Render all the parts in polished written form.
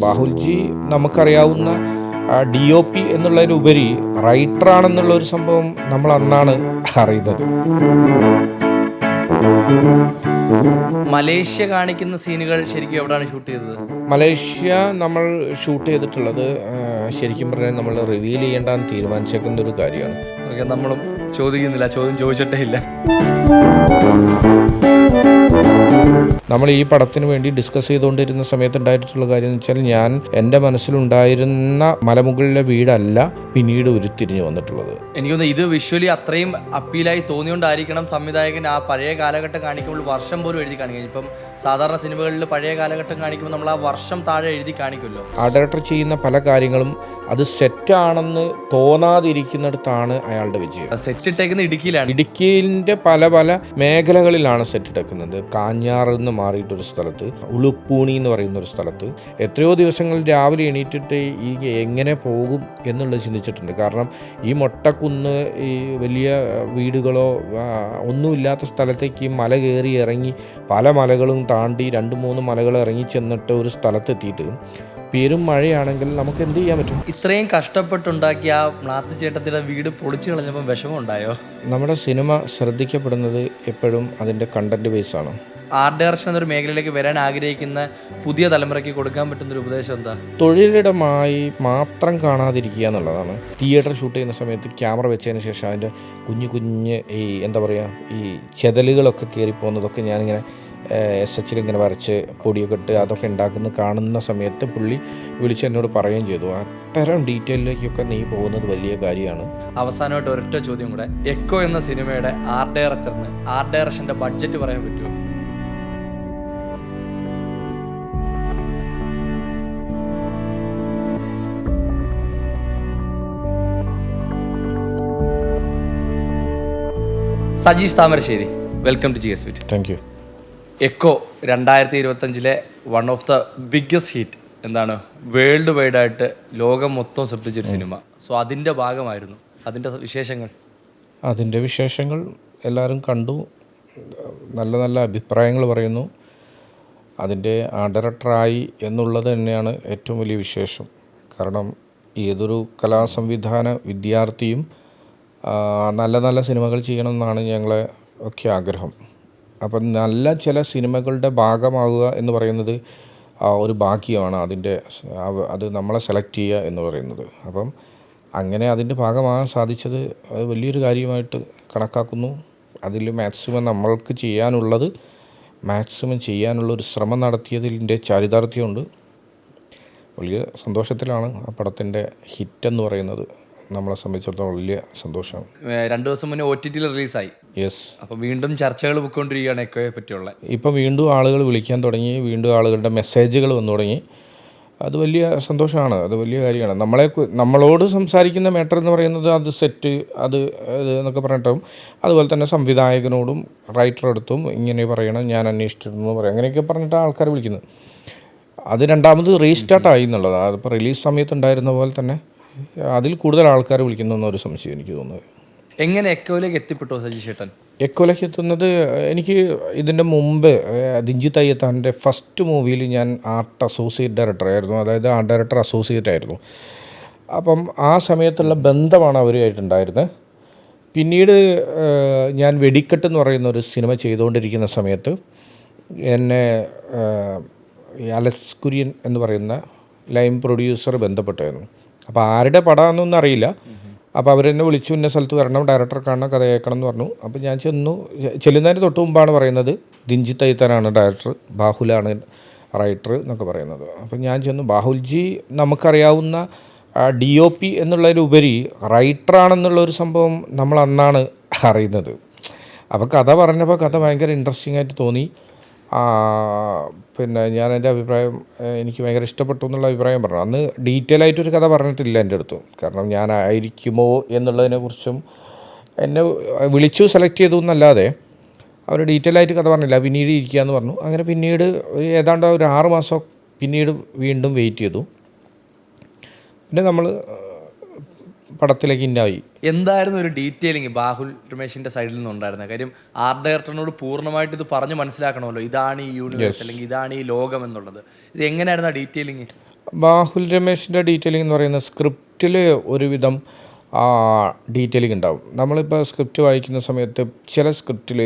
ബാഹുൽജി നമുക്കറിയാവുന്ന DOP എന്നുള്ളതിനുപരി റൈറ്ററാണെന്നുള്ള ഒരു സംഭവം നമ്മൾ അന്നാണ് അറിയുന്നത്. മലേഷ്യ കാണിക്കുന്ന സീനുകൾ ശരിക്കും എവിടെയാണ് ഷൂട്ട് ചെയ്തത്? മലേഷ്യ നമ്മൾ ഷൂട്ട് ചെയ്തിട്ടുള്ളത് ശരിക്കും പറഞ്ഞാൽ നമ്മൾ റിവീൽ ചെയ്യേണ്ടെന്ന് തീരുമാനിച്ചേക്കുന്ന ഒരു കാര്യമാണ്. ഓക്കെ, നമ്മളും ചോദിക്കുന്നില്ല, ചോദ്യം ചോദിച്ചിട്ടേ ഇല്ല. നമ്മൾ ഈ പടത്തിന് വേണ്ടി ഡിസ്കസ് ചെയ്തുകൊണ്ടിരുന്ന സമയത്ത് ഉണ്ടായിട്ടുള്ള കാര്യം എന്ന് വെച്ചാൽ, ഞാൻ എൻ്റെ മനസ്സിലുണ്ടായിരുന്ന മലമുകളിലെ വീടല്ല പിന്നീട് ഉരുത്തിരിഞ്ഞു വന്നിട്ടുള്ളത്. എനിക്കൊന്ന് ഇത് വിഷ്വലി അത്രയും അപ്പീലായി തോന്നിയോണ്ടായിരിക്കണം സംവിധായകൻ ആ പഴയ കാലഘട്ടം കാണിക്കുമ്പോൾ വർഷം പോലും എഴുതി കാണിക്കും. ഇപ്പം സാധാരണ സിനിമകളിൽ പഴയ കാലഘട്ടം കാണിക്കുമ്പോൾ നമ്മൾ ആ വർഷം താഴെ എഴുതി കാണിക്കുമല്ലോ. ആ ഡയറക്ടർ ചെയ്യുന്ന പല കാര്യങ്ങളും അത് സെറ്റാണെന്ന് തോന്നാതിരിക്കുന്നിടത്താണ് അയാളുടെ വിജയം. സെറ്റ് ഇട്ടേക്കുന്നത് ഇടുക്കിയിലാണ്. ഇടുക്കിയിൻ്റെ പല പല മേഖലകളിലാണ് സെറ്റ് ഇട്ടേക്കുന്നത്. കാഞ്ഞാറിൽ നിന്ന് മാറിയിട്ടൊരു സ്ഥലത്ത്, ഉളുപ്പൂണി എന്ന് പറയുന്ന ഒരു സ്ഥലത്ത് എത്രയോ ദിവസങ്ങൾ രാവിലെ എണീറ്റിട്ട് ഈ എങ്ങനെ പോകും എന്നുള്ളത് ചിന്തിച്ചിട്ടുണ്ട്. കാരണം ഈ മൊട്ടക്കുന്ന്, ഈ വലിയ വീടുകളോ ഒന്നുമില്ലാത്ത സ്ഥലത്തേക്ക് ഈ മല കയറി ഇറങ്ങി പല മലകളും താണ്ടി 2-3 മലകൾ ഇറങ്ങി ചെന്നിട്ട് ഒരു സ്ഥലത്തെത്തിയിട്ട് പെരും മഴയാണെങ്കിൽ നമുക്ക് എന്ത് ചെയ്യാൻ പറ്റും? ഇത്രയും കഷ്ടപ്പെട്ടുണ്ടാക്കിയ ആ മ്ലാത്തി ചേട്ടത്തിയുടെ വീട് പൊളിച്ചു കളഞ്ഞപ്പോൾ വിഷമം ഉണ്ടായോ? നമ്മുടെ സിനിമ ശ്രദ്ധിക്കപ്പെടുന്നത് എപ്പോഴും അതിൻ്റെ കണ്ടന്റ് ബേസാണ്. ആർട്ട് ഡയറക്ഷൻ എന്നൊരു മേഖലയിലേക്ക് വരാൻ ആഗ്രഹിക്കുന്ന പുതിയ തലമുറയ്ക്ക് കൊടുക്കാൻ പറ്റുന്നൊരു ഉപദേശം എന്താ? തൊഴിലിടമായി മാത്രം കാണാതിരിക്കുക എന്നുള്ളതാണ്. തിയേറ്റർ ഷൂട്ട് ചെയ്യുന്ന സമയത്ത് ക്യാമറ വെച്ചതിന് ശേഷം അതിൻ്റെ കുഞ്ഞ് ഈ എന്താ പറയുക, ഈ ചെതലുകളൊക്കെ കയറിപ്പോകുന്നതൊക്കെ ഞാനിങ്ങനെ SH ഇങ്ങനെ വരച്ച് പൊടിയൊക്കെ ഇട്ട് അതൊക്കെ കാണുന്ന സമയത്ത് പുള്ളി വിളിച്ച് എന്നോട് പറയുകയും ചെയ്തു, അത്തരം ഡീറ്റെയിലേക്കൊക്കെ നീ പോകുന്നത് വലിയ കാര്യമാണ്. അവസാനമായിട്ട് ഒരൊറ്റ ചോദ്യം കൂടെ, എക്കോ എന്ന സിനിമയുടെ ആർട്ട് ഡയറക്ടറിന് ആർട്ട് ഡയറക്ഷൻ്റെ ബഡ്ജറ്റ് പറയാൻ പറ്റുമോ? Sajeesh Thamarassery, welcome to GS Fit. Thank you. Eko 2025 one of the biggest hit, എന്താണ്, വേൾഡ് വൈഡ് ആയിട്ട് ലോകം മൊത്തം ശ്രദ്ധിച്ചൊരു സിനിമ. സോ അതിൻ്റെ ഭാഗമായിരുന്നു. അതിൻ്റെ വിശേഷങ്ങൾ എല്ലാവരും കണ്ടു, നല്ല നല്ല അഭിപ്രായങ്ങൾ പറയുന്നു. അതിൻ്റെ ഡയറക്ടറായി എന്നുള്ളത് തന്നെയാണ് ഏറ്റവും വലിയ വിശേഷം. കാരണം ഏതൊരു കലാസംവിധാന വിദ്യാർത്ഥിയും നല്ല നല്ല സിനിമകൾ ചെയ്യണമെന്നാണ് ഞങ്ങളെ ഒക്കെ ആഗ്രഹം. അപ്പം നല്ല ചില സിനിമകളുടെ ഭാഗമാവുക എന്ന് പറയുന്നത് ഒരു ഭാഗ്യമാണ്. അത് നമ്മളെ സെലക്ട് ചെയ്യുക എന്ന് പറയുന്നത്. അപ്പം അങ്ങനെ അതിൻ്റെ ഭാഗമാകാൻ സാധിച്ചത് വലിയൊരു കാര്യമായിട്ട് കണക്കാക്കുന്നു. അതിൽ മാക്സിമം നമ്മൾക്ക് ചെയ്യാനുള്ളത് ചെയ്യാനുള്ളൊരു ശ്രമം നടത്തിയതിൻ്റെ ചാരിതാർത്ഥ്യമുണ്ട്. വലിയ സന്തോഷത്തിലാണ് ആ പടത്തിൻ്റെ ഹിറ്റെന്ന് പറയുന്നത്. നമ്മളെ സംബന്ധിച്ചിടത്തോളം വലിയ സന്തോഷമാണ്. 2 ദിവസം മുന്നേ OTT റിലീസായി. യെസ്. അപ്പോൾ വീണ്ടും ചർച്ചകൾ പോയിക്കൊണ്ടിരിക്കുകയാണ് എക്കോയെ പറ്റിയുള്ള. ഇപ്പം വീണ്ടും ആളുകൾ വിളിക്കാൻ തുടങ്ങി, വീണ്ടും ആളുകളുടെ മെസ്സേജുകൾ വന്നു തുടങ്ങി. അത് വലിയ സന്തോഷമാണ്, അത് വലിയ കാര്യമാണ്. നമ്മളോട് സംസാരിക്കുന്ന മാറ്റർ എന്ന് പറയുന്നത് അത് സെറ്റ്, അത് എന്നൊക്കെ പറഞ്ഞിട്ടും, അതുപോലെ തന്നെ സംവിധായകനോടും റൈറ്ററെടുത്തും ഇങ്ങനെ പറയണം, ഞാൻ അന്വേഷിച്ചിരുന്നു പറയാം, അങ്ങനെയൊക്കെ പറഞ്ഞിട്ട് ആൾക്കാർ വിളിക്കുന്നത്. അത് രണ്ടാമത് റീസ്റ്റാർട്ടായി എന്നുള്ളതാണ്. അതിപ്പോൾ റിലീസ് സമയത്ത് ഉണ്ടായിരുന്ന പോലെ തന്നെ അതിൽ കൂടുതൽ ആൾക്കാർ വിളിക്കുന്നു എന്നൊരു സംശയം എനിക്ക് തോന്നുന്നത്. എങ്ങനെ എക്കോയിലേക്ക് എത്തിപ്പെട്ടോ സജീഷ് ചേട്ടൻ? എക്കോയിലേക്ക് എത്തുന്നത്, എനിക്ക് ഇതിൻ്റെ മുമ്പ് ദിഞ്ചിത് അയ്യത്താൻ്റെ ഫസ്റ്റ് മൂവിയിൽ ഞാൻ ആർട്ട് അസോസിയേറ്റ് ഡയറക്ടറായിരുന്നു, അതായത് ആർട്ട് ഡയറക്ടർ അസോസിയേറ്റ് ആയിരുന്നു. അപ്പം ആ സമയത്തുള്ള ബന്ധമാണ് അവരുമായിട്ടുണ്ടായിരുന്നത്. പിന്നീട് ഞാൻ വെടിക്കെട്ട് എന്ന് പറയുന്ന ഒരു സിനിമ ചെയ്തുകൊണ്ടിരിക്കുന്ന സമയത്ത് എന്നെ അലക്സ് കുര്യൻ എന്ന് പറയുന്ന ലൈം പ്രൊഡ്യൂസർ ബന്ധപ്പെട്ടായിരുന്നു. അപ്പോൾ ആരുടെ പടമാണെന്നൊന്നും അറിയില്ല. അപ്പോൾ അവരെന്നെ വിളിച്ചു, ഇന്ന സ്ഥലത്ത് വരണം, ഡയറക്ടർ കാണണം, കഥ കേൾക്കണം എന്ന് പറഞ്ഞു. അപ്പോൾ ഞാൻ ചെല്ലുന്നതിന് തൊട്ട് മുമ്പാണ് പറയുന്നത് ദിഞ്ചിത് അയ്യത്താനാണ് ഡയറക്ടർ, ബാഹുലാണ് റൈറ്റർ എന്നൊക്കെ പറയുന്നത്. അപ്പോൾ ഞാൻ ചെന്നു, ബാഹുൽജി നമുക്കറിയാവുന്ന DOP എന്നുള്ളതിനുപരി റൈറ്ററാണെന്നുള്ളൊരു സംഭവം നമ്മൾ അന്നാണ് അറിയുന്നത്. അപ്പോൾ കഥ പറഞ്ഞപ്പോൾ കഥ ഭയങ്കര ഇൻട്രസ്റ്റിംഗ് ആയിട്ട് തോന്നി. പിന്നെ ഞാൻ എൻ്റെ അഭിപ്രായം, എനിക്ക് ഭയങ്കര ഇഷ്ടപ്പെട്ടു എന്നുള്ള അഭിപ്രായം പറഞ്ഞു. അന്ന് ഡീറ്റെയിൽ ആയിട്ടൊരു കഥ പറഞ്ഞിട്ടില്ല എൻ്റെ അടുത്ത്. കാരണം ഞാനായിരിക്കുമോ എന്നുള്ളതിനെക്കുറിച്ചും എന്നെ വിളിച്ചു സെലക്ട് ചെയ്തു എന്നല്ലാതെ അവർ ഡീറ്റെയിൽ ആയിട്ട് കഥ പറഞ്ഞില്ല. പിന്നീട് ഇരിക്കുകയെന്ന് പറഞ്ഞു. അങ്ങനെ പിന്നീട് ഏതാണ്ട് ഒരു 6 മാസം പിന്നീട് വീണ്ടും വെയിറ്റ് ചെയ്തു. പിന്നെ നമ്മൾ പടത്തിലേക്ക് ഇന്നായി. എന്തായിരുന്നു ഒരു ഡീറ്റെയിലിംഗ് ബാഹുൽ രമേശിന്റെ സൈഡിൽ നിന്നുണ്ടായിരുന്നത്? കാര്യം ആർട്ട് ഡയറക്ടറിനോട് പൂർണ്ണമായിട്ട് ഇത് പറഞ്ഞ് മനസ്സിലാക്കണമല്ലോ, ഇതാണ് ഈ യൂണിവേഴ്സ് അല്ലെങ്കിൽ ഇതാണ് ഈ ലോകം എന്നുള്ളത്. ഇത് എങ്ങനെയായിരുന്നു ആ ഡീറ്റെയിലിംഗ്? ബാഹുൽ രമേശിൻ്റെ ഡീറ്റെയിലിംഗ് എന്ന് പറയുന്ന സ്ക്രിപ്റ്റിൽ ഒരുവിധം ഡീറ്റെയിലിംഗ് ഉണ്ടാവും. നമ്മളിപ്പോൾ സ്ക്രിപ്റ്റ് വായിക്കുന്ന സമയത്ത് ചില സ്ക്രിപ്റ്റിൽ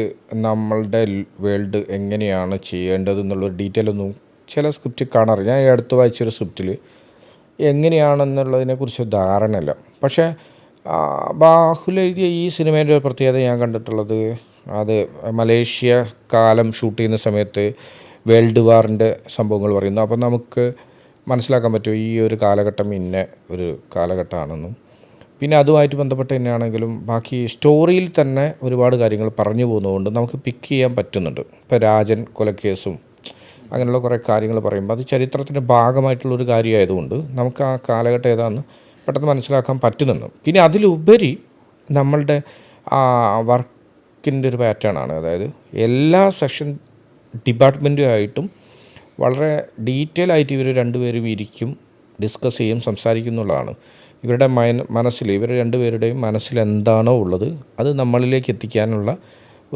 നമ്മളുടെ വേൾഡ് എങ്ങനെയാണ് ചെയ്യേണ്ടത് എന്നുള്ളൊരു ഡീറ്റെയിൽ ഒന്നും ചില സ്ക്രിപ്റ്റ് കാണാറില്ല. ഞാൻ ഈ അടുത്ത് വായിച്ചൊരു സ്ക്രിപ്റ്റിൽ എങ്ങനെയാണെന്നുള്ളതിനെക്കുറിച്ച് ധാരണയില്ല. പക്ഷേ ബാഹുൽ എഴുതിയ ഈ സിനിമേൻ്റെ ഒരു പ്രത്യേകത ഞാൻ കണ്ടിട്ടുള്ളത്, അത് മലേഷ്യ കാലം ഷൂട്ട് ചെയ്യുന്ന സമയത്ത് വേൾഡ് വാറിൻ്റെ സംഭവങ്ങൾ പറയുന്നു. അപ്പോൾ നമുക്ക് മനസ്സിലാക്കാൻ പറ്റും ഈ ഒരു കാലഘട്ടം ഇന്ന ഒരു കാലഘട്ടമാണെന്നും. പിന്നെ അതുമായിട്ട് ബന്ധപ്പെട്ട് തന്നെയാണെങ്കിലും ബാക്കി സ്റ്റോറിയിൽ തന്നെ ഒരുപാട് കാര്യങ്ങൾ പറഞ്ഞു പോകുന്നതുകൊണ്ട് നമുക്ക് പിക്ക് ചെയ്യാൻ പറ്റുന്നുണ്ട്. ഇപ്പോൾ രാജൻ കൊലക്കേസും അങ്ങനെയുള്ള കുറേ കാര്യങ്ങൾ പറയുമ്പോൾ അത് ചരിത്രത്തിൻ്റെ ഭാഗമായിട്ടുള്ളൊരു കാര്യമായതുകൊണ്ട് നമുക്ക് ആ കാലഘട്ടം ഏതാണെന്ന് പെട്ടെന്ന് മനസ്സിലാക്കാൻ പറ്റുന്നുണ്ട്. പിന്നെ അതിലുപരി നമ്മളുടെ വർക്കിൻ്റെ ഒരു പാറ്റേൺ ആണ്. അതായത് എല്ലാ സെക്ഷൻ ഡിപ്പാർട്ട്മെൻറ്റുമായിട്ടും വളരെ ഡീറ്റെയിൽ ആയിട്ട് ഇവർ രണ്ടുപേരും ഇരിക്കും, ഡിസ്കസ് ചെയ്യും, സംസാരിക്കും എന്നുള്ളതാണ്. ഇവരുടെ മനസ്സിൽ, ഇവർ രണ്ടുപേരുടെയും മനസ്സിൽ എന്താണോ ഉള്ളത് അത് നമ്മളിലേക്ക് എത്തിക്കാനുള്ള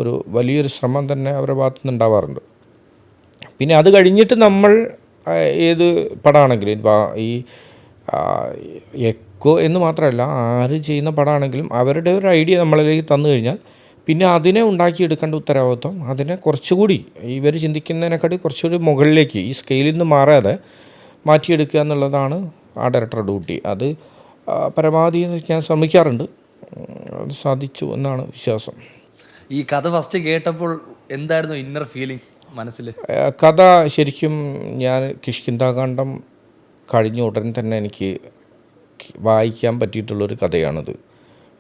ഒരു വലിയൊരു ശ്രമം തന്നെ അവരുടെ ഭാഗത്തു നിന്ന് ഉണ്ടാവാറുണ്ട്. പിന്നെ അത് കഴിഞ്ഞിട്ട് നമ്മൾ ഏത് പടമാണെങ്കിലും ഈ എക്കോ എന്ന് മാത്രമല്ല ആര് ചെയ്യുന്ന പടമാണെങ്കിലും അവരുടെ ഒരു ഐഡിയ നമ്മളിലേക്ക് തന്നു കഴിഞ്ഞാൽ പിന്നെ അതിനെ ഉണ്ടാക്കിയെടുക്കേണ്ട ഉത്തരവാദിത്വം അതിനെ കുറച്ചുകൂടി ഇവർ ചിന്തിക്കുന്നതിനെക്കാട്ടി കുറച്ചുകൂടി മുകളിലേക്ക് ഈ സ്കെയിലിൽ നിന്ന് മാറാതെ മാറ്റിയെടുക്കുക എന്നുള്ളതാണ് ആ ഡയറക്ടറുടെ ഡ്യൂട്ടി. അത് പരമാവധി ഞാൻ ശ്രമിക്കാറുണ്ട്. അത് സാധിച്ചു എന്നാണ് വിശ്വാസം. ഈ കഥ ഫസ്റ്റ് കേട്ടപ്പോൾ എന്തായിരുന്നു ഇന്നർ ഫീലിംഗ് മനസ്സിൽ? കഥ ശരിക്കും ഞാൻ കിഷ്കിന്ധാകാന്ഡം കഴിഞ്ഞ ഉടൻ തന്നെ എനിക്ക് വായിക്കാൻ പറ്റിയിട്ടുള്ളൊരു കഥയാണിത്.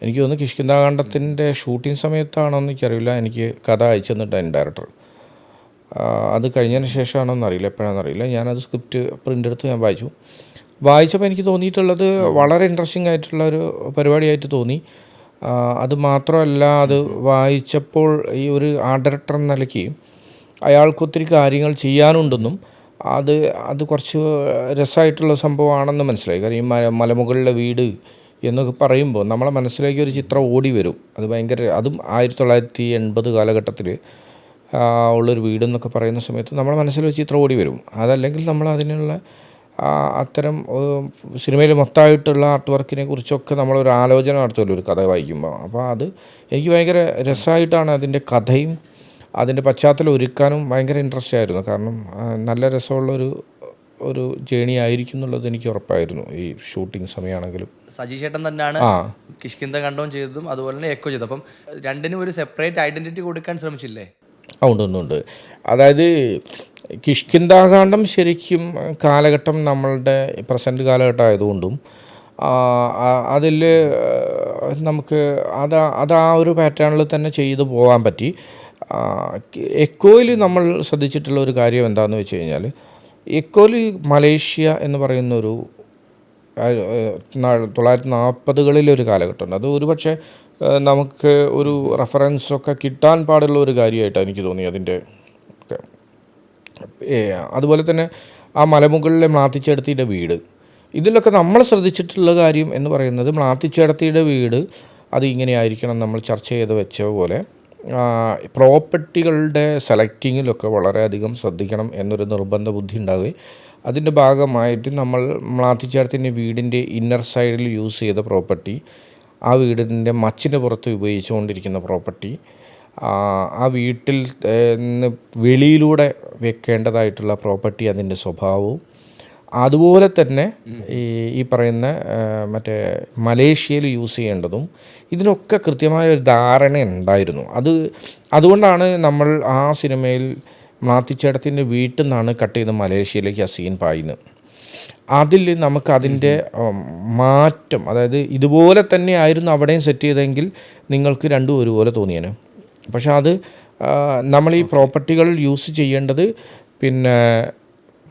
എനിക്ക് തോന്നുന്നു കിഷ്കിന്ധാകാന്ഡത്തിൻ്റെ ഷൂട്ടിംഗ് സമയത്താണോ എന്ന് എനിക്കറിയില്ല, എനിക്ക് കഥ അയച്ചു തന്നിട്ടാണ് ഡയറക്ടർ. അത് കഴിഞ്ഞതിന് ശേഷമാണോ എന്നറിയില്ല, എപ്പോഴാണെന്നറിയില്ല. ഞാനത് സ്ക്രിപ്റ്റ് പ്രിൻ്റ് എടുത്ത് ഞാൻ വായിച്ചപ്പോൾ എനിക്ക് തോന്നിയിട്ടുള്ളത് വളരെ ഇൻട്രസ്റ്റിംഗ് ആയിട്ടുള്ള ഒരു പരിപാടിയായിട്ട് തോന്നി. അത് മാത്രമല്ല, അത് വായിച്ചപ്പോൾ ഈ ഒരു ആർട്ട് ഡയറക്ടർ എന്ന നിലയ്ക്ക് അയാൾക്കൊത്തിരി കാര്യങ്ങൾ ചെയ്യാനുണ്ടെന്നും അത് കുറച്ച് രസമായിട്ടുള്ള സംഭവമാണെന്ന് മനസ്സിലായി. കാരണം ഈ മലമുകളിലെ വീട് എന്നൊക്കെ പറയുമ്പോൾ നമ്മളെ മനസ്സിലേക്ക് ഒരു ചിത്രം ഓടി വരും. അത് ഭയങ്കര, അതും 1980 കാലഘട്ടത്തിൽ ഉള്ളൊരു വീടെന്നൊക്കെ പറയുന്ന സമയത്ത് നമ്മളെ മനസ്സിലൊരു ചിത്രം ഓടി വരും. അതല്ലെങ്കിൽ നമ്മൾ അതിനുള്ള അത്തരം സിനിമയിൽ മൊത്തമായിട്ടുള്ള ആർട്ട് വർക്കിനെ കുറിച്ചൊക്കെ നമ്മളൊരു ആലോചന നടത്തുമല്ലോ ഒരു കഥ വായിക്കുമ്പോൾ. അപ്പോൾ അത് എനിക്ക് ഭയങ്കര രസമായിട്ടാണ് അതിൻ്റെ കഥയും അതിൻ്റെ പശ്ചാത്തലം ഒരുക്കാനും ഭയങ്കര ഇൻട്രസ്റ്റ് ആയിരുന്നു. കാരണം നല്ല രസമുള്ളൊരു ജേണി ആയിരിക്കും എന്നുള്ളത് എനിക്ക് ഉറപ്പായിരുന്നു ഈ ഷൂട്ടിംഗ് സമയമാണെങ്കിലും. സജി ചേട്ടൻ തന്നെയാണ് കിഷ്കിന്ധാകാന്ഡം ചെയ്തതും അതുപോലെ തന്നെ എക്കോ ചെയ്തത്. അപ്പം രണ്ടിനും ഒരു സെപ്പറേറ്റ് ഐഡൻറ്റിറ്റി കൊടുക്കാൻ ശ്രമിച്ചില്ലേ? ഉണ്ട്. അതായത് കിഷ്കിന്ധാകാന്ഡം ശരിക്കും കാലഘട്ടം നമ്മളുടെ പ്രസൻറ്റ് കാലഘട്ടം ആയതുകൊണ്ടും അതിൽ നമുക്ക് അത് ആ ഒരു പാറ്റേണിൽ തന്നെ ചെയ്തു പോകാൻ പറ്റി. എക്കോയിൽ നമ്മൾ ശ്രദ്ധിച്ചിട്ടുള്ള ഒരു കാര്യം എന്താണെന്ന് വെച്ച് കഴിഞ്ഞാൽ, എക്കോയിൽ മലേഷ്യ എന്ന് പറയുന്നൊരു 1940കളിലൊരു കാലഘട്ടമുണ്ട്. അത് ഒരുപക്ഷെ നമുക്ക് ഒരു റെഫറൻസൊക്കെ കിട്ടാൻ പാടുള്ള ഒരു കാര്യമായിട്ടാണ് എനിക്ക് തോന്നി അതിൻ്റെ. അതുപോലെ തന്നെ ആ മലമുകളിലെ മ്ലാത്തിച്ചേടത്തിയുടെ വീട്, ഇതിലൊക്കെ നമ്മൾ ശ്രദ്ധിച്ചിട്ടുള്ള കാര്യം എന്ന് പറയുന്നത് മ്ലാത്തിച്ചേടത്തിയുടെ വീട് അത് ഇങ്ങനെ ആയിരിക്കണം. നമ്മൾ ചർച്ച ചെയ്ത് വെച്ച പോലെ പ്രോപ്പർട്ടികളുടെ സെലക്ടിങ്ങിലൊക്കെ വളരെയധികം ശ്രദ്ധിക്കണം എന്നൊരു നിർബന്ധ ബുദ്ധി ഉണ്ടാവുകയും അതിൻ്റെ ഭാഗമായിട്ട് നമ്മൾ മ്ലാത്തിച്ചേടത്തിൻ്റെ വീടിൻ്റെ ഇന്നർ സൈഡിൽ യൂസ് ചെയ്ത പ്രോപ്പർട്ടി, ആ വീടിൻ്റെ മച്ചിന് പുറത്ത് ഉപയോഗിച്ചുകൊണ്ടിരിക്കുന്ന പ്രോപ്പർട്ടി, ആ വീട്ടിൽ നിന്ന് വെളിയിലൂടെ വെക്കേണ്ടതായിട്ടുള്ള പ്രോപ്പർട്ടി, അതിൻ്റെ സ്വഭാവവും, അതുപോലെ തന്നെ ഈ പറയുന്ന മറ്റേ മലേഷ്യയിൽ യൂസ് ചെയ്യേണ്ടതും, ഇതിനൊക്കെ കൃത്യമായൊരു ധാരണ ഉണ്ടായിരുന്നു. അതുകൊണ്ടാണ് നമ്മൾ ആ സിനിമയിൽ മ്ലാത്തിച്ചേടത്തിൻ്റെ വീട്ടിൽ നിന്നാണ് കട്ട് ചെയ്ത് മലേഷ്യയിലേക്ക് ആ സീൻ പായുന്നത്. അതിൽ നമുക്ക് അതിൻ്റെ മാറ്റം, അതായത് ഇതുപോലെ തന്നെ ആയിരുന്നു അവിടെയും സെറ്റ് ചെയ്തെങ്കിൽ നിങ്ങൾക്ക് രണ്ടും ഒരുപോലെ തോന്നിയേനെ. പക്ഷെ അത് നമ്മൾ ഈ പ്രോപ്പർട്ടികൾ യൂസ് ചെയ്യേണ്ടത് പിന്നെ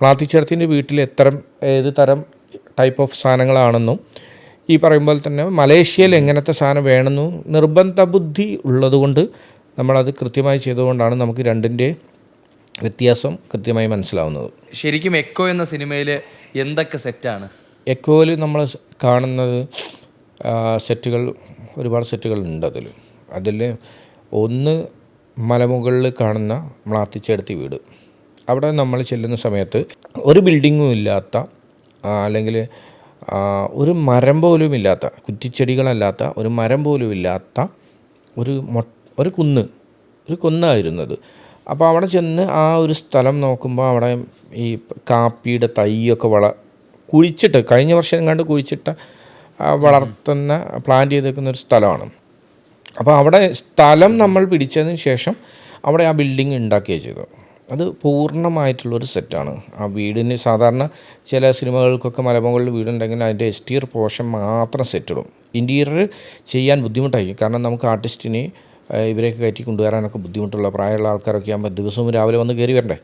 മ്ലാത്തിച്ചേടത്തിൻ്റെ വീട്ടിൽ ഏത് തരം ടൈപ്പ് ഓഫ് സാധനങ്ങളാണെന്നും ഈ പറയുമ്പോൾ തന്നെ മലേഷ്യയിൽ എങ്ങനത്തെ സാധനം വേണമെന്നും നിർബന്ധ ബുദ്ധി ഉള്ളതുകൊണ്ട് നമ്മളത് കൃത്യമായി ചെയ്തുകൊണ്ടാണ് നമുക്ക് രണ്ടിൻ്റെ വ്യത്യാസം കൃത്യമായി മനസ്സിലാവുന്നത്. ശരിക്കും എക്കോ എന്ന സിനിമയിൽ എന്തൊക്കെ സെറ്റാണ്? എക്കോയിൽ നമ്മൾ കാണുന്നത് ഒരുപാട് സെറ്റുകൾ ഉണ്ട്. അതിൽ ഒന്ന് മലമുകളിൽ കാണുന്ന മ്ലാത്തിച്ചേടത്തി വീട്. അവിടെ നമ്മൾ ചെല്ലുന്ന സമയത്ത് ഒരു ബിൽഡിങ്ങും ഇല്ലാത്ത അല്ലെങ്കിൽ ഒരു മരം പോലും ഇല്ലാത്ത, കുറ്റിച്ചെടികളല്ലാത്ത ഒരു മരം പോലും ഇല്ലാത്ത ഒരു കുന്നായിരുന്നത്. അപ്പോൾ അവിടെ ചെന്ന് ആ ഒരു സ്ഥലം നോക്കുമ്പോൾ അവിടെ ഈ കാപ്പിയുടെ തൈയൊക്കെ കുഴിച്ചിട്ട്, കഴിഞ്ഞ വർഷം എങ്ങാണ്ട് കുഴിച്ചിട്ട് വളർത്തുന്ന, പ്ലാന്റ് ചെയ്തേക്കുന്ന ഒരു സ്ഥലമാണ്. അപ്പോൾ അവിടെ സ്ഥലം നമ്മൾ പിടിച്ചതിന് ശേഷം അവിടെ ആ ബിൽഡിംഗ് ഉണ്ടാക്കുകയാണ് ചെയ്തത്. അത് പൂർണ്ണമായിട്ടുള്ളൊരു സെറ്റാണ്. ആ വീടിന് സാധാരണ ചില സിനിമകൾക്കൊക്കെ മലമുകളിൽ വീടുണ്ടെങ്കിൽ അതിൻ്റെ എക്സ്റ്റീരിയർ പോർഷൻ മാത്രം സെറ്റിടും. ഇൻറ്റീരിയർ ചെയ്യാൻ ബുദ്ധിമുട്ടായിരിക്കും. കാരണം നമുക്ക് ആർട്ടിസ്റ്റിനെ ഇവരെയൊക്കെ കയറ്റി കൊണ്ടുവരാനൊക്കെ ബുദ്ധിമുട്ടുള്ള പ്രായമുള്ള ആൾക്കാരൊക്കെ ആകുമ്പോൾ ദിവസവും രാവിലെ വന്ന് കയറി വരണ്ടേ.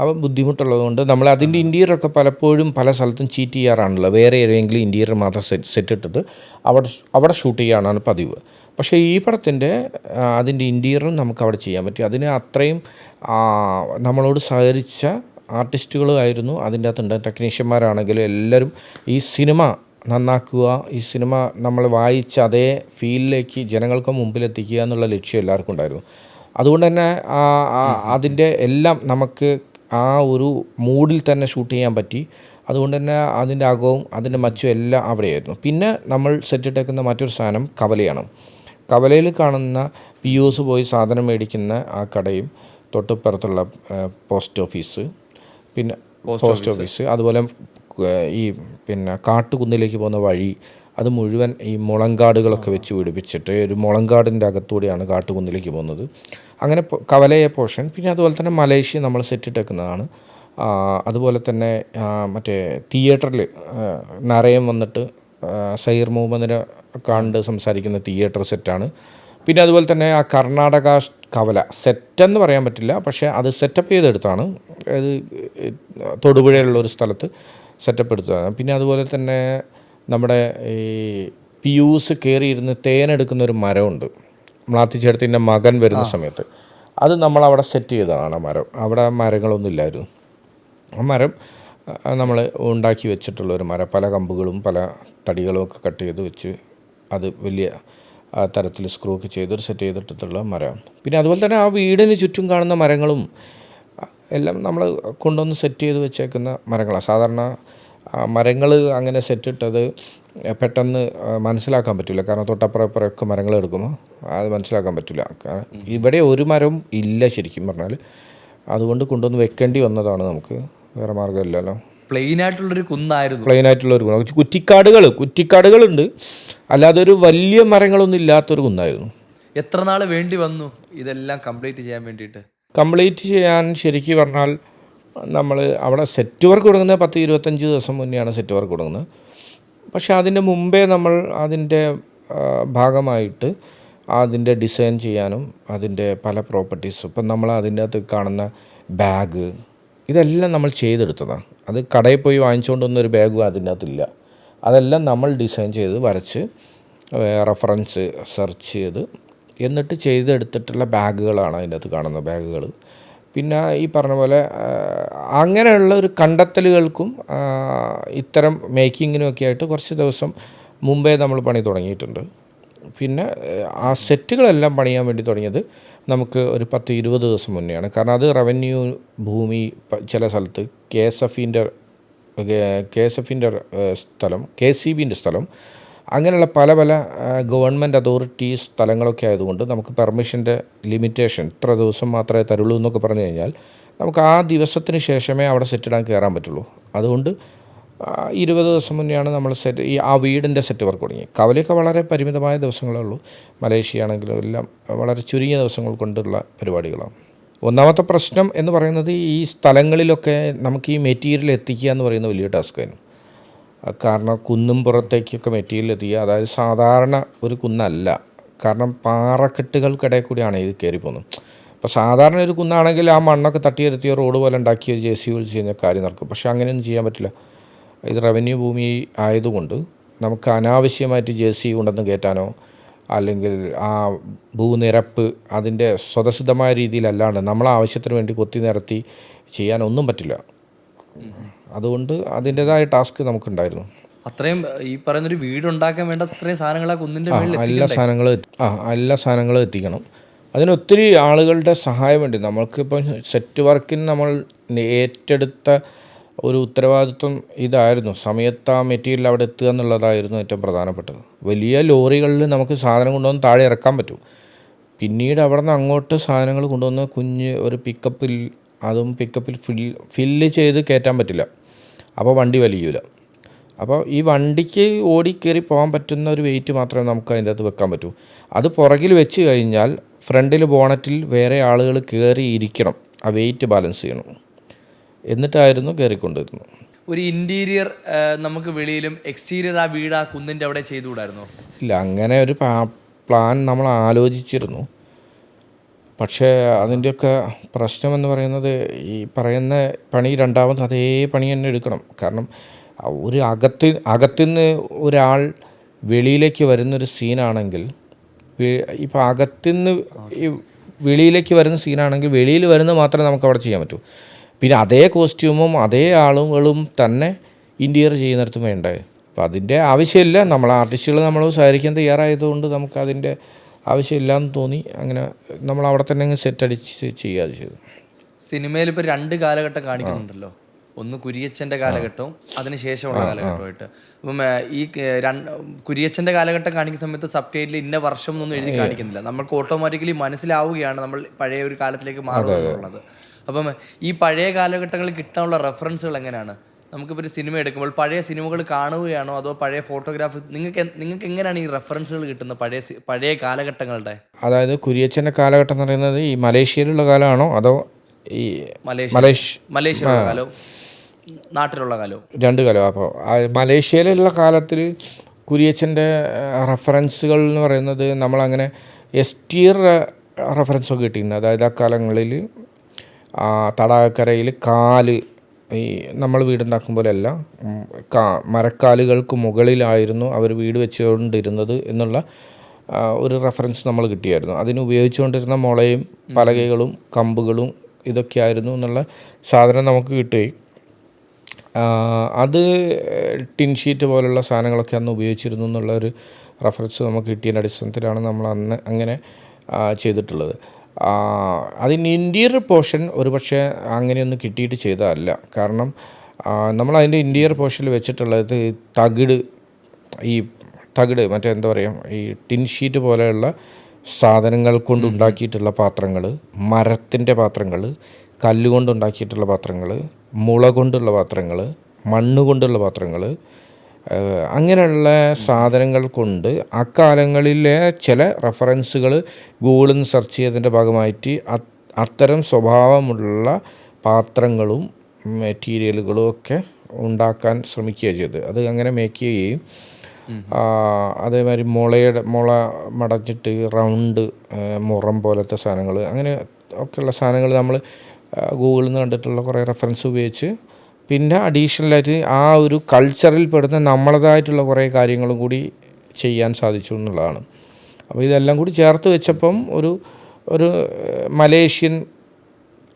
അപ്പോൾ ബുദ്ധിമുട്ടുള്ളത് കൊണ്ട് നമ്മൾ അതിൻ്റെ ഇൻറ്റീരിയറൊക്കെ പലപ്പോഴും പല സ്ഥലത്തും ചീറ്റ് ചെയ്യാറാണല്ലോ. വേറെ ഏതെങ്കിലും ഇൻറ്റീരിയർ മാത്രം സെറ്റ് ഇട്ടിട്ട് അവിടെ ഷൂട്ട് ചെയ്യാനാണ് പതിവ്. പക്ഷേ ഈ പടത്തിൻ്റെ അതിൻ്റെ ഇൻറ്റീരിയറും നമുക്ക് അവിടെ ചെയ്യാൻ പറ്റി. അതിന് അത്രയും നമ്മളോട് സഹകരിച്ച ആർട്ടിസ്റ്റുകളായിരുന്നു അതിൻ്റെ അകത്തുണ്ട്. ടെക്നീഷ്യന്മാരാണെങ്കിലും എല്ലാവരും ഈ സിനിമ നന്നാക്കുക, ഈ സിനിമ നമ്മൾ വായിച്ച അതേ ഫീലിലേക്ക് ജനങ്ങൾക്ക് മുമ്പിലെത്തിക്കുക എന്നുള്ള ലക്ഷ്യം എല്ലാവർക്കും ഉണ്ടായിരുന്നു. അതുകൊണ്ട് തന്നെ അതിൻ്റെ എല്ലാം നമുക്ക് ആ ഒരു മൂഡിൽ തന്നെ ഷൂട്ട് ചെയ്യാൻ പറ്റി. അതുകൊണ്ട് തന്നെ അതിൻ്റെ അകവും അതിൻ്റെ മച്ചും എല്ലാം അവിടെയായിരുന്നു. പിന്നെ നമ്മൾ സെറ്റിട്ടേക്കുന്ന മറ്റൊരു സാധനം കവലയാണ്. കവലയിൽ കാണുന്ന POs പോയി സാധനം മേടിക്കുന്ന ആ കടയും തൊട്ടിപ്പുറത്തുള്ള പോസ്റ്റ് ഓഫീസ്, പിന്നെ പോസ്റ്റ് ഓഫീസ്, അതുപോലെ ഈ പിന്നെ കാട്ടുകുന്നിലേക്ക് പോകുന്ന വഴി, അത് മുഴുവൻ ഈ മുളങ്കാടുകളൊക്കെ വെച്ച് പിടിപ്പിച്ചിട്ട് ഒരു മുളങ്കാടിൻ്റെ അകത്തൂടെയാണ് കാട്ടുകുന്നിലേക്ക് പോകുന്നത്. അങ്ങനെ കവലയെ പോർഷൻ. പിന്നെ അതുപോലെ തന്നെ മലേഷ്യ നമ്മൾ സെറ്റിട്ടേക്കുന്നതാണ്. അതുപോലെ തന്നെ മറ്റേ തിയേറ്ററിൽ നിറയം വന്നിട്ട് സൈർ മുഹമ്മദിനെ കണ്ട് സംസാരിക്കുന്ന തിയേറ്റർ സെറ്റാണ്. പിന്നെ അതുപോലെ തന്നെ ആ കർണാടക കവല സെറ്റെന്ന് പറയാൻ പറ്റില്ല, പക്ഷേ അത് സെറ്റപ്പ് ചെയ്തെടുത്താണ്. അത് തൊടുപുഴയിലുള്ളൊരു സ്ഥലത്ത് സെറ്റപ്പ് എടുത്തതാണ്. പിന്നെ അതുപോലെ തന്നെ നമ്മുടെ ഈ PUs കയറിയിരുന്ന് തേനെടുക്കുന്ന ഒരു മരമുണ്ട്, മ്ലാത്തിച്ചേട്ടത്തിൻ്റെ മകൻ വരുന്ന സമയത്ത്. അത് നമ്മളവിടെ സെറ്റ് ചെയ്തതാണ്. ആ മരം, അവിടെ മരങ്ങളൊന്നും ഇല്ലായിരുന്നു. ആ മരം നമ്മൾ ഉണ്ടാക്കി വെച്ചിട്ടുള്ളൊരു മരം, പല കമ്പുകളും പല തടികളും ഒക്കെ കട്ട് ചെയ്ത് വെച്ച് അത് വലിയ തരത്തിൽ സ്ക്രൂ ഒക്കെ ചെയ്തൊരു സെറ്റ് ചെയ്തിട്ടുള്ള മരം. പിന്നെ അതുപോലെ തന്നെ ആ വീടിന് ചുറ്റും കാണുന്ന മരങ്ങളും എല്ലാം നമ്മൾ കൊണ്ടുവന്ന് സെറ്റ് ചെയ്ത് വെച്ചേക്കുന്ന മരങ്ങളാണ്. സാധാരണ മരങ്ങൾ അങ്ങനെ സെറ്റിട്ടത് പെട്ടെന്ന് മനസ്സിലാക്കാൻ പറ്റില്ല. കാരണം തൊട്ടപ്പുറമൊക്കെ മരങ്ങൾ എടുക്കുമ്പോൾ അത് മനസ്സിലാക്കാൻ പറ്റില്ല. ഇവിടെ ഒരു മരവും ഇല്ല ശരിക്കും പറഞ്ഞാൽ. അതുകൊണ്ട് കൊണ്ടുവന്ന് വെക്കേണ്ടി വന്നതാണ് നമുക്ക്, വേറെ മാർഗ്ഗമില്ലല്ലോ. പ്ലെയിൻ ആയിട്ടുള്ളൊരു കുന്നായിരുന്നു. പ്ലെയിൻ ആയിട്ടുള്ളൊരു കുന്ന്, കുറ്റിക്കാടുകളുണ്ട്, അല്ലാതെ ഒരു വലിയ മരങ്ങളൊന്നും ഇല്ലാത്തൊരു കുന്നായിരുന്നു. എത്ര നാൾ വേണ്ടി വന്നു ഇതെല്ലാം കംപ്ലീറ്റ് ചെയ്യാൻ വേണ്ടിയിട്ട്? കംപ്ലീറ്റ് ചെയ്യാൻ ശരിക്കും പറഞ്ഞാൽ നമ്മൾ അവിടെ സെറ്റ് വർക്ക് തുടങ്ങുന്നത് 10-25 ദിവസം മുന്നെയാണ് സെറ്റ് വർക്ക് തുടങ്ങുന്നത്. പക്ഷേ അതിൻ്റെ മുമ്പേ നമ്മൾ അതിൻ്റെ ഭാഗമായിട്ട് അതിൻ്റെ ഡിസൈൻ ചെയ്യാനും അതിൻ്റെ പല പ്രോപ്പർട്ടീസ്, ഇപ്പം നമ്മൾ അതിൻ്റെ അകത്ത് കാണുന്ന ബാഗ്, ഇതെല്ലാം നമ്മൾ ചെയ്തെടുത്തതാണ്. അത് കടയിൽ പോയി വാങ്ങിച്ചുകൊണ്ട് വന്നൊരു ബാഗും അതിൻ്റെ അകത്തില്ല. അതെല്ലാം നമ്മൾ ഡിസൈൻ ചെയ്ത് വരച്ച് റെഫറൻസ് സെർച്ച് ചെയ്ത് എന്നിട്ട് ചെയ്തെടുത്തിട്ടുള്ള ബാഗുകളാണ് അതിൻ്റെ അകത്ത് കാണുന്ന ബാഗുകൾ. പിന്നെ ഈ പറഞ്ഞ പോലെ അങ്ങനെയുള്ള ഒരു കണ്ടെത്തലുകൾക്കും ഇത്തരം മേക്കിങ്ങിനുമൊക്കെ ആയിട്ട് കുറച്ച് ദിവസം മുമ്പേ നമ്മൾ പണി തുടങ്ങിയിട്ടുണ്ട്. പിന്നെ ആ സെറ്റുകളെല്ലാം പണിയാൻ വേണ്ടി തുടങ്ങിയത് നമുക്ക് ഒരു 10-20 ദിവസം മുന്നെയാണ്. കാരണം അത് റവന്യൂ ഭൂമി, ചില സ്ഥലത്ത് KSFൻ്റെ സ്ഥലം, KCBൻ്റെ സ്ഥലം, അങ്ങനെയുള്ള പല ഗവൺമെൻറ് അതോറിറ്റീസ് സ്ഥലങ്ങളൊക്കെ ആയതുകൊണ്ട് നമുക്ക് പെർമിഷൻ്റെ ലിമിറ്റേഷൻ, ഇത്ര ദിവസം മാത്രമേ തരുള്ളൂ എന്നൊക്കെ പറഞ്ഞു കഴിഞ്ഞാൽ നമുക്ക് ആ ദിവസത്തിന് ശേഷമേ അവിടെ സെറ്റിടാൻ കയറാൻ പറ്റുള്ളൂ. അതുകൊണ്ട് 20 ദിവസം മുന്നെയാണ് നമ്മൾ ആ വീടിൻ്റെ സെറ്റ് വർക്ക് തുടങ്ങി. കവലയൊക്കെ വളരെ പരിമിതമായ ദിവസങ്ങളേ ഉള്ളൂ. മലേഷ്യ ആണെങ്കിലും എല്ലാം വളരെ ചുരുങ്ങിയ ദിവസങ്ങൾ കൊണ്ടുള്ള പരിപാടികളാണ്. ഒന്നാമത്തെ പ്രശ്നം എന്ന് പറയുന്നത് ഈ സ്ഥലങ്ങളിലൊക്കെ നമുക്ക് ഈ മെറ്റീരിയൽ എത്തിക്കുക എന്ന് പറയുന്നത് വലിയ ടാസ്ക്കായിരുന്നു. കാരണം കുന്നും പുറത്തേക്കൊക്കെ മെറ്റീരിയൽ എത്തിക്കുക, അതായത് സാധാരണ ഒരു കുന്നല്ല. കാരണം പാറക്കെട്ടുകൾക്കിടയിൽ കൂടിയാണ് ഇത് കയറി പോകുന്നത്. അപ്പോൾ സാധാരണ ഒരു കുന്നാണെങ്കിൽ ആ മണ്ണൊക്കെ തട്ടിയെടുത്തിയ റോഡ് പോലെ ഉണ്ടാക്കിയ JCB വിളിച്ച് കഴിഞ്ഞാൽ കാര്യം നടക്കും. പക്ഷേ അങ്ങനെയൊന്നും ചെയ്യാൻ പറ്റില്ല. ഇത് റവന്യൂ ഭൂമി ആയതുകൊണ്ട് നമുക്ക് അനാവശ്യമായിട്ട് JCB കൊണ്ടൊന്ന് കയറ്റാനോ അല്ലെങ്കിൽ ആ ഭൂനിരപ്പ് അതിൻ്റെ സ്വതസിദ്ധമായ രീതിയിലല്ലാണ്ട് നമ്മളെ ആവശ്യത്തിന് വേണ്ടി കൊത്തി നിരത്തി ചെയ്യാനൊന്നും പറ്റില്ല. അതുകൊണ്ട് അതിൻ്റെതായ ടാസ്ക് നമുക്കുണ്ടായിരുന്നു. അത്രയും ഈ പറയുന്നൊരു വീടുണ്ടാക്കാൻ വേണ്ട അത്രയും സാധനങ്ങൾ ആ കുന്നിൻ്റെ മേളിൽ എല്ലാ സാധനങ്ങളും എത്തിക്കണം. അതിനൊത്തിരി ആളുകളുടെ സഹായം വേണ്ടി. നമ്മൾക്കിപ്പം സെറ്റ് വർക്കിന് നമ്മൾ ഏറ്റെടുത്ത ഒരു ഉത്തരവാദിത്വം ഇതായിരുന്നു. സമയത്ത് ആ മെറ്റീരിയൽ അവിടെ എത്തുക എന്നുള്ളതായിരുന്നു ഏറ്റവും പ്രധാനപ്പെട്ടത്. വലിയ ലോറികളിൽ നമുക്ക് സാധനം കൊണ്ടുവന്ന് താഴെ ഇറക്കാൻ പറ്റും. പിന്നീട് അവിടെ നിന്ന് അങ്ങോട്ട് സാധനങ്ങൾ കൊണ്ടുവന്ന് കുഞ്ഞ് ഒരു പിക്കപ്പിൽ, അതും പിക്കപ്പിൽ ഫില്ല് ചെയ്ത് കയറ്റാൻ പറ്റില്ല. അപ്പോൾ വണ്ടി വലിയൂല. അപ്പോൾ ഈ വണ്ടിക്ക് ഓടിക്കയറി പോകാൻ പറ്റുന്ന ഒരു വെയിറ്റ് മാത്രമേ നമുക്ക് അതിൻ്റെ അകത്ത് വെക്കാൻ പറ്റൂ. അത് പുറകിൽ വെച്ച് കഴിഞ്ഞാൽ ഫ്രണ്ടിൽ ബോണറ്റിൽ വേറെ ആളുകൾ കയറി ഇരിക്കണം, ആ വെയിറ്റ് ബാലൻസ് ചെയ്യണം. എന്നിട്ടായിരുന്നു കയറിക്കൊണ്ടിരുന്നത്. ഒരു ഇൻറ്റീരിയർ നമുക്ക് വെളിയിലും എക്സ്റ്റീരിയർ ആ വീട് ആ കുന്നിൻ്റെ അവിടെ ചെയ്തുകൂടായിരുന്നോ? ഇല്ല, അങ്ങനെ ഒരു പ്ലാൻ നമ്മൾ ആലോചിച്ചിരുന്നു. പക്ഷേ അതിൻ്റെയൊക്കെ പ്രശ്നമെന്ന് പറയുന്നത്, ഈ പറയുന്ന പണി രണ്ടാമത് അതേ പണി തന്നെ എടുക്കണം. കാരണം ഒരു അകത്തുനിന്ന് ഒരാൾ വെളിയിലേക്ക് വരുന്നൊരു സീനാണെങ്കിൽ, ഇപ്പോൾ അകത്തുനിന്ന് ഈ വെളിയിലേക്ക് വരുന്ന സീനാണെങ്കിൽ വെളിയിൽ വരുന്നത് മാത്രമേ നമുക്ക് അവിടെ ചെയ്യാൻ പറ്റൂ. പിന്നെ അതേ കോസ്റ്റ്യൂമും അതേ ആളുകളും തന്നെ ഇൻറ്റീരിയർ ചെയ്യുന്നിടത്തും വേണ്ടേ. അപ്പോൾ അതിൻ്റെ ആവശ്യമില്ല. നമ്മൾ ആർട്ടിസ്റ്റുകൾ നമ്മൾ സഹകരിക്കാൻ തയ്യാറായതുകൊണ്ട് നമുക്ക് അതിൻ്റെ ആവശ്യമില്ലയെന്ന് തോന്നി. അങ്ങനെ നമ്മൾ അവിടെ തന്നെ അങ്ങ് സെറ്റ് അടിച്ച് ചെയ്യാതെ ചെയ്തു. സിനിമയിൽ ഇപ്പോൾ 2 കാലഘട്ടം കാണിക്കുന്നുണ്ടല്ലോ. ഒന്ന് കുര്യച്ചൻ്റെ കാലഘട്ടവും അതിനുശേഷമുള്ള കാലഘട്ടമായിട്ട്. അപ്പം ഈ കുര്യച്ചൻ്റെ കാലഘട്ടം കാണിക്കുന്ന സമയത്ത് സബ് ടൈറ്റിൽ ഇന്ന വർഷം എന്നൊന്നും എഴുതി കാണിക്കുന്നില്ല. നമ്മൾക്ക് ഓട്ടോമാറ്റിക്കലി മനസ്സിലാവുകയാണ് നമ്മൾ പഴയ ഒരു കാലത്തിലേക്ക് മാറുമെന്നുള്ളത്. അപ്പം ഈ പഴയ കാലഘട്ടങ്ങളിൽ കിട്ടാനുള്ള റെഫറൻസുകൾ എങ്ങനെയാണ്? നമുക്കിപ്പോൾ ഒരു സിനിമ എടുക്കുമ്പോൾ പഴയ സിനിമകൾ കാണുകയാണോ അതോ പഴയ ഫോട്ടോഗ്രാഫി, നിങ്ങൾക്ക് എങ്ങനെയാണ് ഈ റെഫറൻസുകൾ കിട്ടുന്നത് പഴയ കാലഘട്ടങ്ങളുടെ? അതായത് കുര്യച്ചൻ്റെ കാലഘട്ടം എന്ന് പറയുന്നത് ഈ മലേഷ്യയിലുള്ള കാലമാണോ അതോ ഈ മലേഷ്യയിലുള്ള കാലവും നാട്ടിലുള്ള കാലവും? 2 കാലം. അപ്പോൾ മലേഷ്യയിലുള്ള കാലത്തിൽ കുര്യച്ചൻ്റെ റെഫറൻസുകൾ എന്ന് പറയുന്നത് നമ്മളങ്ങനെ എസ്റ്റീർ റെഫറൻസൊക്കെ കിട്ടിയിട്ടുണ്ട്. അതായത് ആ കാലങ്ങളിൽ തടാകക്കരയിൽ ഈ നമ്മൾ വീടുണ്ടാക്കും പോലെയല്ല, മരക്കാലുകൾക്ക് മുകളിലായിരുന്നു അവർ വീട് വെച്ചുകൊണ്ടിരുന്നത് എന്നുള്ള ഒരു റെഫറൻസ് നമ്മൾ കിട്ടിയായിരുന്നു. അതിന് ഉപയോഗിച്ചുകൊണ്ടിരുന്ന മുളയും പലകകളും കമ്പുകളും ഇതൊക്കെയായിരുന്നു എന്നുള്ള സാധനം നമുക്ക് കിട്ടുകയും അത് ടിൻ ഷീറ്റ് പോലുള്ള സാധനങ്ങളൊക്കെ അന്ന് ഉപയോഗിച്ചിരുന്നു എന്നുള്ളൊരു റെഫറൻസ് നമുക്ക് കിട്ടിയതിൻ്റെ അടിസ്ഥാനത്തിലാണ് നമ്മൾ അന്ന് അങ്ങനെ ചെയ്തിട്ടുള്ളത്. അതിന് ഇൻറ്റീരിയർ പോർഷൻ ഒരു പക്ഷേ അങ്ങനെയൊന്നും കിട്ടിയിട്ട് ചെയ്തതല്ല. കാരണം നമ്മളതിൻ്റെ ഇൻറ്റീരിയർ പോർഷനിൽ വെച്ചിട്ടുള്ളത് തകിട് മറ്റേ എന്താ പറയുക, ഈ ടിൻ ഷീറ്റ് പോലെയുള്ള സാധനങ്ങൾ കൊണ്ടുണ്ടാക്കിയിട്ടുള്ള പാത്രങ്ങൾ, മരത്തിൻ്റെ പാത്രങ്ങൾ, കല്ലുകൊണ്ടുണ്ടാക്കിയിട്ടുള്ള പാത്രങ്ങൾ, മുള കൊണ്ടുള്ള പാത്രങ്ങൾ, മണ്ണ് കൊണ്ടുള്ള പാത്രങ്ങൾ, അങ്ങനെയുള്ള സാധനങ്ങൾ കൊണ്ട് അക്കാലങ്ങളിലെ ചില റെഫറൻസുകൾ ഗൂഗിളിൽ നിന്ന് സെർച്ച് ചെയ്തതിൻ്റെ ഭാഗമായിട്ട് അത്തരം സ്വഭാവമുള്ള പാത്രങ്ങളും മെറ്റീരിയലുകളും ഒക്കെ ഉണ്ടാക്കാൻ ശ്രമിക്കുകയാണ് ചെയ്തത്. അത് അങ്ങനെ മേക്ക് ചെയ്യുകയും അതേമാതിരി മുള മടച്ചിട്ട് റൗണ്ട് മുറം പോലത്തെ സാധനങ്ങൾ, അങ്ങനെ ഒക്കെയുള്ള സാധനങ്ങൾ നമ്മൾ ഗൂഗിളിൽ നിന്ന് കണ്ടിട്ടുള്ള കുറേ റെഫറൻസ് ഉപയോഗിച്ച് പിന്നെ അഡീഷണലായിട്ട് ആ ഒരു കൾച്ചറിൽ പെടുന്ന നമ്മളതായിട്ടുള്ള കുറേ കാര്യങ്ങളും കൂടി ചെയ്യാൻ സാധിച്ചു എന്നുള്ളതാണ്. അപ്പോൾ ഇതെല്ലാം കൂടി ചേർത്ത് വെച്ചപ്പം ഒരു മലേഷ്യൻ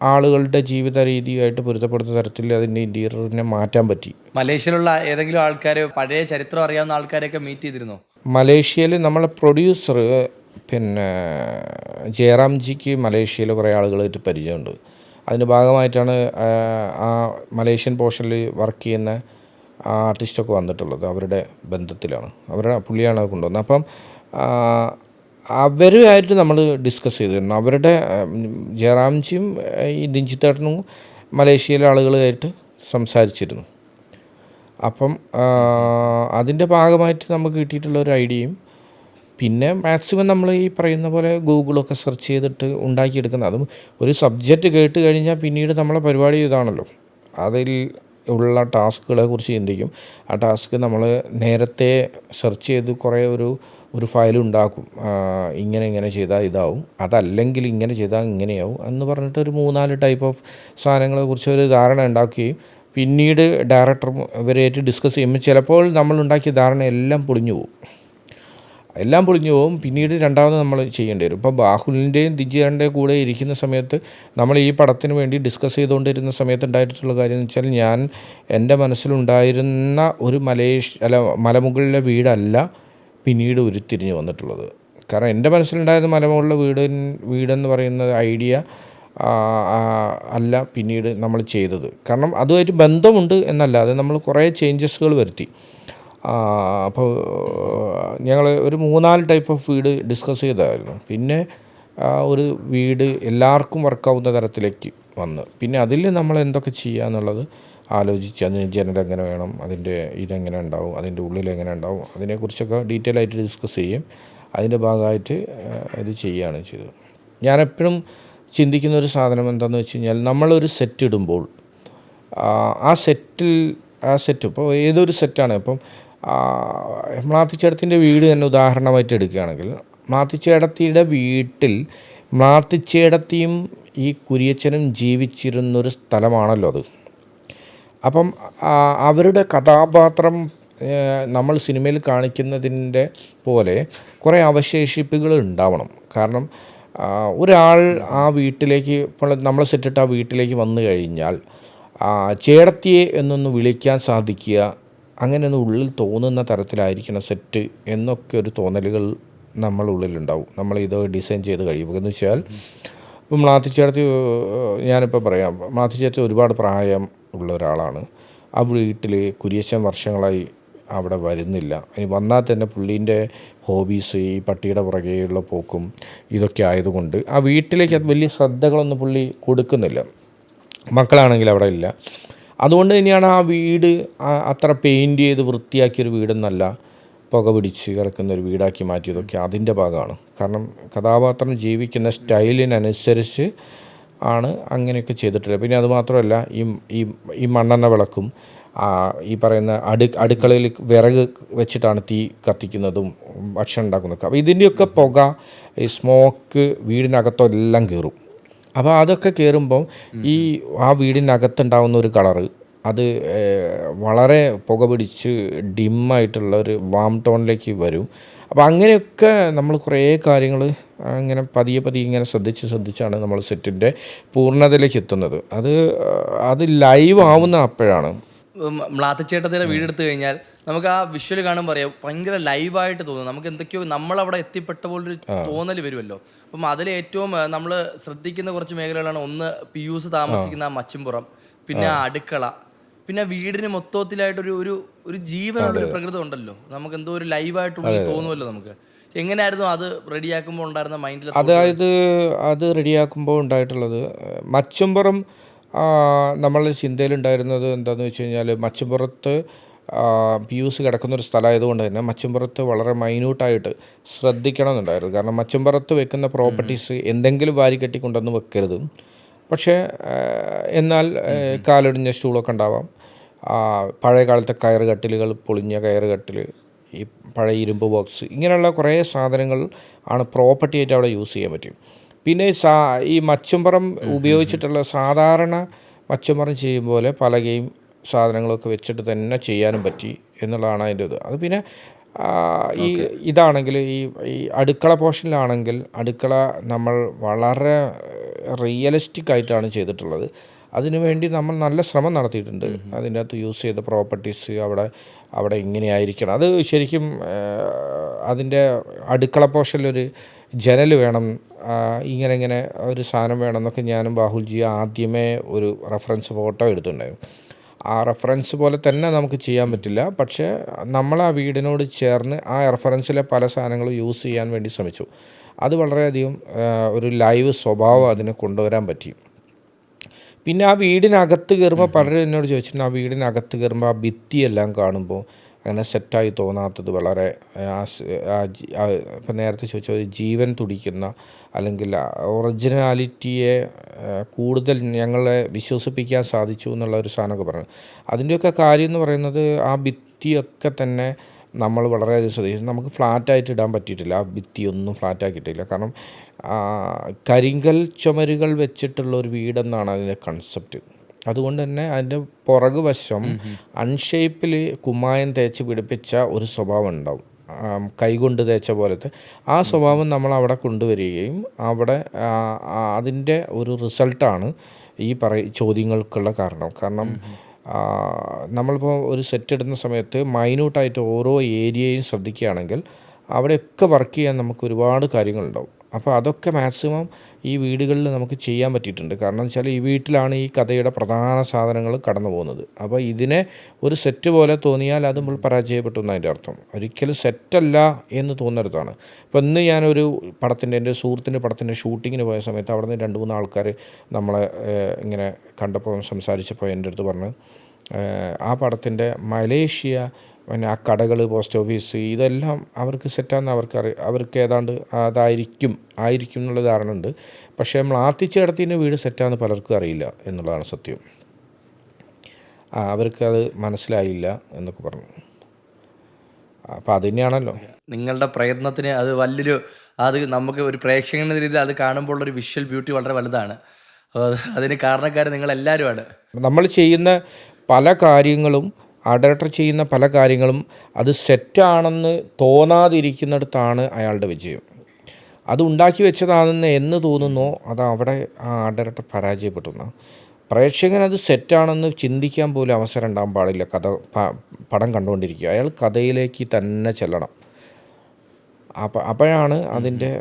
ആളുകളുടെ ജീവിത രീതിയായിട്ട് പൊരുത്തപ്പെടുന്ന തരത്തിൽ അതിൻ്റെ ഇൻറ്റീരിയറിനെ മാറ്റാൻ പറ്റി. മലേഷ്യയിലുള്ള ഏതെങ്കിലും ആൾക്കാർ, പഴയ ചരിത്രം അറിയാവുന്ന ആൾക്കാരെയൊക്കെ മീറ്റ് ചെയ്തിരുന്നോ? മലേഷ്യയിൽ നമ്മളെ പ്രൊഡ്യൂസർ പിന്നെ ജയറാംജിക്ക് മലേഷ്യയിൽ കുറേ ആളുകളായിട്ട് പരിചയമുണ്ട്. അതിൻ്റെ ഭാഗമായിട്ടാണ് ആ മലേഷ്യൻ പോർഷനിൽ വർക്ക് ചെയ്യുന്ന ആർട്ടിസ്റ്റൊക്കെ വന്നിട്ടുള്ളത്. അവരുടെ ബന്ധത്തിലാണ്, പുള്ളിയാണ് അത് കൊണ്ടുവന്നത്. അപ്പം അവരുമായിട്ട് നമ്മൾ ഡിസ്കസ് ചെയ്തിരുന്നു. അവരുടെ ജയറാംജിയും ഈ ദിഞ്ചിത്തേട്ടനും മലേഷ്യയിലെ ആളുകളായിട്ട് സംസാരിച്ചിരുന്നു. അപ്പം അതിൻ്റെ ഭാഗമായിട്ട് നമുക്ക് കിട്ടിയിട്ടുള്ള ഒരു ഐഡിയയും പിന്നെ മാക്സിമം നമ്മൾ ഈ പറയുന്ന പോലെ ഗൂഗിളൊക്കെ സെർച്ച് ചെയ്തിട്ട് ഉണ്ടാക്കിയെടുക്കുന്നത്. അതും ഒരു സബ്ജക്റ്റ് കേട്ട് കഴിഞ്ഞാൽ പിന്നീട് നമ്മളെ പരിപാടി ഇതാണല്ലോ, അതിൽ ഉള്ള ടാസ്കുകളെ കുറിച്ച് ചിന്തിക്കും. ആ ടാസ്ക് നമ്മൾ നേരത്തെ സെർച്ച് ചെയ്ത് കുറേ ഒരു ഫയൽ ഉണ്ടാക്കും. ഇങ്ങനെ ചെയ്താൽ ഇതാവും, അതല്ലെങ്കിൽ ഇങ്ങനെ ചെയ്താൽ ഇങ്ങനെയാവും എന്ന് പറഞ്ഞിട്ട് ഒരു 3-4 ടൈപ്പ് ഓഫ് സാധനങ്ങളെ കുറിച്ച് ഒരു ധാരണ ഉണ്ടാക്കുകയും പിന്നീട് ഡയറക്ടറും ഇവരായിട്ട് ഡിസ്കസ് ചെയ്യുമ്പോൾ ചിലപ്പോൾ നമ്മളുണ്ടാക്കിയ ധാരണ എല്ലാം പൊളിഞ്ഞു പോകും. പിന്നീട് രണ്ടാമത് നമ്മൾ ചെയ്യേണ്ടി വരും. ഇപ്പോൾ ബാഹുലിൻ്റെയും ദിജിയാൻ്റെയും കൂടെ ഇരിക്കുന്ന സമയത്ത് നമ്മൾ ഈ പടത്തിന് വേണ്ടി ഡിസ്കസ് ചെയ്തുകൊണ്ടിരുന്ന സമയത്ത് ഉണ്ടായിട്ടുള്ള കാര്യം എന്ന് വെച്ചാൽ എൻ്റെ മനസ്സിലുണ്ടായിരുന്ന ഒരു മലമുകളിലെ വീടല്ല പിന്നീട് ഉരുത്തിരിഞ്ഞ് വന്നിട്ടുള്ളത്. കാരണം എൻ്റെ മനസ്സിലുണ്ടായിരുന്ന മലമുകളിലെ വീടെന്ന് പറയുന്ന ഐഡിയ അല്ല പിന്നീട് നമ്മൾ ചെയ്തത്. കാരണം അതുമായിട്ട് ബന്ധമുണ്ട് എന്നല്ലാതെ നമ്മൾ കുറേ ചേഞ്ചസുകൾ വരുത്തി. അപ്പോൾ ഞങ്ങൾ ഒരു 3-4 ടൈപ്പ് ഓഫ് വീട് ഡിസ്കസ് ചെയ്തായിരുന്നു. പിന്നെ ഒരു വീട് എല്ലാവർക്കും വർക്കാവുന്ന തരത്തിലേക്ക് വന്ന് പിന്നെ അതിൽ നമ്മൾ എന്തൊക്കെ ചെയ്യുക എന്നുള്ളത് ആലോചിച്ച് അതിന് ജനൽ എങ്ങനെ വേണം, അതിൻ്റെ ഇതെങ്ങനെ ഉണ്ടാവും, അതിൻ്റെ ഉള്ളിൽ എങ്ങനെ ഉണ്ടാവും, അതിനെക്കുറിച്ചൊക്കെ ഡീറ്റെയിൽ ആയിട്ട് ഡിസ്കസ് ചെയ്യും. അതിൻ്റെ ഭാഗമായിട്ട് ഇത് ചെയ്യുകയാണ് ചെയ്തത്. ഞാനെപ്പോഴും ചിന്തിക്കുന്ന ഒരു സാധനം എന്താണെന്ന് വെച്ച് കഴിഞ്ഞാൽ, നമ്മളൊരു സെറ്റ് ഇടുമ്പോൾ ആ സെറ്റ് ഇപ്പോൾ ഏതൊരു സെറ്റാണ്, ഇപ്പം മാത്തിച്ചേടത്തിൻ്റെ വീട് തന്നെ ഉദാഹരണമായിട്ട് എടുക്കുകയാണെങ്കിൽ, മാത്തിച്ചേടത്തിയുടെ വീട്ടിൽ മാത്തിച്ചേടത്തിയും ഈ കുര്യച്ചനും ജീവിച്ചിരുന്നൊരു സ്ഥലമാണല്ലോ അത്. അപ്പം അവരുടെ കഥാപാത്രം നമ്മൾ സിനിമയിൽ കാണിക്കുന്നതിൻ്റെ പോലെ കുറേ അവശേഷിപ്പുകൾ ഉണ്ടാവണം. കാരണം ഒരാൾ ആ വീട്ടിലേക്ക്, ഇപ്പോൾ നമ്മൾ സെറ്റിട്ട് ആ വീട്ടിലേക്ക് വന്നു കഴിഞ്ഞാൽ ചേടത്തിയെ എന്നൊന്ന് വിളിക്കാൻ സാധിക്കുക, അങ്ങനെയൊന്ന് ഉള്ളിൽ തോന്നുന്ന തരത്തിലായിരിക്കണം സെറ്റ് എന്നൊക്കെ ഒരു തോന്നലുകൾ നമ്മളുള്ളിലുണ്ടാവും നമ്മളിത് ഡിസൈൻ ചെയ്ത് കഴിയുമ്പോൾ. എന്ന് വെച്ചാൽ ഇപ്പം മാത്തിച്ചേടത്തി, ഞാനിപ്പോൾ പറയാം, മാത്തിച്ചേടത്തി ഒരുപാട് പ്രായം ഉള്ള ഒരാളാണ്. ആ വീട്ടിൽ കുര്യച്ചൻ വർഷങ്ങളായി അവിടെ വരുന്നില്ല. ഇനി വന്നാൽ തന്നെ പുള്ളീൻ്റെ ഹോബീസ് ഈ പട്ടിയുടെ പുറകെയുള്ള പോക്കും ഇതൊക്കെ ആയതുകൊണ്ട് ആ വീട്ടിലേക്ക് അത് വലിയ ശ്രദ്ധകളൊന്നും പുള്ളി കൊടുക്കുന്നില്ല. മക്കളാണെങ്കിൽ അവിടെ ഇല്ല. അതുകൊണ്ട് തന്നെയാണ് ആ വീട് അത്ര പെയിൻറ്റ് ചെയ്ത് വൃത്തിയാക്കിയൊരു വീടെന്നല്ല, പുക പിടിച്ച് കിടക്കുന്നൊരു വീടാക്കി മാറ്റിയതൊക്കെ അതിൻ്റെ ഭാഗമാണ്. കാരണം കഥാപാത്രം ജീവിക്കുന്ന സ്റ്റൈലിനനുസരിച്ച് ആണ് അങ്ങനെയൊക്കെ ചെയ്തിട്ടുള്ളത്. പിന്നെ അതുമാത്രമല്ല, ഈ മണ്ണെണ്ണ വിളക്കും ഈ പറയുന്ന അടുക്കളയിൽ വിറക് വെച്ചിട്ടാണ് തീ കത്തിക്കുന്നതും ഭക്ഷണം ഉണ്ടാക്കുന്നതൊക്കെ. അപ്പോൾ ഇതിൻ്റെയൊക്കെ പുക, ഈ സ്മോക്ക് വീടിനകത്തെല്ലാം കയറും. അപ്പോൾ അതൊക്കെ കയറുമ്പം ആ വീടിനകത്തുണ്ടാകുന്ന ഒരു കളറ് അത് വളരെ പുക പിടിച്ച് ഡിമ്മായിട്ടുള്ള ഒരു വാം ടോണിലേക്ക് വരും. അപ്പോൾ അങ്ങനെയൊക്കെ നമ്മൾ കുറേ കാര്യങ്ങൾ അങ്ങനെ പതിയെ ഇങ്ങനെ ശ്രദ്ധിച്ചാണ് നമ്മൾ സെറ്റിൻ്റെ പൂർണ്ണതയിലേക്ക് എത്തുന്നത്. അത് ലൈവ് ആവുന്ന അപ്പോഴാണ്. മ്ലാത്തിച്ചേട്ടത്തിൻ്റെ വീടെടുത്ത് കഴിഞ്ഞാൽ നമുക്ക് ആ വിഷ്വൽ കാണുമ്പോൾ പറയാം ഭയങ്കര ലൈവായിട്ട് തോന്നും. നമുക്ക് എന്തൊക്കെയോ നമ്മളവിടെ എത്തിപ്പെട്ട പോലൊരു തോന്നൽ വരുമല്ലോ. അപ്പം അതിൽ ഏറ്റവും നമ്മൾ ശ്രദ്ധിക്കുന്ന കുറച്ച് മേഖലകളാണ്. ഒന്ന് പിയൂസ് താമസിക്കുന്ന ആ മച്ചിൻപുറം, പിന്നെ ആ അടുക്കള, പിന്നെ വീടിന് മൊത്തത്തിലായിട്ടൊരു ഒരു ജീവനുള്ളൊരു പ്രകൃതം ഉണ്ടല്ലോ. നമുക്ക് എന്തോ ഒരു ലൈവായിട്ടുള്ളിൽ തോന്നുമല്ലോ. നമുക്ക് എങ്ങനെയായിരുന്നു അത് റെഡിയാക്കുമ്പോൾ ഉണ്ടായിരുന്ന മൈൻഡിൽ? അതായത് അത് റെഡിയാക്കുമ്പോൾ ഉണ്ടായിട്ടുള്ളത്, മച്ചിൻപുറം നമ്മളുടെ ചിന്തയിലുണ്ടായിരുന്നത് എന്താണെന്ന് വെച്ച് കഴിഞ്ഞാൽ, മച്ചിൻപുറത്ത് പിയൂസ് കിടക്കുന്നൊരു സ്ഥലമായതുകൊണ്ട് തന്നെ മച്ചിൻപുറത്ത് വളരെ മൈന്യൂട്ടായിട്ട് ശ്രദ്ധിക്കണം എന്നുണ്ടായിരുന്നു. കാരണം മച്ചിൻപുറത്ത് വെക്കുന്ന പ്രോപ്പർട്ടീസ് എന്തെങ്കിലും വാരി കെട്ടിക്കൊണ്ടൊന്നും വെക്കരുത്. പക്ഷേ എന്നാൽ കാലൊടിഞ്ഞ സ്റ്റൂളൊക്കെ ഉണ്ടാവാം, പഴയ കാലത്തെ കയറ് കട്ടിലുകൾ, പൊളിഞ്ഞ കയറ് കട്ടിൽ, ഈ പഴയ ഇരുമ്പ് ബോക്സ്, ഇങ്ങനെയുള്ള കുറേ സാധനങ്ങൾ ആണ് പ്രോപ്പർട്ടി ആയിട്ട് അവിടെ യൂസ് ചെയ്യാൻ പറ്റും. പിന്നെ ഈ മച്ചിൻപുറം ഉപയോഗിച്ചിട്ടുള്ള സാധാരണ മച്ചിൻപുറം ചെയ്യും പോലെ പലകയും സാധനങ്ങളൊക്കെ വെച്ചിട്ട് തന്നെ ചെയ്യാനും പറ്റി എന്നുള്ളതാണ് അതിൻ്റെ ഇത്. അത് പിന്നെ ഇതാണെങ്കിൽ ഈ അടുക്കള പോർഷനിലാണെങ്കിൽ അടുക്കള നമ്മൾ വളരെ റിയലിസ്റ്റിക് ആയിട്ടാണ് ചെയ്തിട്ടുള്ളത്. അതിനുവേണ്ടി നമ്മൾ നല്ല ശ്രമം നടത്തിയിട്ടുണ്ട്. അതിൻ്റെ അകത്ത് യൂസ് ചെയ്ത പ്രോപ്പർട്ടീസ് അവിടെ ഇങ്ങനെയായിരിക്കണം. അത് ശരിക്കും അതിൻ്റെ അടുക്കള പോർഷനിലൊരു ജനൽ വേണം, ഇങ്ങനെ ഒരു സാധനം വേണം എന്നൊക്കെ ഞാനും ബാഹുൽജി ആദ്യമേ ഒരു റെഫറൻസ് ഫോട്ടോ എടുത്തിട്ടുണ്ടായിരുന്നു. ആ റെഫറൻസ് പോലെ തന്നെ നമുക്ക് ചെയ്യാൻ പറ്റില്ല, പക്ഷേ നമ്മൾ ആ വീടിനോട് ചേർന്ന് ആ റെഫറൻസിലെ പല സാധനങ്ങളും യൂസ് ചെയ്യാൻ വേണ്ടി ശ്രമിച്ചു. അത് വളരെയധികം ഒരു ലൈവ് സ്വഭാവം അതിനെ കൊണ്ടുവരാൻ പറ്റി. പിന്നെ ആ വീടിനകത്ത് കയറുമ്പോൾ പലരും എന്നോട് ചോദിച്ചിട്ടുണ്ട്, ആ വീടിനകത്ത് കയറുമ്പോൾ ആ ഭിത്തിയെല്ലാം കാണുമ്പോൾ അങ്ങനെ സെറ്റായി തോന്നാത്തത് വളരെ ഇപ്പം നേരത്തെ ചോദിച്ച ഒരു ജീവൻ തുടിക്കുന്ന അല്ലെങ്കിൽ ഒറിജിനാലിറ്റിയെ കൂടുതൽ ഞങ്ങളെ വിശ്വസിപ്പിക്കാൻ സാധിച്ചു എന്നുള്ള ഒരു സാധനമൊക്കെ പറഞ്ഞു. അതിൻ്റെയൊക്കെ കാര്യം എന്ന് പറയുന്നത്, ആ ഭിത്തിയൊക്കെ തന്നെ നമ്മൾ വളരെയധികം ശ്രദ്ധിച്ചു. നമുക്ക് ഫ്ലാറ്റായിട്ട് ഇടാൻ പറ്റിയിട്ടില്ല, ആ ഭിത്തിയൊന്നും ഫ്ലാറ്റാക്കിയിട്ടില്ല. കാരണം കരിങ്കൽ ചുമരുകൾ വെച്ചിട്ടുള്ള ഒരു വീടെന്നാണ് അതിൻ്റെ കൺസെപ്റ്റ്. അതുകൊണ്ട് തന്നെ അതിൻ്റെ പുറകു വശം അൺഷേപ്പിൽ കുമ്മായം തേച്ച് പിടിപ്പിച്ച ഒരു സ്വഭാവം ഉണ്ടാവും, കൈകൊണ്ട് തേച്ച പോലത്തെ. ആ സ്വഭാവം നമ്മൾ അവിടെ കൊണ്ടുവരികയും അവിടെ അതിൻ്റെ ഒരു റിസൾട്ടാണ് ഈ ചോദ്യങ്ങൾക്കുള്ള കാരണം. നമ്മളിപ്പോൾ ഒരു സെറ്റ് ഇടുന്ന സമയത്ത് മൈന്യൂട്ടായിട്ട് ഓരോ ഏരിയയും ശ്രദ്ധിക്കുകയാണെങ്കിൽ അവിടെയൊക്കെ വർക്ക് ചെയ്യാൻ നമുക്ക് ഒരുപാട് കാര്യങ്ങളുണ്ടാവും. അപ്പോൾ അതൊക്കെ മാക്സിമം ഈ വീടുകളിൽ നമുക്ക് ചെയ്യാൻ പറ്റിയിട്ടുണ്ട്. കാരണം വെച്ചാൽ ഈ വീട്ടിലാണ് ഈ കഥയുടെ പ്രധാന സാധനങ്ങൾ കടന്നു പോകുന്നത്. അപ്പോൾ ഇതിനെ ഒരു സെറ്റ് പോലെ തോന്നിയാൽ അത് നമ്മൾ പരാജയപ്പെട്ടു എന്നതിൻ്റെ അർത്ഥം. ഒരിക്കലും സെറ്റല്ല എന്ന് തോന്നരുതാണ്. ഇപ്പോൾ ഇന്ന് ഞാനൊരു പടത്തിൻ്റെ, എൻ്റെ സുഹൃത്തിൻ്റെ പടത്തിൻ്റെ ഷൂട്ടിങ്ങിന് പോയ സമയത്ത് അവിടെ നിന്ന് 2-3 ആൾക്കാർ നമ്മളെ ഇങ്ങനെ കണ്ടപ്പോൾ സംസാരിച്ചപ്പോൾ എൻ്റെ അടുത്ത് പറഞ്ഞു, ആ പടത്തിൻ്റെ മലേഷ്യ, പിന്നെ ആ കടകൾ, പോസ്റ്റ് ഓഫീസ്, ഇതെല്ലാം അവർക്ക് സെറ്റാണെന്ന് അവർക്ക് ഏതാണ്ട് ആയിരിക്കും എന്നുള്ള ധാരണ ഉണ്ട്. പക്ഷേ നമ്മൾ ആത്തിച്ചേടത്തിൻ്റെ വീട് സെറ്റാണെന്ന് പലർക്കും അറിയില്ല എന്നുള്ളതാണ് സത്യം. അവർക്കത് മനസ്സിലായില്ല എന്നൊക്കെ പറഞ്ഞു. അപ്പോൾ അത് തന്നെയാണല്ലോ നിങ്ങളുടെ പ്രയത്നത്തിന് അത് വലിയൊരു, അത് നമുക്ക് ഒരു പ്രേക്ഷകൻ എന്ന രീതിയിൽ അത് കാണുമ്പോൾ ഒരു വിഷ്വൽ ബ്യൂട്ടി വളരെ വലുതാണ്. അതിന് കാരണക്കാർ നിങ്ങളെല്ലാവരുമാണ്. നമ്മൾ ചെയ്യുന്ന പല കാര്യങ്ങളും, ആ ഡയറക്ടർ ചെയ്യുന്ന പല കാര്യങ്ങളും അത് സെറ്റാണെന്ന് തോന്നാതിരിക്കുന്നിടത്താണ് അയാളുടെ വിജയം. അത് ഉണ്ടാക്കി വെച്ചതാണെന്ന് എന്ന് തോന്നുന്നോ അത് അവിടെ ആ ഡയറക്ടർ പരാജയപ്പെടുന്ന. പ്രേക്ഷകൻ അത് സെറ്റാണെന്ന് ചിന്തിക്കാൻ പോലും അവസരം ഉണ്ടാകാൻ പാടില്ല. പടം കണ്ടുകൊണ്ടിരിക്കുക, അയാൾ കഥയിലേക്ക് തന്നെ ചെല്ലണം. അപ്പോഴാണ് അതിൻ്റെ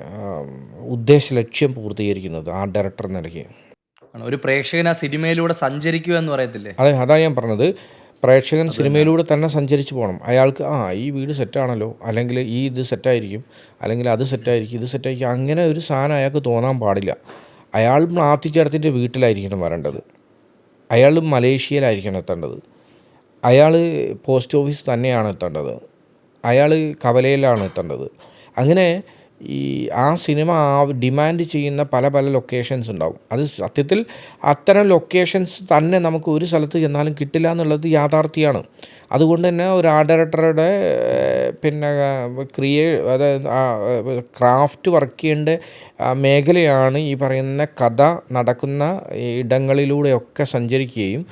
ഉദ്ദേശ ലക്ഷ്യം പൂർത്തീകരിക്കുന്നത് ആ ഡയറക്ടർ നിലയ്ക്ക്. ഒരു പ്രേക്ഷകൻ ആ സിനിമയിലൂടെ സഞ്ചരിക്കുക എന്ന് പറയത്തില്ലേ? അതെ, അതാണ് ഞാൻ പറഞ്ഞത്. പ്രേക്ഷകൻ സിനിമയിലൂടെ തന്നെ സഞ്ചരിച്ച് പോകണം. അയാൾക്ക് ഈ വീട് സെറ്റാണല്ലോ, അല്ലെങ്കിൽ ഇത് സെറ്റായിരിക്കും, അല്ലെങ്കിൽ അത് സെറ്റായിരിക്കും, ഇത് സെറ്റായിരിക്കും, അങ്ങനെ ഒരു സാധനം അയാൾക്ക് തോന്നാൻ പാടില്ല. അയാൾ ആത്തിച്ചേടത്തിൻ്റെ വീട്ടിലായിരിക്കണം വരേണ്ടത്, അയാൾ മലേഷ്യയിലായിരിക്കണം എത്തേണ്ടത്, അയാൾ പോസ്റ്റ് ഓഫീസ് തന്നെയാണ് എത്തേണ്ടത്, അയാൾ കവലയിലാണ് എത്തേണ്ടത്. അങ്ങനെ ആ സിനിമ ഡിമാൻഡ് ചെയ്യുന്ന പല ലൊക്കേഷൻസ് ഉണ്ടാവും. അത് സത്യത്തിൽ അത്തരം ലൊക്കേഷൻസ് തന്നെ നമുക്ക് ഒരു സ്ഥലത്ത് ചെന്നാലും കിട്ടില്ല എന്നുള്ളത് യാഥാർത്ഥ്യമാണ്. അതുകൊണ്ട് തന്നെ ഒരു ഡയറക്ടറുടെ പിന്നെ അതായത് ക്രാഫ്റ്റ് വർക്ക് ചെയ്യേണ്ട മേഖലയാണ് ഈ പറയുന്ന കഥ നടക്കുന്ന ഇടങ്ങളിലൂടെയൊക്കെ സഞ്ചരിക്കുകയും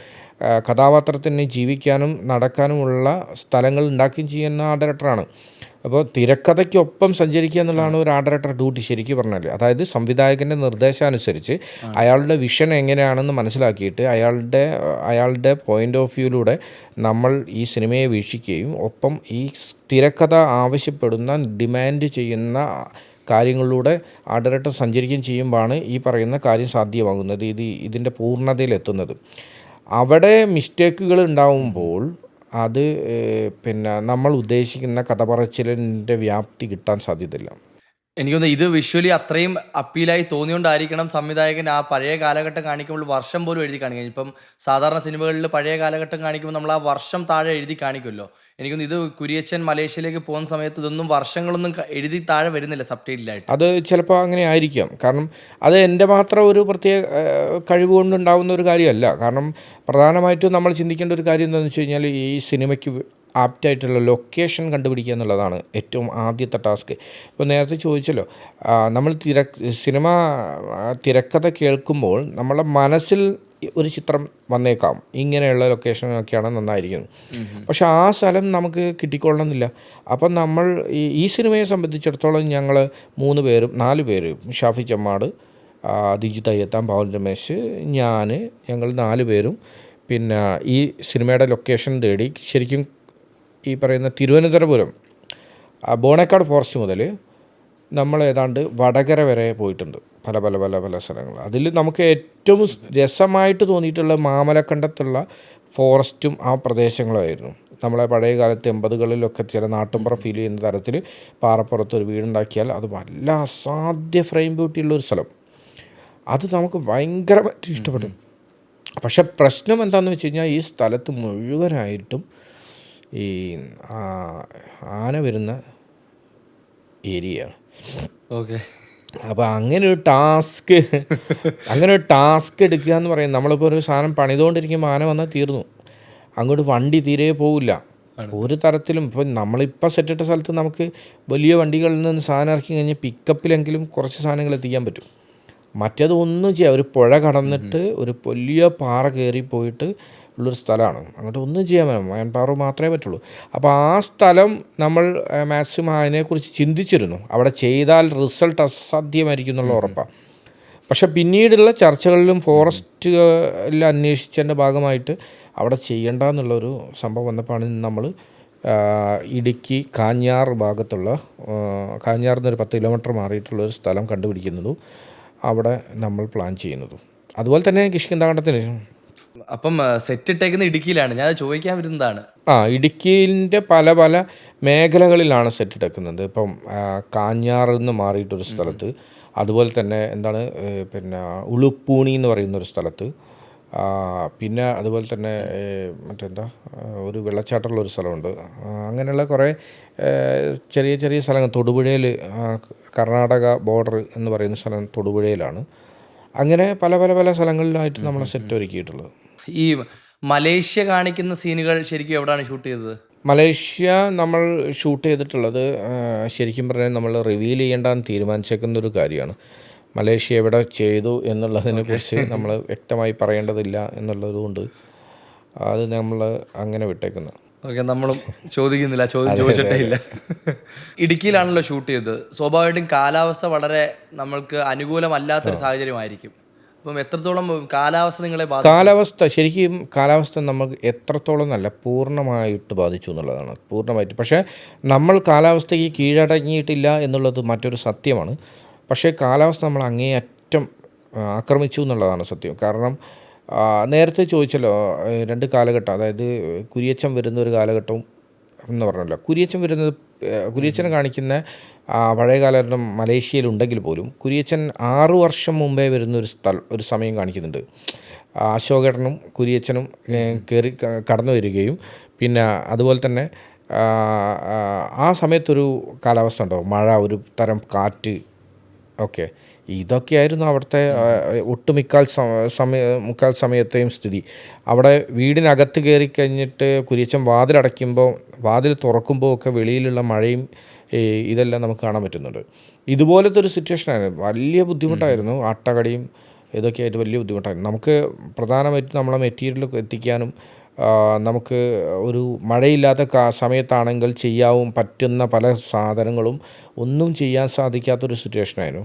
കഥാപാത്രത്തിന് ജീവിക്കാനും നടക്കാനുമുള്ള സ്ഥലങ്ങൾ ഉണ്ടാക്കുകയും ചെയ്യുന്ന ഡയറക്ടറാണ്. അപ്പോൾ തിരക്കഥയ്ക്കൊപ്പം സഞ്ചരിക്കുക എന്നുള്ളതാണ് ഒരു ഡയറക്ടർ ഡ്യൂട്ടി ശരിക്കും പറഞ്ഞാൽ. അതായത് സംവിധായകൻ്റെ നിർദ്ദേശമനുസരിച്ച് അയാളുടെ വിഷൻ എങ്ങനെയാണെന്ന് മനസ്സിലാക്കിയിട്ട് അയാളുടെ പോയിൻ്റ് ഓഫ് വ്യൂയിലൂടെ നമ്മൾ ഈ സിനിമയെ വീക്ഷിക്കുകയും ഒപ്പം ഈ തിരക്കഥ ആവശ്യപ്പെടുന്ന ഡിമാൻഡ് ചെയ്യുന്ന കാര്യങ്ങളിലൂടെ ഡയറക്ടർ സഞ്ചരിക്കുകയും ചെയ്യുമ്പോഴാണ് ഈ പറയുന്ന കാര്യം സാധ്യമാകുന്നത്, ഇതിൻ്റെ പൂർണ്ണതയിലെത്തുന്നത്. അവിടെ മിസ്റ്റേക്കുകൾ ഉണ്ടാവുമ്പോൾ അത് പിന്നെ നമ്മൾ ഉദ്ദേശിക്കുന്ന കഥ പറച്ചിലിൻ്റെ വ്യാപ്തി കിട്ടാൻ സാധ്യതയില്ല. എനിക്കൊന്ന് ഇത് വിഷ്വലി അത്രയും അപ്പീലായി തോന്നിയോണ്ടായിരിക്കണം സംവിധായകൻ ആ പഴയ കാലഘട്ടം കാണിക്കുമ്പോൾ വർഷം പോലും എഴുതി കാണിക്കുക. ഇപ്പം സാധാരണ സിനിമകളിൽ പഴയ കാലഘട്ടം കാണിക്കുമ്പോൾ നമ്മൾ ആ വർഷം താഴെ എഴുതി കാണിക്കുമല്ലോ. എനിക്കൊന്ന് ഇത് കുര്യച്ചൻ മലേഷ്യയിലേക്ക് പോകുന്ന സമയത്ത് ഇതൊന്നും വർഷങ്ങളൊന്നും എഴുതി താഴെ വരുന്നില്ല സബ്ടൈറ്റിലായിട്ട്. അത് ചിലപ്പോൾ അങ്ങനെ ആയിരിക്കാം. കാരണം അത് എൻ്റെ മാത്രം ഒരു പ്രത്യേക കഴിവ് കൊണ്ടുണ്ടാകുന്ന ഒരു കാര്യമല്ല. കാരണം പ്രധാനമായിട്ടും നമ്മൾ ചിന്തിക്കേണ്ട ഒരു കാര്യം എന്താണെന്ന് വെച്ച് കഴിഞ്ഞാൽ ഈ സിനിമയ്ക്ക് ആപ്റ്റായിട്ടുള്ള ലൊക്കേഷൻ കണ്ടുപിടിക്കുക എന്നുള്ളതാണ് ഏറ്റവും ആദ്യത്തെ ടാസ്ക്. ഇപ്പോൾ നേരത്തെ ചോദിച്ചല്ലോ, നമ്മൾ സിനിമ തിരക്കഥ കേൾക്കുമ്പോൾ നമ്മളെ മനസ്സിൽ ഒരു ചിത്രം വന്നേക്കാം, ഇങ്ങനെയുള്ള ലൊക്കേഷനൊക്കെയാണ് നന്നായിരിക്കുന്നത്. പക്ഷെ ആ സ്ഥലം നമുക്ക് കിട്ടിക്കൊള്ളണമെന്നില്ല. അപ്പം നമ്മൾ ഈ സിനിമയെ സംബന്ധിച്ചിടത്തോളം ഞങ്ങൾ 4 പേര്, ഷാഫി ചമ്മാട്, ദിജിത് അയ്യത്താൻ, പവൻ രമേശ്, ഞങ്ങൾ 4 പേരും പിന്നെ ഈ സിനിമയുടെ ലൊക്കേഷൻ തേടി ശരിക്കും ഈ പറയുന്ന തിരുവനന്തപുരം ബോണേക്കാട് ഫോറസ്റ്റ് മുതൽ നമ്മൾ ഏതാണ്ട് വടകര വരെ പോയിട്ടുണ്ട്. പല സ്ഥലങ്ങൾ. അതിൽ നമുക്ക് ഏറ്റവും രസമായിട്ട് തോന്നിയിട്ടുള്ള മാമലക്കണ്ടത്തുള്ള ഫോറസ്റ്റും ആ പ്രദേശങ്ങളുമായിരുന്നു. നമ്മളെ പഴയ കാലത്ത് 80കളിലൊക്കെ ചില നാട്ടുമ്പുറം ഫീൽ ചെയ്യുന്ന തരത്തിൽ പാറപ്പുറത്ത് ഒരു വീടുണ്ടാക്കിയാൽ അത് വല്ല അസാധ്യ ഫ്രെയിം ബ്യൂട്ടിയുള്ളൊരു സ്ഥലം. അത് നമുക്ക് ഭയങ്കരമായിട്ട് ഇഷ്ടപ്പെട്ടു. പക്ഷെ പ്രശ്നം എന്താണെന്ന് വെച്ച് കഴിഞ്ഞാൽ ഈ സ്ഥലത്ത് മുഴുവനായിട്ടും ഈ ആന വരുന്ന ഏരിയയാണ്. ഓക്കെ. അപ്പോൾ അങ്ങനെ ഒരു ടാസ്ക് എടുക്കുക എന്ന് പറയുന്നത്, നമ്മളിപ്പോൾ ഒരു സാധനം പണിതുകൊണ്ടിരിക്കുമ്പോൾ ആന വന്നാൽ തീർന്നു, അങ്ങോട്ട് വണ്ടി തീരെ പോവില്ല ഒരു തരത്തിലും. ഇപ്പോൾ നമ്മളിപ്പോൾ സെറ്റിട്ട സ്ഥലത്ത് നമുക്ക് വലിയ വണ്ടികളിൽ നിന്ന് സാധനം ഇറക്കി കഴിഞ്ഞാൽ പിക്കപ്പിലെങ്കിലും കുറച്ച് സാധനങ്ങൾ എത്തിക്കാൻ പറ്റും. മറ്റേത് ഒന്നും ചെയ്യാം, ഒരു പുഴ കടന്നിട്ട് ഒരു വലിയ പാറ കയറി പോയിട്ട് ഉള്ളൊരു സ്ഥലമാണ്, അങ്ങോട്ട് ഒന്നും ചെയ്യാൻ പറ്റും, മാൻ പവർ മാത്രമേ പറ്റുള്ളൂ. അപ്പോൾ ആ സ്ഥലം നമ്മൾ മാക്സിമം അതിനെക്കുറിച്ച് ചിന്തിച്ചിരുന്നു. അവിടെ ചെയ്താൽ റിസൾട്ട് അസാധ്യമായിരിക്കും എന്നുള്ള ഉറപ്പാണ്. പക്ഷെ പിന്നീടുള്ള ചർച്ചകളിലും ഫോറസ്റ്റിൽ അന്വേഷിച്ചതിൻ്റെ ഭാഗമായിട്ട് അവിടെ ചെയ്യേണ്ട എന്നുള്ളൊരു സംഭവം വന്നപ്പോഴാണ് നമ്മൾ ഇടുക്കി കാഞ്ഞാർ ഭാഗത്തുള്ള കാഞ്ഞാറിൽ നിന്നൊരു 10 കിലോമീറ്റർ മാറിയിട്ടുള്ളൊരു സ്ഥലം കണ്ടുപിടിക്കുന്നതും അവിടെ നമ്മൾ പ്ലാൻ ചെയ്യുന്നതും. അതുപോലെ തന്നെ കിഷ്കിന്ധാകണ്ഡത്തിന് അപ്പം സെറ്റ് ഇട്ടേക്കുന്ന ഇടുക്കിയിലാണ്. ഞാൻ ചോദിക്കാൻ വരുന്നതാണ്. ഇടുക്കിൻ്റെ പല പല മേഖലകളിലാണ് സെറ്റ് ഇട്ടേക്കുന്നത്. ഇപ്പം കാഞ്ഞാറിൽ നിന്ന് മാറിയിട്ടൊരു സ്ഥലത്ത്, അതുപോലെ തന്നെ എന്താണ് പിന്നെ ഉളുപ്പൂണി എന്ന് പറയുന്നൊരു സ്ഥലത്ത്, പിന്നെ അതുപോലെ തന്നെ മറ്റെന്താ ഒരു വെള്ളച്ചാട്ടമുള്ളൊരു സ്ഥലമുണ്ട്. അങ്ങനെയുള്ള കുറേ ചെറിയ ചെറിയ സ്ഥലങ്ങൾ തൊടുപുഴയിൽ, കർണാടക ബോർഡർ എന്ന് പറയുന്ന സ്ഥലം തൊടുപുഴയിലാണ്. അങ്ങനെ പല പല പല സ്ഥലങ്ങളിലായിട്ട് നമ്മൾ സെറ്റ് ഒരുക്കിയിട്ടുള്ളത്. ഈ മലേഷ്യ കാണിക്കുന്ന സീനുകൾ ശരിക്കും എവിടെയാണ് ഷൂട്ട് ചെയ്തത്? മലേഷ്യ നമ്മൾ ഷൂട്ട് ചെയ്തിട്ടുള്ളത് ശരിക്കും പറഞ്ഞാൽ നമ്മൾ റിവീൽ ചെയ്യേണ്ടെന്ന് തീരുമാനിച്ചേക്കുന്നൊരു കാര്യമാണ്. മലേഷ്യ എവിടെ ചെയ്തു എന്നുള്ളതിനെ കുറിച്ച് നമ്മൾ വ്യക്തമായി പറയേണ്ടതില്ല എന്നുള്ളതുകൊണ്ട് അത് നമ്മൾ അങ്ങനെ വിട്ടേക്കുന്നത്. ഓക്കെ, നമ്മളും ചോദിക്കുന്നില്ല, ചോദിച്ചിട്ടേ ഇല്ല. ഇടുക്കിയിലാണല്ലോ ഷൂട്ട് ചെയ്തത്. സ്വാഭാവികമായിട്ടും കാലാവസ്ഥ വളരെ നമ്മൾക്ക് അനുകൂലമല്ലാത്തൊരു സാഹചര്യമായിരിക്കും. അപ്പം എത്രത്തോളം കാലാവസ്ഥ നിങ്ങളെ കാലാവസ്ഥ നമുക്ക് എത്രത്തോളം നല്ല പൂർണ്ണമായിട്ട് ബാധിച്ചു എന്നുള്ളതാണ്. പൂർണ്ണമായിട്ട്. പക്ഷേ നമ്മൾ കാലാവസ്ഥയ്ക്ക് കീഴടങ്ങിയിട്ടില്ല എന്നുള്ളത് മറ്റൊരു സത്യമാണ്. പക്ഷേ കാലാവസ്ഥ നമ്മൾ അങ്ങേയറ്റം ആക്രമിച്ചു എന്നുള്ളതാണ് സത്യം. കാരണം നേരത്തെ ചോദിച്ചല്ലോ 2 കാലഘട്ടം, അതായത് കുരിയച്ചൻ വരുന്ന ഒരു കാലഘട്ടവും എന്ന് പറഞ്ഞല്ലോ. കുരിയച്ചനെ കാണിക്കുന്ന പഴയ കാലഘട്ടം മലേഷ്യയിലുണ്ടെങ്കിൽ പോലും കുരിയച്ചൻ 6 വർഷം മുമ്പേ വരുന്ന ഒരു സമയം കാണിക്കുന്നുണ്ട്. അശോകേട്ടനും കുരിയച്ചനും കടന്നു വരികയും പിന്നെ അതുപോലെ തന്നെ ആ സമയത്തൊരു കാലാവസ്ഥ ഉണ്ടാവും, മഴ, ഒരു തരം കാറ്റ്. ഓക്കെ, ഇതൊക്കെയായിരുന്നു അവിടുത്തെ മുക്കാൽ സമയത്തെയും സ്ഥിതി. അവിടെ വീടിനകത്ത് കയറി കഴിഞ്ഞിട്ട് കുരിയച്ചൻ വാതിൽ തുറക്കുമ്പോൾ ഒക്കെ വെളിയിലുള്ള മഴയും ഇതെല്ലാം നമുക്ക് കാണാൻ പറ്റുന്നുണ്ട്. ഇതുപോലത്തെ ഒരു സിറ്റുവേഷനായിരുന്നു. വലിയ ബുദ്ധിമുട്ടായിരുന്നു. ആട്ടകടിയും ഇതൊക്കെ ആയിട്ട് വലിയ ബുദ്ധിമുട്ടായിരുന്നു. നമുക്ക് പ്രധാനമായിട്ടും നമ്മളെ മെറ്റീരിയൽ എത്തിക്കാനും നമുക്ക് ഒരു മഴയില്ലാത്ത സമയത്താണെങ്കിൽ പറ്റുന്ന പല സാധനങ്ങളും ഒന്നും ചെയ്യാൻ സാധിക്കാത്തൊരു സിറ്റുവേഷനായിരുന്നു.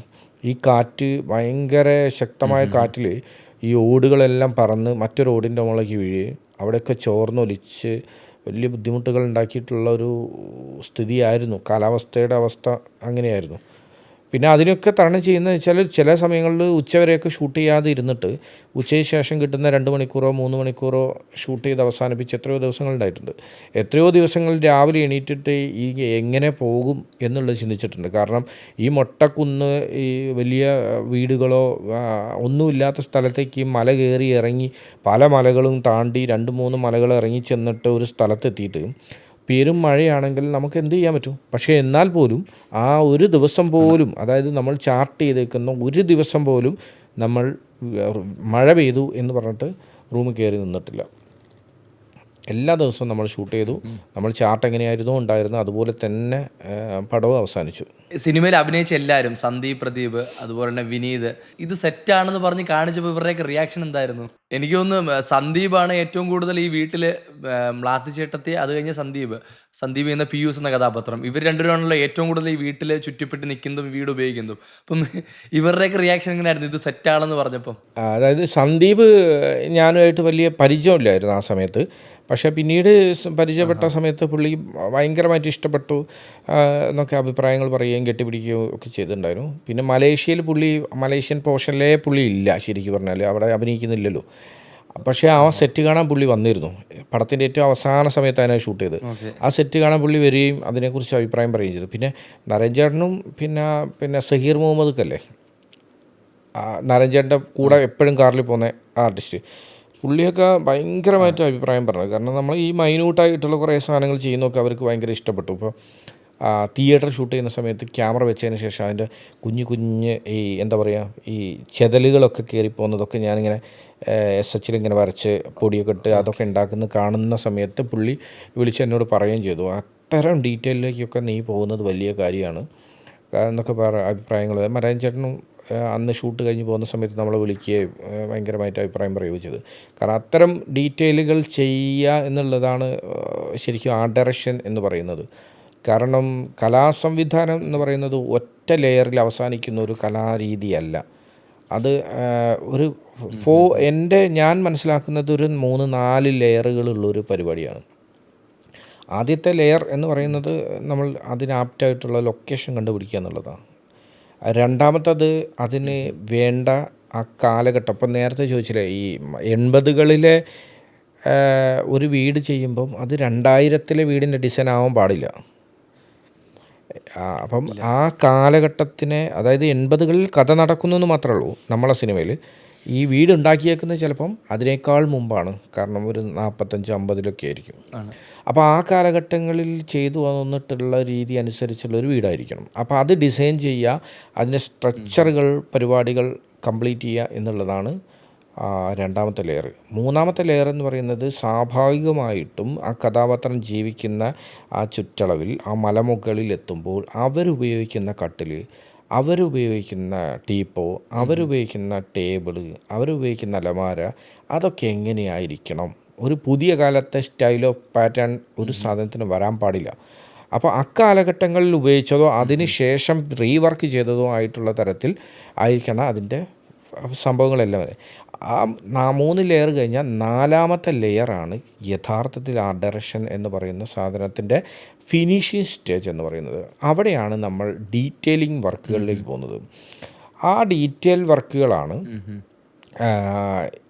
ഈ കാറ്റ്, ഭയങ്കര ശക്തമായ കാറ്റിൽ ഈ ഓടുകളെല്ലാം പറന്ന് മറ്റൊരു ഓടിൻ്റെ മുകളിലേക്ക് വീഴുകയും അവിടെയൊക്കെ ചോർന്നൊലിച്ച് വലിയ ബുദ്ധിമുട്ടുകൾ ഉണ്ടാക്കിയിട്ടുള്ള ഒരു സ്ഥിതിയായിരുന്നു. കാലാവസ്ഥയുടെ അവസ്ഥ അങ്ങനെയായിരുന്നു. പിന്നെ അതിനൊക്കെ തരണം ചെയ്യുന്നത് വെച്ചാൽ ചില സമയങ്ങളിൽ ഉച്ചവരെയൊക്കെ ഷൂട്ട് ചെയ്യാതെ ഇരുന്നിട്ട് ഉച്ചയ്ക്ക് ശേഷം കിട്ടുന്ന 2 മണിക്കൂറോ 3 മണിക്കൂറോ ഷൂട്ട് ചെയ്ത് അവസാനിപ്പിച്ച് എത്രയോ ദിവസങ്ങളുണ്ടായിട്ടുണ്ട്. എത്രയോ ദിവസങ്ങൾ രാവിലെ എണീറ്റിട്ട് ഈ എങ്ങനെ പോകും എന്നുള്ളത് ചിന്തിച്ചിട്ടുണ്ട്. കാരണം ഈ മൊട്ടക്കുന്ന്, ഈ വലിയ വീടുകളോ ഒന്നുമില്ലാത്ത സ്ഥലത്തേക്ക് മല കയറി ഇറങ്ങി പല മലകളും താണ്ടി 2-3 മലകൾ ഇറങ്ങി ചെന്നിട്ട് ഒരു സ്ഥലത്തെത്തിയിട്ട് പെരും മഴയാണെങ്കിൽ നമുക്ക് എന്ത് ചെയ്യാൻ പറ്റും? പക്ഷേ എന്നാൽ പോലും ആ ഒരു ദിവസം പോലും, അതായത് നമ്മൾ ചാർട്ട് ചെയ്തേക്കുന്ന ഒരു ദിവസം പോലും നമ്മൾ മഴ പെയ്തു എന്ന് പറഞ്ഞിട്ട് റൂമിൽ കയറി നിന്നിട്ടില്ല. എല്ലാ ദിവസവും നമ്മൾ ഷൂട്ട് ചെയ്തു. നമ്മൾ ചാർട്ട് എങ്ങനെയായിരുന്നോ ഉണ്ടായിരുന്നു അതുപോലെ തന്നെ പടവും അവസാനിച്ചു. സിനിമയിൽ അഭിനയിച്ച എല്ലാവരും, സന്ദീപ്, പ്രദീപ്, അതുപോലെ തന്നെ വിനീത്, ഇത് സെറ്റാണെന്ന് പറഞ്ഞ് കാണിച്ചപ്പോൾ ഇവരുടെയൊക്കെ റിയാക്ഷൻ എന്തായിരുന്നു? എനിക്ക് തോന്നുന്നു സന്ദീപാണ് ഏറ്റവും കൂടുതൽ ഈ വീട്ടിൽ, മ്ലാത്തിച്ചേട്ടത്തി, അത് കഴിഞ്ഞ് സന്ദീപ് എന്ന പിയൂസ് എന്ന കഥാപാത്രം, ഇവർ രണ്ടുപേരാണല്ലോ ഏറ്റവും കൂടുതൽ ഈ വീട്ടിൽ ചുറ്റിപ്പെട്ട് നിൽക്കുന്നതും വീട് ഉപയോഗിക്കുന്നതും. അപ്പം ഇവരുടെയൊക്കെ റിയാക്ഷൻ എങ്ങനെയായിരുന്നു ഇത് സെറ്റാണെന്ന് പറഞ്ഞപ്പം? അതായത് സന്ദീപ് ഞാനുമായിട്ട് വലിയ പരിചയമില്ലായിരുന്നു ആ സമയത്ത്. പക്ഷേ പിന്നീട് പരിചയപ്പെട്ട സമയത്ത് പുള്ളി ഭയങ്കരമായിട്ട് ഇഷ്ടപ്പെട്ടു എന്നൊക്കെ അഭിപ്രായങ്ങൾ പറയുകയും കെട്ടിപ്പിടിക്കുകയും ഒക്കെ ചെയ്തിട്ടുണ്ടായിരുന്നു. പിന്നെ മലേഷ്യൻ പോർഷനിലെ പുള്ളി ഇല്ല, ശരിക്കും പറഞ്ഞാൽ അവിടെ അഭിനയിക്കുന്നില്ലല്ലോ. പക്ഷേ ആ സെറ്റ് കാണാൻ പുള്ളി വന്നിരുന്നു. പടത്തിൻ്റെ ഏറ്റവും അവസാന സമയത്താണ് ഷൂട്ട് ചെയ്തത്. ആ സെറ്റ് കാണാൻ പുള്ളി വരികയും അതിനെക്കുറിച്ച് അഭിപ്രായം പറയുകയും ചെയ്തു. പിന്നെ നരേഞ്ചേട്ടനും പിന്നെ സഹീർ മുഹമ്മദ് നരേഞ്ചേട്ടൻ്റെ കൂടെ എപ്പോഴും കാറിൽ പോകുന്ന ആർട്ടിസ്റ്റ്, പുള്ളിയൊക്കെ ഭയങ്കരമായിട്ട് അഭിപ്രായം പറഞ്ഞത്. കാരണം നമ്മൾ ഈ മൈന്യൂട്ടായിട്ടുള്ള കുറേ സാധനങ്ങൾ ചെയ്യുന്നതൊക്കെ അവർക്ക് ഭയങ്കര ഇഷ്ടപ്പെട്ടു. ഇപ്പോൾ തിയേറ്റർ ഷൂട്ട് ചെയ്യുന്ന സമയത്ത് ക്യാമറ വെച്ചതിന് ശേഷം അതിൻ്റെ കുഞ്ഞ് ഈ എന്താ പറയുക, ഈ ചെതലുകളൊക്കെ കയറിപ്പോകുന്നതൊക്കെ ഞാനിങ്ങനെ SH ഇങ്ങനെ വരച്ച് പൊടിയൊക്കെ ഇട്ട് അതൊക്കെ കാണുന്ന സമയത്ത് പുള്ളി വിളിച്ച് എന്നോട് പറയുകയും ചെയ്തു, അത്തരം ഡീറ്റെയിലേക്കൊക്കെ നീ പോകുന്നത് വലിയ കാര്യമാണ് എന്നൊക്കെ അഭിപ്രായങ്ങൾ. മരയൻ ചേട്ടനും അന്ന് ഷൂട്ട് കഴിഞ്ഞ് പോകുന്ന സമയത്ത് നമ്മളെ വിളിക്കുകയും ഭയങ്കരമായിട്ട് അഭിപ്രായം പറയുകയും ചെയ്തു. കാരണം അത്തരം ഡീറ്റെയിലുകൾ ചെയ്യുക എന്നുള്ളതാണ് ശരിക്കും ആർട്ട് ഡയറക്ഷൻ എന്ന് പറയുന്നത്. കാരണം കലാസംവിധാനം എന്ന് പറയുന്നത് ഒറ്റ ലെയറിൽ അവസാനിക്കുന്ന ഒരു കലാരീതിയല്ല. അത് ഞാൻ മനസ്സിലാക്കുന്നത് ഒരു 3-4 ലെയറുകളുള്ളൊരു പരിപാടിയാണ്. ആദ്യത്തെ ലെയർ എന്ന് പറയുന്നത് നമ്മൾ അതിനാപ്റ്റായിട്ടുള്ള ലൊക്കേഷൻ കണ്ടുപിടിക്കുക എന്നുള്ളതാണ്. രണ്ടാമത്തത് അതിന് വേണ്ട ആ കാലഘട്ടം. അപ്പം നേരത്തെ ചോദിച്ചില്ലേ ഈ 80കളിലെ ഒരു വീട് ചെയ്യുമ്പം അത് 2000-ലെ വീടിൻ്റെ ഡിസൈൻ ആവാൻ പാടില്ല. അപ്പം ആ കാലഘട്ടത്തിനെ, അതായത് 80കളിൽ കഥ നടക്കുന്നു എന്ന് മാത്രമേ ഉള്ളൂ നമ്മളെ സിനിമയിൽ. ഈ വീട് ഉണ്ടാക്കിയേക്കുന്നത് ചിലപ്പം അതിനേക്കാൾ മുമ്പാണ്, കാരണം ഒരു 45-50 ആയിരിക്കും. അപ്പോൾ ആ കാലഘട്ടങ്ങളിൽ ചെയ്തു വന്നിട്ടുള്ള രീതി അനുസരിച്ചുള്ള ഒരു വീടായിരിക്കണം. അപ്പോൾ അത് ഡിസൈൻ ചെയ്യുക, അതിൻ്റെ സ്ട്രക്ചറുകൾ പരിപാടികൾ കംപ്ലീറ്റ് ചെയ്യുക എന്നുള്ളതാണ് രണ്ടാമത്തെ ലെയർ. മൂന്നാമത്തെ ലെയർ എന്ന് പറയുന്നത് സ്വാഭാവികമായിട്ടും ആ കഥാപാത്രം ജീവിക്കുന്ന ആ ചുറ്റളവിൽ ആ മലമുകളിൽ എത്തുമ്പോൾ അവരുപയോഗിക്കുന്ന കട്ടിൽ, അവരുപയോഗിക്കുന്ന ടീപ്പോ, അവരുപയോഗിക്കുന്ന ടേബിള്, അവരുപയോഗിക്കുന്ന അലമാര, അതൊക്കെ എങ്ങനെയായിരിക്കണം. ഒരു പുതിയ കാലത്തെ സ്റ്റൈൽ ഓഫ് പാറ്റേൺ ഒരു സാധനത്തിന് വരാൻ പാടില്ല. അപ്പോൾ അക്കാലഘട്ടങ്ങളിൽ ഉപയോഗിച്ചതോ അതിന് ശേഷം റീവർക്ക് ചെയ്തതോ ആയിട്ടുള്ള തരത്തിൽ ആയിരിക്കണം അതിൻ്റെ സംഭവങ്ങളെല്ലാം. ആ 3 ലെയർ കഴിഞ്ഞാൽ 4ാമത്തെ ലെയറാണ് യഥാർത്ഥത്തിൽ ആ ഡയറക്ഷൻ എന്ന് പറയുന്ന സാധനത്തിൻ്റെ ഫിനിഷിങ് സ്റ്റേജ് എന്ന് പറയുന്നത്. അവിടെയാണ് നമ്മൾ ഡീറ്റെയിലിംഗ് വർക്കുകളിലേക്ക് പോകുന്നത്. ആ ഡീറ്റെയിൽ വർക്കുകളാണ്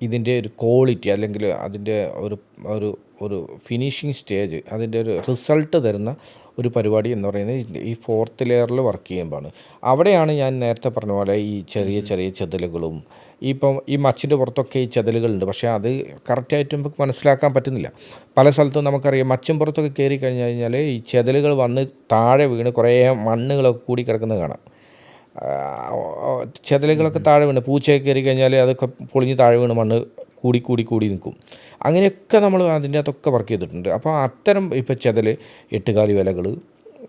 ഇതിൻ്റെ ഒരു ക്വാളിറ്റി, അല്ലെങ്കിൽ അതിൻ്റെ ഒരു ഒരു ഫിനിഷിങ് സ്റ്റേജ്, അതിൻ്റെ ഒരു റിസൾട്ട് തരുന്ന ഒരു പരിപാടി എന്ന് പറയുന്നത് ഈ 4th ലെയറിൽ വർക്ക് ചെയ്യുമ്പോഴാണ്. അവിടെയാണ് ഞാൻ നേരത്തെ പറഞ്ഞ പോലെ ഈ ചെറിയ ചെറിയ ചെതലുകളും, ഇപ്പം ഈ മച്ചിൻ്റെ പുറത്തൊക്കെ ഈ ചെതലുകളുണ്ട്, പക്ഷേ അത് കറക്റ്റായിട്ട് നമുക്ക് മനസ്സിലാക്കാൻ പറ്റുന്നില്ല. പല സ്ഥലത്തും നമുക്കറിയാം മച്ചും പുറത്തൊക്കെ കയറി കഴിഞ്ഞ് കഴിഞ്ഞാൽ ഈ ചെതലുകൾ വന്ന് താഴെ വീണ് കുറേ മണ്ണുകളൊക്കെ കൂടി കിടക്കുന്നത് കാണാം. ചെതലുകളൊക്കെ താഴെ വീണ്, പൂച്ചയൊക്കെ കയറി കഴിഞ്ഞാൽ അതൊക്കെ പൊളിഞ്ഞ് താഴെ വീണ് മണ്ണ് കൂടി നിൽക്കും. അങ്ങനെയൊക്കെ നമ്മൾ അതിൻ്റെ അകത്തൊക്കെ വർക്ക് ചെയ്തിട്ടുണ്ട്. അപ്പോൾ അത്തരം ഇപ്പോൾ ചെതൽ, 8 വിലകൾ,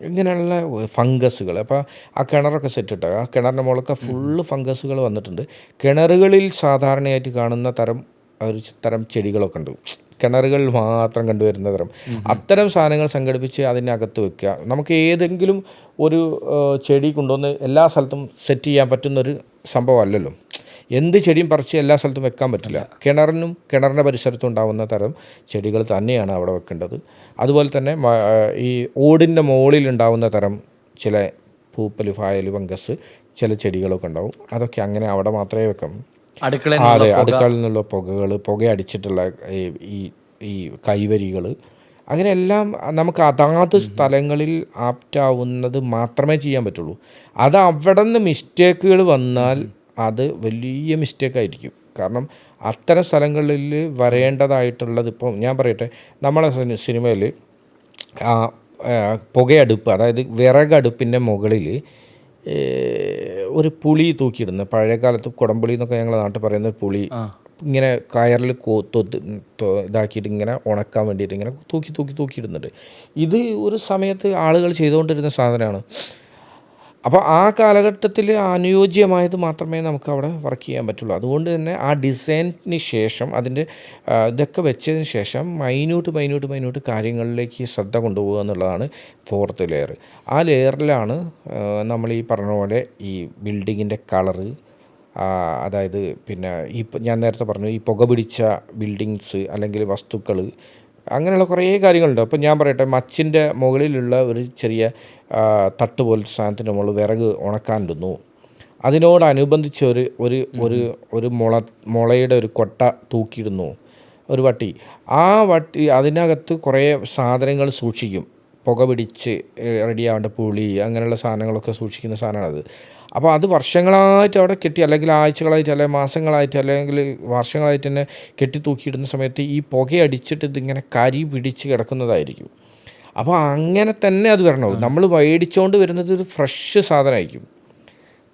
ഇങ്ങനെയുള്ള ഫംഗസുകൾ. അപ്പോൾ ആ കിണറൊക്കെ സെറ്റിട്ട് ആ കിണറിൻ്റെ മുകളൊക്കെ ഫുള്ള് ഫംഗസുകൾ വന്നിട്ടുണ്ട്. കിണറുകളിൽ സാധാരണയായിട്ട് കാണുന്ന ഒരു തരം ചെടികളൊക്കെ ഉണ്ട്, കിണറുകളിൽ മാത്രം കണ്ടുവരുന്ന തരം. അത്തരം സാധനങ്ങൾ സംഘടിപ്പിച്ച് അതിനകത്ത് വെക്കുക. നമുക്ക് ഏതെങ്കിലും ഒരു ചെടി കൊണ്ടുവന്ന് എല്ലാ സ്ഥലത്തും സെറ്റ് ചെയ്യാൻ പറ്റുന്നൊരു സംഭവമല്ലല്ലോ. എന്ത് ചെടിയും പറിച്ച് എല്ലാ സ്ഥലത്തും വെക്കാൻ പറ്റില്ല. കിണറിൻ്റെ പരിസരത്തും ഉണ്ടാകുന്ന തരം ചെടികൾ തന്നെയാണ് അവിടെ വെക്കേണ്ടത്. അതുപോലെ തന്നെ ഈ ഓടിൻ്റെ മുകളിൽ ഉണ്ടാകുന്ന തരം ചില പൂപ്പൽ, ഫായൽ, ഫംഗസ് ചില ചെടികളൊക്കെ ഉണ്ടാവും. അതൊക്കെ അങ്ങനെ അവിടെ മാത്രമേ വെക്കാം. അതെ, അടുക്കളയിൽ നിന്നുള്ള പുക അടിച്ചിട്ടുള്ള ഈ കൈവരികൾ, അങ്ങനെയെല്ലാം നമുക്ക് അതാത് സ്ഥലങ്ങളിൽ ആപ്റ്റാവുന്നത് മാത്രമേ ചെയ്യാൻ പറ്റുള്ളൂ. അത് അവിടെ നിന്ന് മിസ്റ്റേക്കുകൾ വന്നാൽ അത് വലിയ മിസ്റ്റേക്കായിരിക്കും. കാരണം അത്തരം സ്ഥലങ്ങളിൽ വരേണ്ടതായിട്ടുള്ളത്, ഇപ്പോൾ ഞാൻ പറയട്ടെ, നമ്മളെ സിനിമയിൽ പുകയടുപ്പ്, അതായത് വിറകടുപ്പിൻ്റെ മുകളിൽ ഒരു പുളി തൂക്കിയിടുന്നത്, പഴയ കാലത്ത് കുടംപുളി എന്നൊക്കെ ഞങ്ങളുടെ നാട്ടിൽ പറയുന്ന പുളി ഇങ്ങനെ കയറിൽ ഇതാക്കിയിട്ട് ഇങ്ങനെ ഉണക്കാൻ വേണ്ടിയിട്ട് ഇങ്ങനെ തൂക്കിയിടുന്നുണ്ട്. ഇത് ഒരു സമയത്ത് ആളുകൾ ചെയ്തുകൊണ്ടിരുന്ന സാധനമാണ്. അപ്പോൾ ആ കാലഘട്ടത്തിൽ അനുയോജ്യമായത് മാത്രമേ നമുക്ക് അവിടെ വർക്ക് ചെയ്യാൻ പറ്റുള്ളൂ. അതുകൊണ്ട് തന്നെ ആ ഡിസൈനിന് ശേഷം അതിൻ്റെ ഇതൊക്കെ വെച്ചതിന് ശേഷം മൈന്യൂട്ട് കാര്യങ്ങളിലേക്ക് ശ്രദ്ധ കൊണ്ടുപോകുക എന്നുള്ളതാണ് 4th ലെയർ. ആ ലെയറിലാണ് നമ്മൾ ഈ പറഞ്ഞ പോലെ ഈ ബിൽഡിങ്ങിൻ്റെ കളറ്, അതായത് പിന്നെ ഞാൻ നേരത്തെ പറഞ്ഞു ഈ പുക പിടിച്ച ബിൽഡിങ്സ് അല്ലെങ്കിൽ വസ്തുക്കൾ, അങ്ങനെയുള്ള കുറേ കാര്യങ്ങളുണ്ട്. അപ്പോൾ ഞാൻ പറയട്ടെ, മച്ചിൻ്റെ മുകളിലുള്ള ഒരു ചെറിയ തട്ട് പോലത്തെ സാധനത്തിൻ്റെ മുകളിൽ വിറക് ഉണക്കാനിടുന്നു. അതിനോടനുബന്ധിച്ച് ഒരു മുളയുടെ ഒരു കൊട്ട തൂക്കിയിടുന്നു ഒരു വട്ടി. ആ വട്ടി അതിനകത്ത് കുറേ സാധനങ്ങൾ സൂക്ഷിക്കും, പുക പിടിച്ച് റെഡിയാവേണ്ട പുളി, അങ്ങനെയുള്ള സാധനങ്ങളൊക്കെ സൂക്ഷിക്കുന്ന സാധനമാണത്. അപ്പോൾ അത് വർഷങ്ങളായിട്ട് അവിടെ കെട്ടി, അല്ലെങ്കിൽ ആഴ്ചകളായിട്ട്, അല്ലെങ്കിൽ മാസങ്ങളായിട്ട്, അല്ലെങ്കിൽ വർഷങ്ങളായിട്ട് തന്നെ കെട്ടി തൂക്കിയിടുന്ന സമയത്ത് ഈ പുകയടിച്ചിട്ട് ഇതിങ്ങനെ കരി പിടിച്ച് കിടക്കുന്നതായിരിക്കും. അപ്പോൾ അങ്ങനെ തന്നെ അത് വരണം. നമ്മൾ മേടിച്ചുകൊണ്ട് വരുന്നത് ഒരു ഫ്രഷ് സാധനമായിരിക്കും,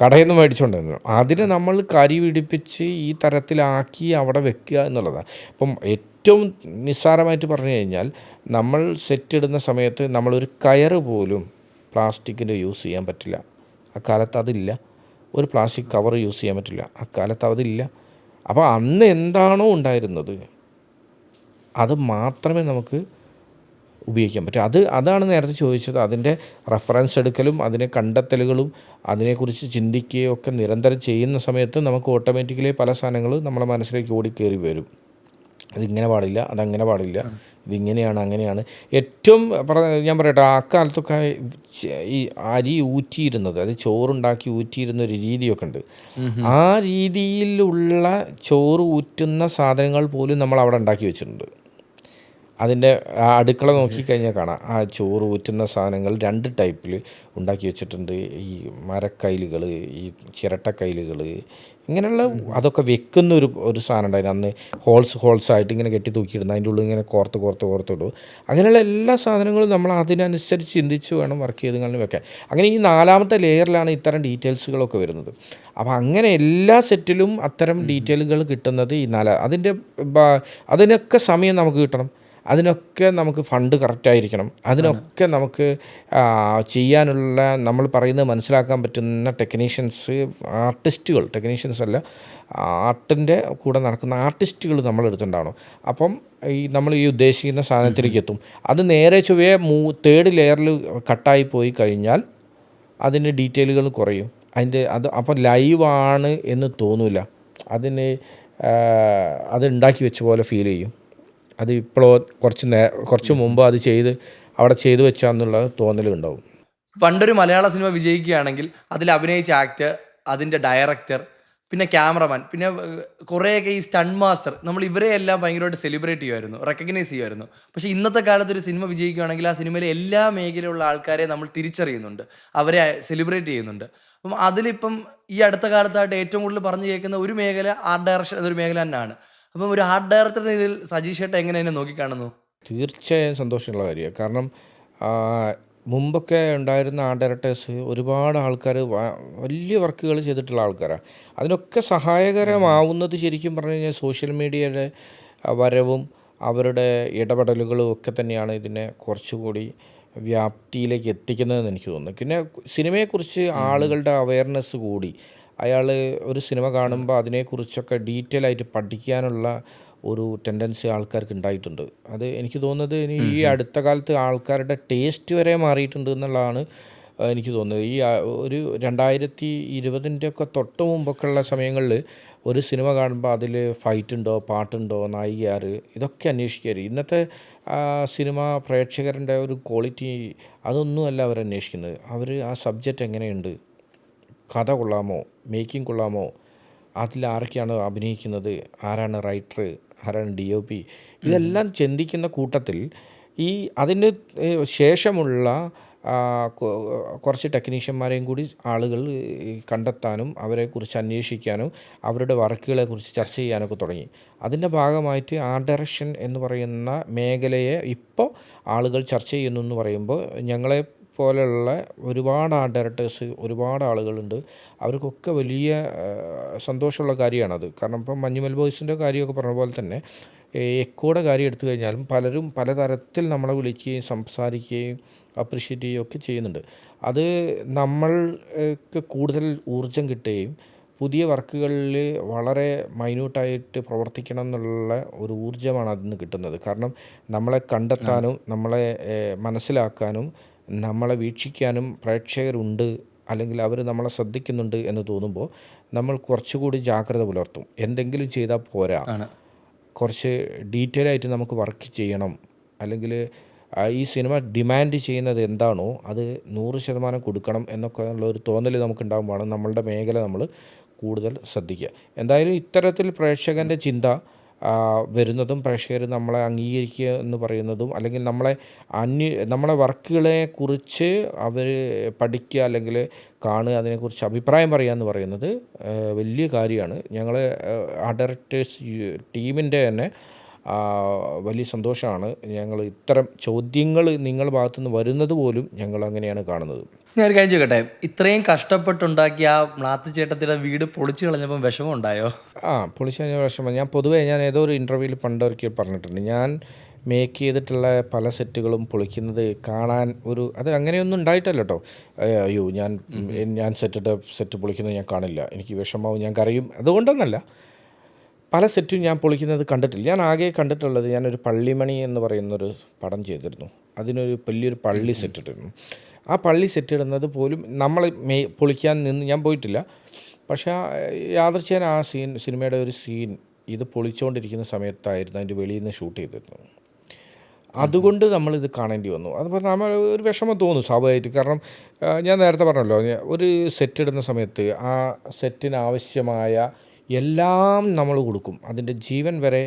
കടയിൽ നിന്ന് മേടിച്ചുകൊണ്ട് വരുന്നത്. അതിനെ നമ്മൾ കരി പിടിപ്പിച്ച് ഈ തരത്തിലാക്കി അവിടെ വെക്കുക എന്നുള്ളതാണ്. അപ്പം ഏറ്റവും നിസ്സാരമായിട്ട് പറഞ്ഞു കഴിഞ്ഞാൽ, നമ്മൾ സെറ്റ് ഇടുന്ന സമയത്ത് നമ്മളൊരു കയറ് പോലും പ്ലാസ്റ്റിക്കിൻ്റെ യൂസ് ചെയ്യാൻ പറ്റില്ല. അക്കാലത്ത് അതില്ല. ഒരു പ്ലാസ്റ്റിക് കവർ യൂസ് ചെയ്യാൻ പറ്റില്ല, അക്കാലത്ത് അതില്ല. അപ്പോൾ അന്ന് എന്താണോ ഉണ്ടായിരുന്നത് അത് മാത്രമേ നമുക്ക് ഉപയോഗിക്കാൻ പറ്റും. അതാണ് നേരത്തെ ചോദിച്ചത്. അതിൻ്റെ റെഫറൻസ് എടുക്കലും അതിനെ കണ്ടെത്തലുകളും അതിനെക്കുറിച്ച് ചിന്തിക്കുകയും ഒക്കെ നിരന്തരം ചെയ്യുന്ന സമയത്ത് നമുക്ക് ഓട്ടോമാറ്റിക്കലി പല സാധനങ്ങളും നമ്മളെ മനസ്സിലേക്ക് ഓടിക്കയറി വരും. അതിങ്ങനെ പാടില്ല, അതങ്ങനെ പാടില്ല, ഇതിങ്ങനെയാണ് അങ്ങനെയാണ്. ഏറ്റവും ഞാൻ പറയട്ടെ, അക്കാലത്തൊക്കെ ഈ അരി ഊറ്റിയിരുന്നത്, അത് ചോറുണ്ടാക്കി ഊറ്റിയിരുന്ന ഒരു രീതിയൊക്കെ ഉണ്ട്. ആ രീതിയിലുള്ള ചോറ് ഊറ്റുന്ന സാധനങ്ങൾ പോലും നമ്മൾ അവിടെ ഉണ്ടാക്കി വെച്ചിട്ടുണ്ട്. അതിൻ്റെ അടുക്കള നോക്കിക്കഴിഞ്ഞാൽ കാണാം, ആ ചോറ് ഊറ്റുന്ന സാധനങ്ങൾ 2 ടൈപ്പിൽ ഉണ്ടാക്കി വെച്ചിട്ടുണ്ട്. ഈ മരക്കയിലുകൾ, ഈ ചിരട്ടക്കയിലുകൾ, ഇങ്ങനെയുള്ള അതൊക്കെ വെക്കുന്ന ഒരു സാധനം ഉണ്ടായിരുന്നു അന്ന്. ഹോൾസായിട്ട് ഇങ്ങനെ കെട്ടി തൂക്കിയിടുന്നത്, അതിൻ്റെ ഉള്ളിൽ ഇങ്ങനെ കോർത്തിടും. അങ്ങനെയുള്ള എല്ലാ സാധനങ്ങളും നമ്മൾ അതിനനുസരിച്ച് ചിന്തിച്ച് വേണം വർക്ക് ചെയ്ത് വെക്കാൻ. അങ്ങനെ ഈ 4ാമത്തെ ലെയറിലാണ് ഇത്തരം ഡീറ്റെയിൽസുകളൊക്കെ വരുന്നത്. അപ്പോൾ അങ്ങനെ എല്ലാ സെറ്റിലും അത്തരം ഡീറ്റെയിലുകൾ കിട്ടുന്നത് ഈ അതിനൊക്കെ സമയം നമുക്ക് കിട്ടണം, അതിനൊക്കെ നമുക്ക് ഫണ്ട് കറക്റ്റായിരിക്കണം, അതിനൊക്കെ നമുക്ക് ചെയ്യാനുള്ള, നമ്മൾ പറയുന്നത് മനസ്സിലാക്കാൻ പറ്റുന്ന ടെക്നീഷ്യൻസ് അല്ല, ആർട്ടിൻ്റെ കൂടെ നടക്കുന്ന ആർട്ടിസ്റ്റുകൾ നമ്മളെടുത്തുണ്ടാവണം. അപ്പം നമ്മൾ ഈ ഉദ്ദേശിക്കുന്ന സാധനത്തിലേക്ക് എത്തും. അത് നേരെ ചൊവ്വേ 3rd ലെയറിൽ കട്ടായി പോയി കഴിഞ്ഞാൽ അതിൻ്റെ ഡീറ്റെയിലുകൾ കുറയും. അപ്പം ലൈവാണ് എന്ന് തോന്നില്ല, അത് ഉണ്ടാക്കി വെച്ച പോലെ ഫീൽ ചെയ്യും. അത് ഇപ്പോഴോ കുറച്ച് മുമ്പ് അത് അവിടെ ചെയ്തു വെച്ചാന്നുള്ള തോന്നലുണ്ടാവും. പണ്ടൊരു മലയാള സിനിമ വിജയിക്കുകയാണെങ്കിൽ അതിൽ അഭിനയിച്ച ആക്ടർ, അതിൻ്റെ ഡയറക്ടർ, പിന്നെ ക്യാമറമാൻ, പിന്നെ കുറേയൊക്കെ ഈ സ്റ്റണ്ട് മാസ്റ്റർ, നമ്മൾ ഇവരെയെല്ലാം ഭയങ്കരമായിട്ട് സെലിബ്രേറ്റ് ചെയ്യുമായിരുന്നു, റെക്കഗ്നൈസ് ചെയ്യുമായിരുന്നു. പക്ഷേ ഇന്നത്തെ കാലത്ത് ഒരു സിനിമ വിജയിക്കുകയാണെങ്കിൽ ആ സിനിമയിലെ എല്ലാ മേഖലയിലുള്ള ആൾക്കാരെ നമ്മൾ തിരിച്ചറിയുന്നുണ്ട്, അവരെ സെലിബ്രേറ്റ് ചെയ്യുന്നുണ്ട്. അപ്പം അതിലിപ്പം ഈ അടുത്ത കാലത്തായിട്ട് ഏറ്റവും കൂടുതൽ പറഞ്ഞു കേൾക്കുന്ന ഒരു മേഖല ആർട്ട് ഡയറക്ഷൻ എന്നൊരു മേഖല തന്നെയാണ്. അപ്പം ഒരു ആർട്ട് ഡയറക്ടർ ഇതിൽ സജീഷ് ഏട്ടൻ എങ്ങനെ അതിനെ നോക്കിക്കാണുന്നു? തീർച്ചയായും സന്തോഷമുള്ള കാര്യമാണ്. കാരണം മുമ്പൊക്കെ ഉണ്ടായിരുന്ന ആർട്ട് ഡയറക്ടേഴ്സ് ഒരുപാട് ആൾക്കാർ വലിയ വർക്കുകൾ ചെയ്തിട്ടുള്ള ആൾക്കാരാണ്. അതിനൊക്കെ സഹായകരമാവുന്നത് ശരിക്കും പറഞ്ഞു കഴിഞ്ഞാൽ സോഷ്യൽ മീഡിയയുടെ വരവും അവരുടെ ഇടപെടലുകളും ഒക്കെ തന്നെയാണ് ഇതിനെ കുറച്ചുകൂടി വ്യാപ്തിയിലേക്ക് എത്തിക്കുന്നതെന്ന് എനിക്ക് തോന്നുന്നു. പിന്നെ സിനിമയെക്കുറിച്ച് ആളുകളുടെ അവയർനെസ് കൂടി, അയാൾ ഒരു സിനിമ കാണുമ്പോൾ അതിനെക്കുറിച്ചൊക്കെ ഡീറ്റെയിൽ ആയിട്ട് പഠിക്കാനുള്ള ഒരു ടെൻഡൻസി ആൾക്കാർക്ക് ഉണ്ടായിട്ടുണ്ട്. അത് എനിക്ക് തോന്നുന്നത് ഈ അടുത്ത കാലത്ത് ആൾക്കാരുടെ ടേസ്റ്റ് വരെ മാറിയിട്ടുണ്ട് എന്നുള്ളതാണ് എനിക്ക് തോന്നുന്നത്. ഈ ഒരു 2020 ഒക്കെ തൊട്ട് മുമ്പൊക്കെ ഉള്ള സമയങ്ങളിൽ ഒരു സിനിമ കാണുമ്പോൾ അതിൽ ഫൈറ്റ് ഉണ്ടോ, പാട്ടുണ്ടോ, നായിക ഇതൊക്കെ അന്വേഷിക്കാറ്. ഇന്നത്തെ സിനിമ പ്രേക്ഷകരുടെ ഒരു ക്വാളിറ്റി അതൊന്നുമല്ല അവർ അന്വേഷിക്കുന്നത്. അവർ ആ സബ്ജക്റ്റ് എങ്ങനെയുണ്ട്, കഥ കൊള്ളാമോ, മേക്കിംഗ് കൊള്ളാമോ, അതിൽ ആരൊക്കെയാണ് അഭിനയിക്കുന്നത്, ആരാണ് റൈറ്റർ, ആരാണ് DOP, ഇതെല്ലാം ചിന്തിക്കുന്ന കൂട്ടത്തിൽ അതിന് ശേഷമുള്ള കുറച്ച് ടെക്നീഷ്യന്മാരെയും കൂടി ആളുകൾ കണ്ടെത്താനും അവരെക്കുറിച്ച് അന്വേഷിക്കാനും അവരുടെ വർക്കുകളെക്കുറിച്ച് ചർച്ച ചെയ്യാനൊക്കെ തുടങ്ങി. അതിൻ്റെ ഭാഗമായിട്ട് ആർട്ട് ഡയറക്ഷൻ എന്ന് പറയുന്ന മേഖലയെ ഇപ്പോൾ ആളുകൾ ചർച്ച ചെയ്യുന്നു എന്ന് പറയുമ്പോൾ ഞങ്ങളെ പോലെയുള്ള ഒരുപാട് ആർട്ട് ഡയറക്ടേഴ്സ്, ഒരുപാട് ആളുകളുണ്ട്. അവർക്കൊക്കെ വലിയ സന്തോഷമുള്ള കാര്യമാണത്. കാരണം ഇപ്പം മഞ്ഞുമൽ ബോയ്സിൻ്റെ കാര്യമൊക്കെ പറഞ്ഞ പോലെ തന്നെ എക്കോയുടെ കാര്യം എടുത്തു കഴിഞ്ഞാലും പലരും പലതരത്തിൽ നമ്മളെ വിളിക്കുകയും സംസാരിക്കുകയും അപ്രിഷ്യേറ്റ് ചെയ്യുകയും ഒക്കെ ചെയ്യുന്നുണ്ട്. അത് നമ്മൾക്ക് കൂടുതൽ ഊർജം കിട്ടുകയും പുതിയ വർക്കുകളിൽ വളരെ മൈന്യൂട്ടായിട്ട് പ്രവർത്തിക്കണം എന്നുള്ള ഒരു ഊർജ്ജമാണ് അതിൽ നിന്ന് കിട്ടുന്നത്. കാരണം നമ്മളെ കണ്ടെത്താനും നമ്മളെ മനസ്സിലാക്കാനും നമ്മളെ വീക്ഷിക്കാനും പ്രേക്ഷകരുണ്ട്, അല്ലെങ്കിൽ അവർ നമ്മളെ ശ്രദ്ധിക്കുന്നുണ്ട് എന്ന് തോന്നുമ്പോൾ നമ്മൾ കുറച്ചുകൂടി ജാഗ്രത പുലർത്തും. എന്തെങ്കിലും ചെയ്താൽ പോരാ, കുറച്ച് ഡീറ്റെയിൽ ആയിട്ട് നമുക്ക് വർക്ക് ചെയ്യണം, അല്ലെങ്കിൽ ഈ സിനിമ ഡിമാൻഡ് ചെയ്യുന്നത് എന്താണോ അത് 100% കൊടുക്കണം എന്നൊക്കെ ഉള്ള ഒരു തോന്നൽ നമുക്കുണ്ടാകുമ്പോഴാണ് നമ്മളുടെ മേഖല നമ്മൾ കൂടുതൽ ശ്രദ്ധിക്കുക. എന്തായാലും ഇത്തരത്തിൽ പ്രേക്ഷകൻ്റെ ചിന്ത വരുന്നതും പ്രേക്ഷകർ നമ്മളെ അംഗീകരിക്കുക എന്ന് പറയുന്നതും, അല്ലെങ്കിൽ നമ്മളെ വർക്കുകളെ കുറിച്ച് അവർ പഠിക്കുക അല്ലെങ്കിൽ കാണുക, അതിനെക്കുറിച്ച് അഭിപ്രായം പറയുക എന്ന് പറയുന്നത് വലിയ കാര്യമാണ്. ഞങ്ങൾ ആർട്ട് ഡയറക്ടേഴ്സ് ടീമിൻ്റെ തന്നെ വലിയ സന്തോഷമാണ്. ഞങ്ങൾ ഇത്തരം ചോദ്യങ്ങൾ നിങ്ങളുടെ ഭാഗത്തുനിന്ന് വരുന്നത് പോലും ഞങ്ങൾ അങ്ങനെയാണ് കാണുന്നത്. ഞാൻ ഒരു കാര്യം ചോദിക്കട്ടെ, ഇത്രയും കഷ്ടപ്പെട്ടുണ്ടാക്കിയ ആ മ്ലാത്തിച്ചേട്ടത്തിയുടെ വീട് പൊളിച്ചു കളഞ്ഞപ്പം വിഷമം ഉണ്ടായോ? പൊളിച്ചു കഴിഞ്ഞ വിഷമം ഞാൻ ഏതോ ഒരു ഇൻ്റർവ്യൂവിൽ പണ്ടൊരിക്കൽ പറഞ്ഞിട്ടുണ്ട്. ഞാൻ മേക്ക് ചെയ്തിട്ടുള്ള പല സെറ്റുകളും പൊളിക്കുന്നത് കാണാൻ അത് അങ്ങനെയൊന്നും ഉണ്ടായിട്ടല്ല കേട്ടോ. അയ്യോ ഞാൻ സെറ്റ് പൊളിക്കുന്നത് ഞാൻ കാണില്ല, എനിക്ക് വിഷമാവും, ഞാൻ കരയും, അതുകൊണ്ടൊന്നല്ല. പല സെറ്റും ഞാൻ പൊളിക്കുന്നത് കണ്ടിട്ടില്ല. ഞാൻ ആകെ കണ്ടിട്ടുള്ളത്, ഞാനൊരു പള്ളിമണി എന്ന് പറയുന്നൊരു പടം ചെയ്തിരുന്നു. അതിനൊരു വലിയൊരു പള്ളി സെറ്റ് ഇട്ടിരുന്നു. ആ പള്ളി സെറ്റ് ഇടുന്നത് പോലും നമ്മൾ പൊളിക്കാൻ നിന്ന് ഞാൻ പോയിട്ടില്ല. പക്ഷേ യാദൃച്ഛികന ആ സിനിമയുടെ ഒരു സീൻ ഇത് പൊളിച്ചുകൊണ്ടിരിക്കുന്ന സമയത്തായിരുന്നു അതിൻ്റെ വെളിയിൽ നിന്ന് ഷൂട്ട് ചെയ്തിരുന്നത്. അതുകൊണ്ട് നമ്മളിത് കാണേണ്ടി വന്നു. അതുപോലെ നമ്മൾ ഒരു വിഷമം തോന്നും സ്വാഭാവികമായിട്ട്. കാരണം ഞാൻ നേരത്തെ പറഞ്ഞല്ലോ, ഒരു സെറ്റ് ഇടുന്ന സമയത്ത് ആ സെറ്റിന് ആവശ്യമായ എല്ലാം നമ്മൾ കൊടുക്കും, അതിൻ്റെ ജീവൻ വരെ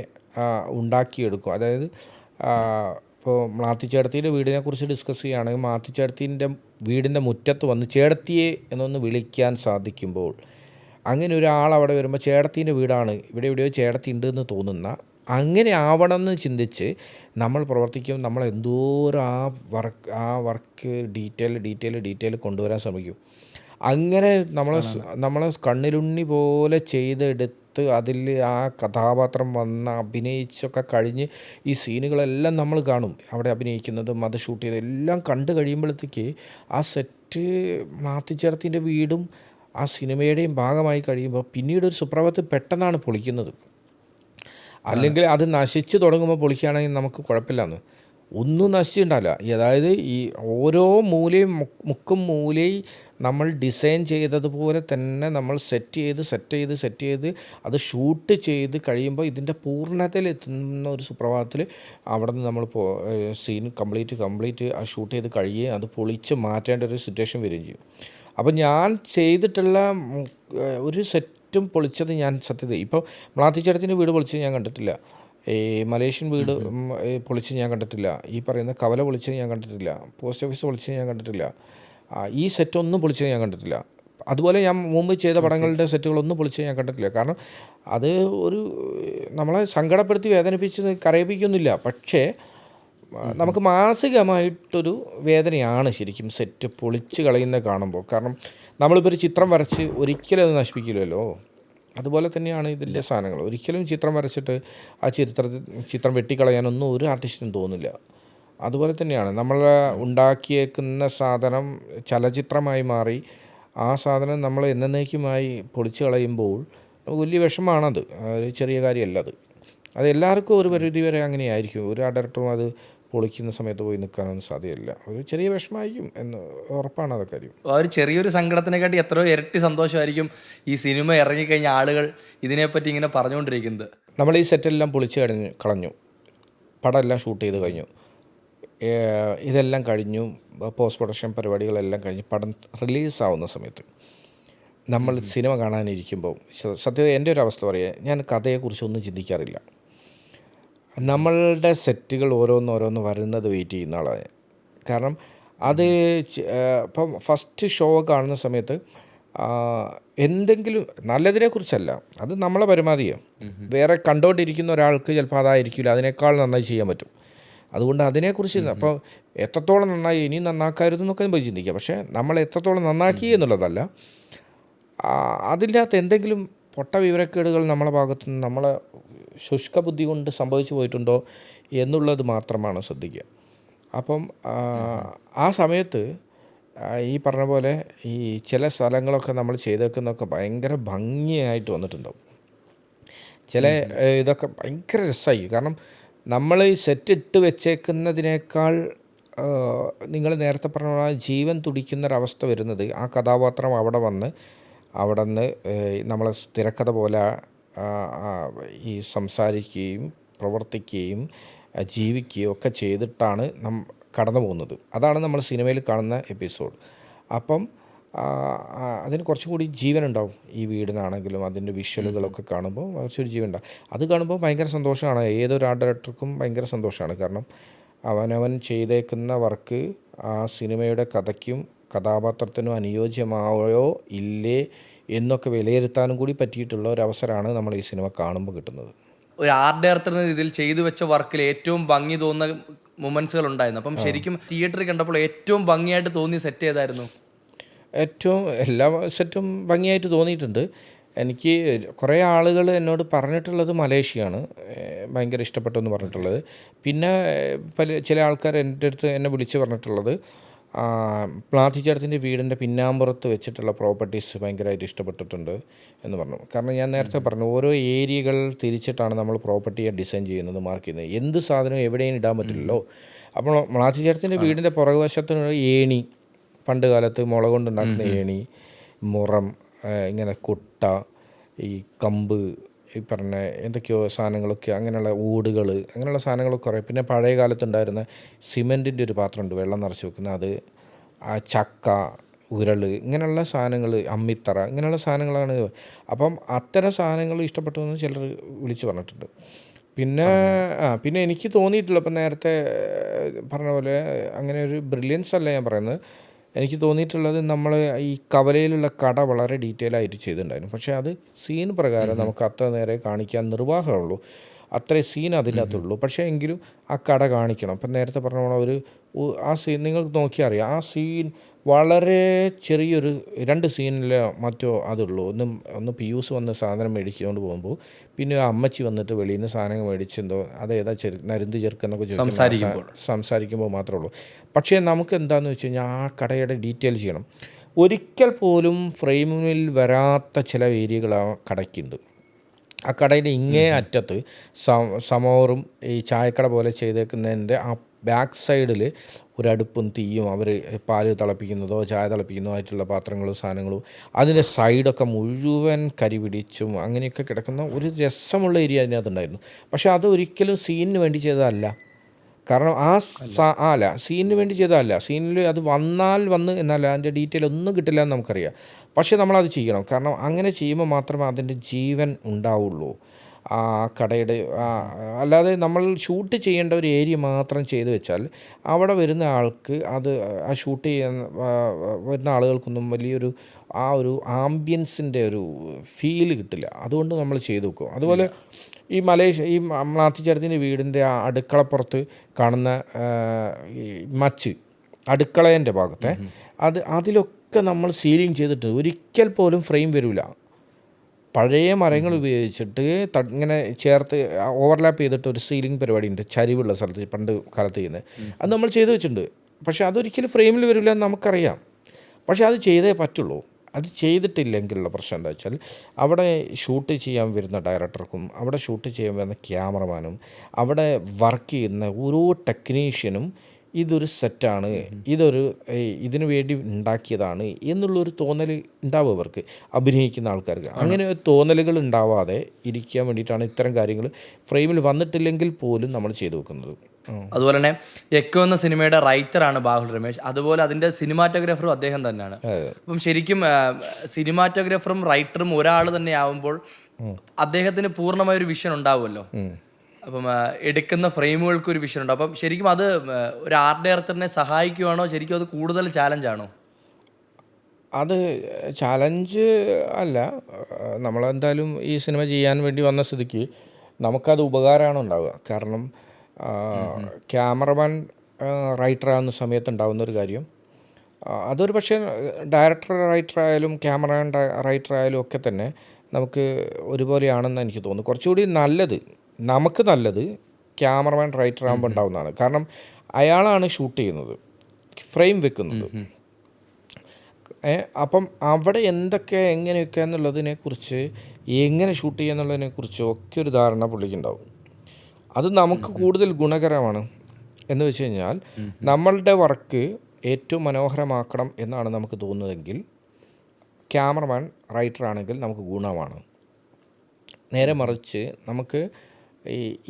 ഉണ്ടാക്കിയെടുക്കും. അതായത് ഇപ്പോൾ മാത്തിച്ചേടത്തിയുടെ വീടിനെക്കുറിച്ച് ഡിസ്കസ് ചെയ്യുകയാണെങ്കിൽ മാത്തിച്ചേടത്തിൻ്റെ വീടിൻ്റെ മുറ്റത്ത് വന്ന് ചേടത്തിയെ എന്നൊന്ന് വിളിക്കാൻ സാധിക്കുമ്പോൾ, അങ്ങനെ ഒരാൾ അവിടെ വരുമ്പോൾ ചേടത്തീൻ്റെ വീടാണ്, ഇവിടെ എവിടെയോ ചേടത്തി ഉണ്ടെന്ന് തോന്നുന്ന, അങ്ങനെ ആവണമെന്ന് ചിന്തിച്ച് നമ്മൾ പ്രവർത്തിക്കും. നമ്മൾ എന്തോരം ആ വർക്ക് ഡീറ്റെയിൽ കൊണ്ടുവരാൻ ശ്രമിക്കും. അങ്ങനെ നമ്മളെ കണ്ണിലുണ്ണി പോലെ ചെയ്തെടുത്ത് അതിൽ ആ കഥാപാത്രം വന്ന് അഭിനയിച്ചൊക്കെ കഴിഞ്ഞ് ഈ സീനുകളെല്ലാം നമ്മൾ കാണും. അവിടെ അഭിനയിക്കുന്നതും അത് ഷൂട്ട് ചെയ്ത് എല്ലാം കണ്ടു കഴിയുമ്പോഴത്തേക്ക് ആ സെറ്റ് മാത്തിച്ചേർത്തിൻ്റെ വീടും ആ സിനിമയുടെയും ഭാഗമായി കഴിയുമ്പോൾ പിന്നീട് ഒരു സുപ്രഭാതത്തിൽ പെട്ടെന്നാണ് പൊളിക്കുന്നത്. അല്ലെങ്കിൽ അത് നശിച്ച് തുടങ്ങുമ്പോൾ പൊളിക്കുകയാണെങ്കിൽ നമുക്ക് കുഴപ്പമില്ലാന്ന്, ഒന്നും നശിച്ചിട്ടുണ്ടാവില്ല. അതായത് ഈ ഓരോ മൂലയും മുക്കും മൂലയും നമ്മൾ ഡിസൈൻ ചെയ്തതുപോലെ തന്നെ നമ്മൾ സെറ്റ് ചെയ്ത് അത് ഷൂട്ട് ചെയ്ത് കഴിയുമ്പോൾ ഇതിൻ്റെ പൂർണ്ണതയിൽ എത്തുന്ന ഒരു സുപ്രഭാതത്തിൽ അവിടെ നിന്ന് നമ്മൾ സീൻ കംപ്ലീറ്റ് ആ ഷൂട്ട് ചെയ്ത് കഴിയുകയും അത് പൊളിച്ച് മാറ്റേണ്ട ഒരു സിറ്റുവേഷൻ വരികയും ചെയ്യും. അപ്പോൾ ഞാൻ ചെയ്തിട്ടുള്ള ഒരു സെറ്റും പൊളിച്ചത് ഞാൻ സത്യത ഇപ്പോൾ മാത്തിച്ചേടത്തിൻ്റെ വീട് പൊളിച്ചത് ഞാൻ കണ്ടിട്ടില്ല, ഈ മലേഷ്യൻ വീട് പൊളിച്ച് ഞാൻ കണ്ടിട്ടില്ല, ഈ പറയുന്ന കവല പൊളിച്ചത് ഞാൻ കണ്ടിട്ടില്ല, പോസ്റ്റ് ഓഫീസ് പൊളിച്ചത് ഞാൻ കണ്ടിട്ടില്ല, ഈ സെറ്റൊന്നും പൊളിച്ചത് ഞാൻ കണ്ടിട്ടില്ല. അതുപോലെ ഞാൻ മുമ്പ് ചെയ്ത പടങ്ങളുടെ സെറ്റുകളൊന്നും പൊളിച്ചത് ഞാൻ കണ്ടിട്ടില്ല. കാരണം അത് ഒരു നമ്മളെ സങ്കടപ്പെടുത്തി വേദനിപ്പിച്ച് കരയിപ്പിക്കൊന്നുമില്ല, പക്ഷേ നമുക്ക് മാനസികമായിട്ടൊരു വേദനയാണ് ശരിക്കും സെറ്റ് പൊളിച്ച് കളയുന്നത് കാണുമ്പോൾ. കാരണം നമ്മളിപ്പോൾ ഒരു ചിത്രം വരച്ച് ഒരിക്കലും അത് നശിപ്പിക്കില്ലല്ലോ. അതുപോലെ തന്നെയാണ് ഇതിൻ്റെ സാധനങ്ങൾ. ഒരിക്കലും ചിത്രം വരച്ചിട്ട് ആ ചിത്രം വെട്ടിക്കളയാനൊന്നും ഒരു ആർട്ടിസ്റ്റിനും തോന്നില്ല. അതുപോലെ തന്നെയാണ് നമ്മൾ ഉണ്ടാക്കിയേക്കുന്ന സാധനം ചലച്ചിത്രമായി മാറി ആ സാധനം നമ്മൾ എന്നേക്കുമായി പൊളിച്ച് കളയുമ്പോൾ നമുക്ക് വലിയ വിഷമമാണത്. ഒരു ചെറിയ കാര്യമല്ല അത് എല്ലാവർക്കും ഒരു പരിധി വരെ അങ്ങനെയായിരിക്കും. ഒരു ഡയറക്ടറും അത് പൊളിക്കുന്ന സമയത്ത് പോയി നിൽക്കാനൊന്നും സാധ്യമല്ല. ഒരു ചെറിയ വിഷമമായിരിക്കും എന്ന് ഉറപ്പാണ് അതൊക്കെ കാര്യം. ആ ഒരു ചെറിയൊരു സങ്കടത്തിനെക്കാട്ടി എത്രയോ ഇരട്ടി സന്തോഷമായിരിക്കും ഈ സിനിമ ഇറങ്ങിക്കഴിഞ്ഞ ആളുകൾ ഇതിനെപ്പറ്റി ഇങ്ങനെ പറഞ്ഞുകൊണ്ടിരിക്കുന്നത്. നമ്മൾ ഈ സെറ്റെല്ലാം പൊളിച്ച് കളഞ്ഞു, പടമെല്ലാം ഷൂട്ട് ചെയ്ത് കഴിഞ്ഞു, ഇതെല്ലാം കഴിഞ്ഞു, പോസ്റ്റ് പ്രൊഡക്ഷൻ പരിപാടികളെല്ലാം കഴിഞ്ഞ് പടം റിലീസാവുന്ന സമയത്ത് നമ്മൾ സിനിമ കാണാനിരിക്കുമ്പോൾ സത്യത എൻ്റെ ഒരു അവസ്ഥ പറയുക, ഞാൻ കഥയെക്കുറിച്ചൊന്നും ചിന്തിക്കാറില്ല. നമ്മളുടെ സെറ്റുകൾ ഓരോന്ന് വരുന്നത് വെയിറ്റ് ചെയ്യുന്ന ആളാണ്. കാരണം അത് ഇപ്പം ഫസ്റ്റ് ഷോ കാണുന്ന സമയത്ത് എന്തെങ്കിലും നല്ലതിനെക്കുറിച്ചല്ല, അത് നമ്മളെ പരമാവധിയാണ്. വേറെ കണ്ടുകൊണ്ടിരിക്കുന്ന ഒരാൾക്ക് ചിലപ്പോൾ അതായിരിക്കില്ല, അതിനേക്കാൾ നന്നായി ചെയ്യാൻ പറ്റും. അതുകൊണ്ട് അതിനെക്കുറിച്ച് അപ്പോൾ എത്രത്തോളം നന്നായി ഇനി നന്നാക്കായിരുന്നു എന്നൊക്കെ നമുക്ക് ചിന്തിക്കാം. പക്ഷേ നമ്മൾ എത്രത്തോളം നന്നാക്കി എന്നുള്ളതല്ല, അതിൻ്റെ അകത്ത് എന്തെങ്കിലും പൊട്ട വിവരക്കേടുകൾ നമ്മളെ ഭാഗത്തുനിന്ന് നമ്മളെ ശുഷ്ക ബുദ്ധി കൊണ്ട് സംഭവിച്ചു പോയിട്ടുണ്ടോ എന്നുള്ളത് മാത്രമാണ് ശ്രദ്ധിക്കുക. അപ്പം ആ സമയത്ത് ഈ പറഞ്ഞ പോലെ ഈ ചില സ്ഥലങ്ങളൊക്കെ നമ്മൾ ചെയ്തേക്കുന്നതൊക്കെ ഭയങ്കര ഭംഗിയായിട്ട് വന്നിട്ടുണ്ടാവും. ചില ഇതൊക്കെ ഭയങ്കര രസമായി. കാരണം നമ്മൾ ഈ സെറ്റ് ഇട്ട് വെച്ചേക്കുന്നതിനേക്കാൾ നിങ്ങൾ നേരത്തെ പറഞ്ഞ ജീവൻ തുടിക്കുന്നൊരവസ്ഥ വരുന്നത് ആ കഥാപാത്രം അവിടെ നിന്ന് നമ്മളെ തിരക്കഥ പോലെ ഈ സംസാരിക്കുകയും പ്രവർത്തിക്കുകയും ജീവിക്കുകയും ഒക്കെ ചെയ്തിട്ടാണ് കടന്നു പോകുന്നത്. അതാണ് നമ്മൾ സിനിമയിൽ കാണുന്ന എപ്പിസോഡ്. അപ്പം അതിന് കുറച്ചും കൂടി ജീവനുണ്ടാവും. ഈ വീടിനാണെങ്കിലും അതിൻ്റെ വിഷ്വലുകളൊക്കെ കാണുമ്പോൾ കുറച്ചൊരു ജീവനുണ്ടാവും. അത് കാണുമ്പോൾ ഭയങ്കര സന്തോഷമാണ്. ഏതൊരു ആർട്ട് ഡയറക്ടർക്കും ഭയങ്കര സന്തോഷമാണ്. കാരണം അവനവൻ ചെയ്തേക്കുന്ന വർക്ക് ആ സിനിമയുടെ കഥയ്ക്കും കഥാപാത്രത്തിനും അനുയോജ്യമായോ ഇല്ലേ എന്നൊക്കെ വിലയിരുത്താനും കൂടി പറ്റിയിട്ടുള്ള ഒരു അവസരമാണ് നമ്മൾ ഈ സിനിമ കാണുമ്പോൾ കിട്ടുന്നത്. ഒരു ആർട്ട് ഡയറക്ടർ എന്ന രീതിയിൽ ചെയ്തു വെച്ച വർക്കിൽ ഏറ്റവും ഭംഗി തോന്നുന്ന മൊമെന്റ്സുകൾ ഉണ്ടായിരുന്നു. അപ്പം ശരിക്കും തിയേറ്ററിൽ കണ്ടപ്പോൾ ഏറ്റവും ഭംഗിയായിട്ട് തോന്നിയ സെറ്റ് ഏതായിരുന്നു? എല്ലാ സെറ്റും ഭംഗിയായിട്ട് തോന്നിയിട്ടുണ്ട്. എനിക്ക് കുറേ ആളുകൾ എന്നോട് പറഞ്ഞിട്ടുള്ളത് മലേഷ്യയാണ് ഭയങ്കര ഇഷ്ടപ്പെട്ടെന്ന് പറഞ്ഞിട്ടുള്ളത്. പിന്നെ ചില ആൾക്കാർ എൻ്റെ അടുത്ത് എന്നെ വിളിച്ച് പറഞ്ഞിട്ടുള്ളത് പ്ലാത്തിച്ചേടത്തിൻ്റെ വീടിൻ്റെ പിന്നാമ്പുറത്ത് വെച്ചിട്ടുള്ള പ്രോപ്പർട്ടീസ് ഭയങ്കരമായിട്ട് ഇഷ്ടപ്പെട്ടിട്ടുണ്ട് എന്ന് പറഞ്ഞു. കാരണം ഞാൻ നേരത്തെ പറഞ്ഞു, ഓരോ ഏരിയകൾ തിരിച്ചിട്ടാണ് നമ്മൾ പ്രോപ്പർട്ടിയെ ഡിസൈൻ ചെയ്യുന്നത്, മാർക്ക് ചെയ്യുന്നത്. എന്ത് സാധനവും എവിടെയും ഇടാൻ പറ്റില്ലല്ലോ. അപ്പോൾ പ്ലാത്തിച്ചേടത്തിൻ്റെ വീടിൻ്റെ പുറകുവശത്തിന് ഏണി, പണ്ട് കാലത്ത് മുള കൊണ്ടുണ്ടാക്കുന്ന ഏണി, മുറം, ഇങ്ങനെ കുട്ട, ഈ കമ്പ്, ഈ പറഞ്ഞ എന്തൊക്കെയോ സാധനങ്ങളൊക്കെ അങ്ങനെയുള്ള ഊടുകൾ അങ്ങനെയുള്ള സാധനങ്ങളൊക്കെ കുറേ. പിന്നെ പഴയ കാലത്തുണ്ടായിരുന്ന സിമെൻറ്റിൻ്റെ ഒരു പാത്രമുണ്ട് വെള്ളം നിറച്ച് വെക്കുന്ന, അത് ആ ചക്ക ഉരൾ ഇങ്ങനെയുള്ള സാധനങ്ങൾ, അമ്മിത്തറ ഇങ്ങനെയുള്ള സാധനങ്ങളാണ്. അപ്പം അത്തരം സാധനങ്ങൾ ഇഷ്ടപ്പെട്ടതെന്ന് ചിലർ വിളിച്ച് പറഞ്ഞിട്ടുണ്ട്. പിന്നെ എനിക്ക് തോന്നിയിട്ടില്ല, ഇപ്പം നേരത്തെ പറഞ്ഞ പോലെ അങ്ങനെ ഒരു ബ്രില്യൻസ് അല്ല ഞാൻ പറയുന്നത്. എനിക്ക് തോന്നിയിട്ടുള്ളത് നമ്മൾ ഈ കവലയിലുള്ള കട വളരെ ഡീറ്റെയിൽ ആയിട്ട് ചെയ്തിട്ടുണ്ടായിരുന്നു. പക്ഷേ അത് സീൻ പ്രകാരം നമുക്ക് അത്ര നേരെ കാണിക്കാൻ നിർവാഹമുള്ളൂ, അത്രയും സീൻ അതിൻ്റെ അകത്തുള്ളൂ. പക്ഷേ എങ്കിലും ആ കട കാണിക്കണം. ഇപ്പം നേരത്തെ പറഞ്ഞ പോലെ ആ സീൻ നിങ്ങൾക്ക് നോക്കിയാൽ അറിയാം. ആ സീൻ വളരെ ചെറിയൊരു 2 സീനിൽ മറ്റോ അതുള്ളൂ. ഒന്ന് പിയൂസ് വന്ന് സാധനം മേടിച്ചുകൊണ്ട് പോകുമ്പോൾ പിന്നെ അമ്മച്ചി വന്നിട്ട് വെളിയിൽ നിന്ന് സാധനം മേടിച്ചെന്തോ അതേതാ നരുന്ത് ചെറുക്കെന്നൊക്കെ സംസാരിക്കുമ്പോൾ മാത്രമേ ഉള്ളൂ. പക്ഷേ നമുക്ക് എന്താണെന്ന് വെച്ച് കഴിഞ്ഞാൽ ആ കടയുടെ ഡീറ്റെയിൽ ചെയ്യണം. ഒരിക്കൽ പോലും ഫ്രെയിമിൽ വരാത്ത ചില ഏരിയകൾ ആ കടയ്ക്കുണ്ട്. ആ കടയുടെ ഇങ്ങേ അറ്റത്ത് സമോറും ഈ ചായക്കട പോലെ ചെയ്തേക്കുന്നതിൻ്റെ ആ ബാക്ക് സൈഡിൽ ഒരടുപ്പും തീയും, അവർ പാല് തിളപ്പിക്കുന്നതോ ചായ തിളപ്പിക്കുന്നതോ ആയിട്ടുള്ള പാത്രങ്ങളും സാധനങ്ങളും, അതിൻ്റെ സൈഡൊക്കെ മുഴുവൻ കരി പിടിച്ചും അങ്ങനെയൊക്കെ കിടക്കുന്ന ഒരു രസമുള്ള ഏരിയ അതിനകത്തുണ്ടായിരുന്നു. പക്ഷേ അത് ഒരിക്കലും സീനിന് വേണ്ടി ചെയ്തതല്ല. കാരണം അല്ല സീനിന് വേണ്ടി ചെയ്തതല്ല. സീനിൽ അത് വന്ന് എന്നല്ല, അതിൻ്റെ ഡീറ്റെയിൽ ഒന്നും കിട്ടില്ല എന്ന് നമുക്കറിയാം. പക്ഷേ നമ്മളത് ചെയ്യണം. കാരണം അങ്ങനെ ചെയ്യുമ്പോൾ മാത്രമേ അതിൻ്റെ ജീവൻ ഉണ്ടാവുള്ളൂ ആ കടയുടെ. അല്ലാതെ നമ്മൾ ഷൂട്ട് ചെയ്യേണ്ട ഒരു ഏരിയ മാത്രം ചെയ്തു വെച്ചാൽ അവിടെ വരുന്ന ആൾക്ക് അത് ആ ഷൂട്ട് ചെയ്യാൻ വരുന്ന ആളുകൾക്കൊന്നും വലിയൊരു ആ ഒരു ആംബിയൻസിൻ്റെ ഒരു ഫീല് കിട്ടില്ല. അതുകൊണ്ട് നമ്മൾ ചെയ്തു വെക്കും. അതുപോലെ ഈ ഈ മാത്തിച്ചേർത്തിൻ്റെ വീടിൻ്റെ ആ അടുക്കളപ്പുറത്ത് കാണുന്ന ഈ അടുക്കളേൻ്റെ ഭാഗത്തെ അതിലൊക്കെ നമ്മൾ സീലിംഗ് ചെയ്തിട്ട് ഒരിക്കൽ പോലും ഫ്രെയിം വരില്ല. പഴയ മരങ്ങൾ ഉപയോഗിച്ചിട്ട് ഇങ്ങനെ ചേർത്ത് ഓവർലാപ്പ് ചെയ്തിട്ട് ഒരു സീലിംഗ് പരിപാടി ഉണ്ട് ചരിവുള്ള സ്ഥലത്ത് പണ്ട് കാലത്ത് ചെയ്യുന്നത്. അത് നമ്മൾ ചെയ്തു വെച്ചിട്ടുണ്ട്. പക്ഷേ അതൊരിക്കലും ഫ്രെയിമിൽ വരില്ല എന്ന് നമുക്കറിയാം. പക്ഷേ അത് ചെയ്തേ പറ്റുള്ളൂ. അത് ചെയ്തിട്ടില്ലെങ്കിലുള്ള പ്രശ്നം എന്താ വെച്ചാൽ അവിടെ ഷൂട്ട് ചെയ്യാൻ വരുന്ന ഡയറക്ടർക്കും അവിടെ ഷൂട്ട് ചെയ്യാൻ വരുന്ന ക്യാമറമാനും അവിടെ വർക്ക് ചെയ്യുന്ന ഓരോ ടെക്നീഷ്യനും ഇതൊരു സെറ്റാണ്, ഇതിനു വേണ്ടി ഉണ്ടാക്കിയതാണ് എന്നുള്ളൊരു തോന്നൽ ഉണ്ടാവും അവർക്ക്, അഭിനയിക്കുന്ന ആൾക്കാർക്ക്. അങ്ങനെ തോന്നലുകൾ ഉണ്ടാവാതെ ഇരിക്കാൻ വേണ്ടിയിട്ടാണ് ഇത്തരം കാര്യങ്ങൾ ഫ്രെയിമിൽ വന്നിട്ടില്ലെങ്കിൽ പോലും നമ്മൾ ചെയ്തു വെക്കുന്നത്. അതുപോലെ തന്നെ എക്കോ എന്ന സിനിമയുടെ റൈറ്ററാണ് ബാഹുൽ രമേശ്. അതുപോലെ അതിൻ്റെ സിനിമാറ്റോഗ്രാഫറും അദ്ദേഹം തന്നെയാണ്. അപ്പം ശരിക്കും സിനിമാറ്റോഗ്രാഫറും റൈറ്ററും ഒരാൾ തന്നെ ആവുമ്പോൾ അദ്ദേഹത്തിന് പൂർണ്ണമായൊരു വിഷൻ ഉണ്ടാവുമല്ലോ. അപ്പം എടുക്കുന്ന ഫ്രെയിമുകൾക്ക് ഒരു വിഷൻ ഉണ്ട്. അപ്പം ശരിക്കും അത് ഒരു ആർട്ട് ഡയറക്ടറിനെ സഹായിക്കുവാണോ, ശരിക്കും അത് കൂടുതൽ ചാലഞ്ചാണോ? അത് ചാലഞ്ച് അല്ല. നമ്മളെന്തായാലും ഈ സിനിമ ചെയ്യാൻ വേണ്ടി വന്ന സ്ഥിതിക്ക് നമുക്കത് ഉപകാരമാണ് ഉണ്ടാവുക. കാരണം ക്യാമറമാൻ റൈറ്ററാകുന്ന സമയത്ത് ഉണ്ടാകുന്നൊരു കാര്യം, അതൊരു പക്ഷേ ഡയറക്ടർ റൈറ്ററായാലും ക്യാമറമാൻ റൈറ്ററായാലും ഒക്കെ തന്നെ നമുക്ക് ഒരുപോലെയാണെന്ന് എനിക്ക് തോന്നുന്നു. കുറച്ചുകൂടി നമുക്ക് നല്ലത് ക്യാമറമാൻ റൈറ്റർ ആകുമ്പോൾ ഉണ്ടാവുന്നതാണ്. കാരണം അയാളാണ് ഷൂട്ട് ചെയ്യുന്നത്, ഫ്രെയിം വെക്കുന്നത്. അപ്പം അവിടെ എങ്ങനെയൊക്കെ എന്നുള്ളതിനെക്കുറിച്ച്, എങ്ങനെ ഷൂട്ട് ചെയ്യുക എന്നുള്ളതിനെക്കുറിച്ച് ഒക്കെ ഒരു ധാരണ പുള്ളിക്കുണ്ടാവും. അത് നമുക്ക് കൂടുതൽ ഗുണകരമാണ്. എന്ന് വെച്ച് കഴിഞ്ഞാൽ നമ്മളുടെ വർക്ക് ഏറ്റവും മനോഹരമാക്കണം എന്നാണ് നമുക്ക് തോന്നുന്നതെങ്കിൽ ക്യാമറമാൻ റൈറ്ററാണെങ്കിൽ നമുക്ക് ഗുണമാണ്. നേരെ മറിച്ച് നമുക്ക്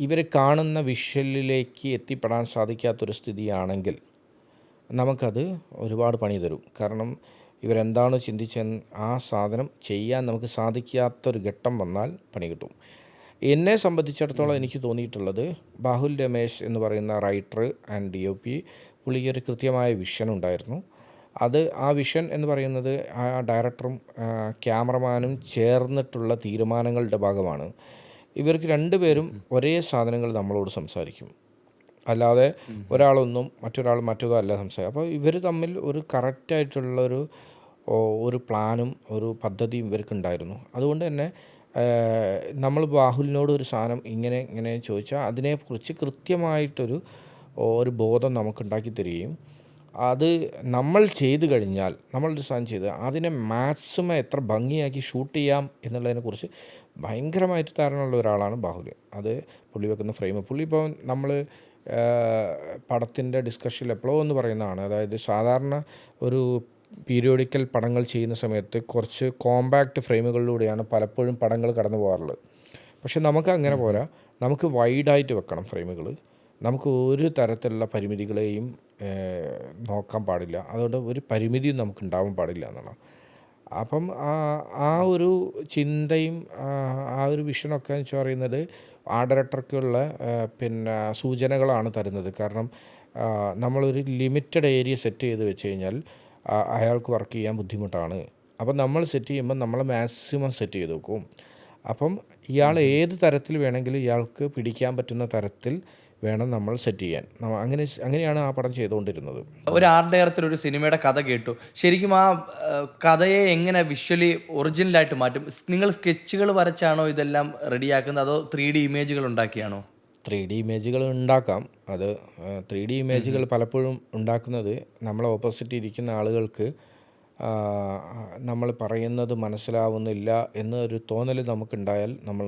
ഇവർ കാണുന്ന വിഷ്വലിലേക്ക് എത്തിപ്പെടാൻ സാധിക്കാത്തൊരു സ്ഥിതിയാണെങ്കിൽ നമുക്കത് ഒരുപാട് പണി തരും. കാരണം ഇവരെന്താണ് ചിന്തിച്ചെന്ന് ആ സാധനം ചെയ്യാൻ നമുക്ക് സാധിക്കാത്തൊരു ഘട്ടം വന്നാൽ പണി കിട്ടും. എന്നെ സംബന്ധിച്ചിടത്തോളം എനിക്ക് തോന്നിയിട്ടുള്ളത് ബാഹുൽ രമേശ് എന്ന് പറയുന്ന റൈറ്റർ ആൻഡ് DOP പുള്ളിക്ക് ഒരു കൃത്യമായ വിഷൻ ഉണ്ടായിരുന്നു. ആ വിഷൻ എന്ന് പറയുന്നത് ആ ഡയറക്ടറും ക്യാമറമാനും ചേർന്നിട്ടുള്ള തീരുമാനങ്ങളുടെ ഭാഗമാണ്. ഇവർക്ക് രണ്ടുപേരും ഒരേ സാധനങ്ങൾ നമ്മളോട് സംസാരിക്കും. അല്ലാതെ ഒരാളൊന്നും മറ്റൊതോ അല്ല സംസാരിക്കും. അപ്പോൾ ഇവർ തമ്മിൽ ഒരു കറക്റ്റായിട്ടുള്ളൊരു പ്ലാനും ഒരു പദ്ധതിയും ഇവർക്കുണ്ടായിരുന്നു. അതുകൊണ്ട് തന്നെ നമ്മൾ ബാഹുലിനോട് ഒരു സാധനം ഇങ്ങനെ ചോദിച്ചാൽ അതിനെക്കുറിച്ച് കൃത്യമായിട്ടൊരു ബോധം നമുക്കുണ്ടാക്കി തരികയും അത് നമ്മൾ ചെയ്ത് കഴിഞ്ഞാൽ നമ്മളൊരു സാധനം ചെയ്ത് അതിനെ മാക്സിമം എത്ര ഭംഗിയാക്കി ഷൂട്ട് ചെയ്യാം എന്നുള്ളതിനെക്കുറിച്ച് ഭയങ്കരമായിട്ട് ധാരണയുള്ള ഒരാളാണ് ബാഹുൽ. അത് പുള്ളി വെക്കുന്ന ഫ്രെയിം, പുള്ളി ഇപ്പോൾ നമ്മൾ പടത്തിൻ്റെ ഡിസ്കഷനിൽ എപ്പോഴോ എന്ന് പറയുന്നതാണ്. അതായത് സാധാരണ ഒരു പീരിയോഡിക്കൽ പടങ്ങൾ ചെയ്യുന്ന സമയത്ത് കുറച്ച് കോമ്പാക്റ്റ് ഫ്രെയിമുകളിലൂടെയാണ് പലപ്പോഴും പടങ്ങൾ കടന്നു പോകാറുള്ളത്. പക്ഷെ നമുക്ക് അങ്ങനെ പോരാ, നമുക്ക് വൈഡായിട്ട് വെക്കണം ഫ്രെയിമുകൾ. നമുക്ക് ഒരു തരത്തിലുള്ള പരിമിതികളെയും നോക്കാൻ പാടില്ല. അതുകൊണ്ട് ഒരു പരിമിതിയും നമുക്ക് ഉണ്ടാവാൻ പാടില്ല എന്നാണ്. അപ്പം ആ ഒരു ചിന്തയും ആ ഒരു വിഷനൊക്കെ എന്ന് വെച്ച് പറയുന്നത് ആ ഡയറക്ടർക്കുള്ള പിന്നെ സൂചനകളാണ് തരുന്നത്. കാരണം നമ്മളൊരു ലിമിറ്റഡ് ഏരിയ സെറ്റ് ചെയ്ത് വെച്ച് കഴിഞ്ഞാൽ അയാൾക്ക് വർക്ക് ചെയ്യാൻ ബുദ്ധിമുട്ടാണ്. അപ്പം നമ്മൾ സെറ്റ് ചെയ്യുമ്പോൾ നമ്മൾ മാക്സിമം സെറ്റ് ചെയ്ത് വെക്കും. അപ്പം ഇയാൾ ഏത് തരത്തിൽ വേണമെങ്കിലും ഇയാൾക്ക് പിടിക്കാൻ പറ്റുന്ന തരത്തിൽ വേണം നമ്മൾ സെറ്റ് ചെയ്യാൻ. അങ്ങനെയാണ് ആ പടം ചെയ്തുകൊണ്ടിരുന്നത്. ഒരു ആർട്ട് ഡയറക്ടർ ഒരു സിനിമയുടെ കഥ കേട്ടു, ശരിക്കും ആ കഥയെ എങ്ങനെ വിഷ്വലി ഒറിജിനലായിട്ട് മാറ്റും? നിങ്ങൾ സ്കെച്ചുകൾ വരച്ചാണോ ഇതെല്ലാം റെഡിയാക്കുന്നത്, അതോ 3D ഇമേജുകൾ ഉണ്ടാക്കിയാണോ? 3D ഇമേജുകൾ ഉണ്ടാക്കാം. അത് 3D ഇമേജുകൾ പലപ്പോഴും ഉണ്ടാക്കുന്നത് നമ്മളെ ഓപ്പോസിറ്റ് ഇരിക്കുന്ന ആളുകൾക്ക് നമ്മൾ പറയുന്നത് മനസ്സിലാവുന്നില്ല എന്നൊരു തോന്നൽ നമുക്കുണ്ടായാൽ നമ്മൾ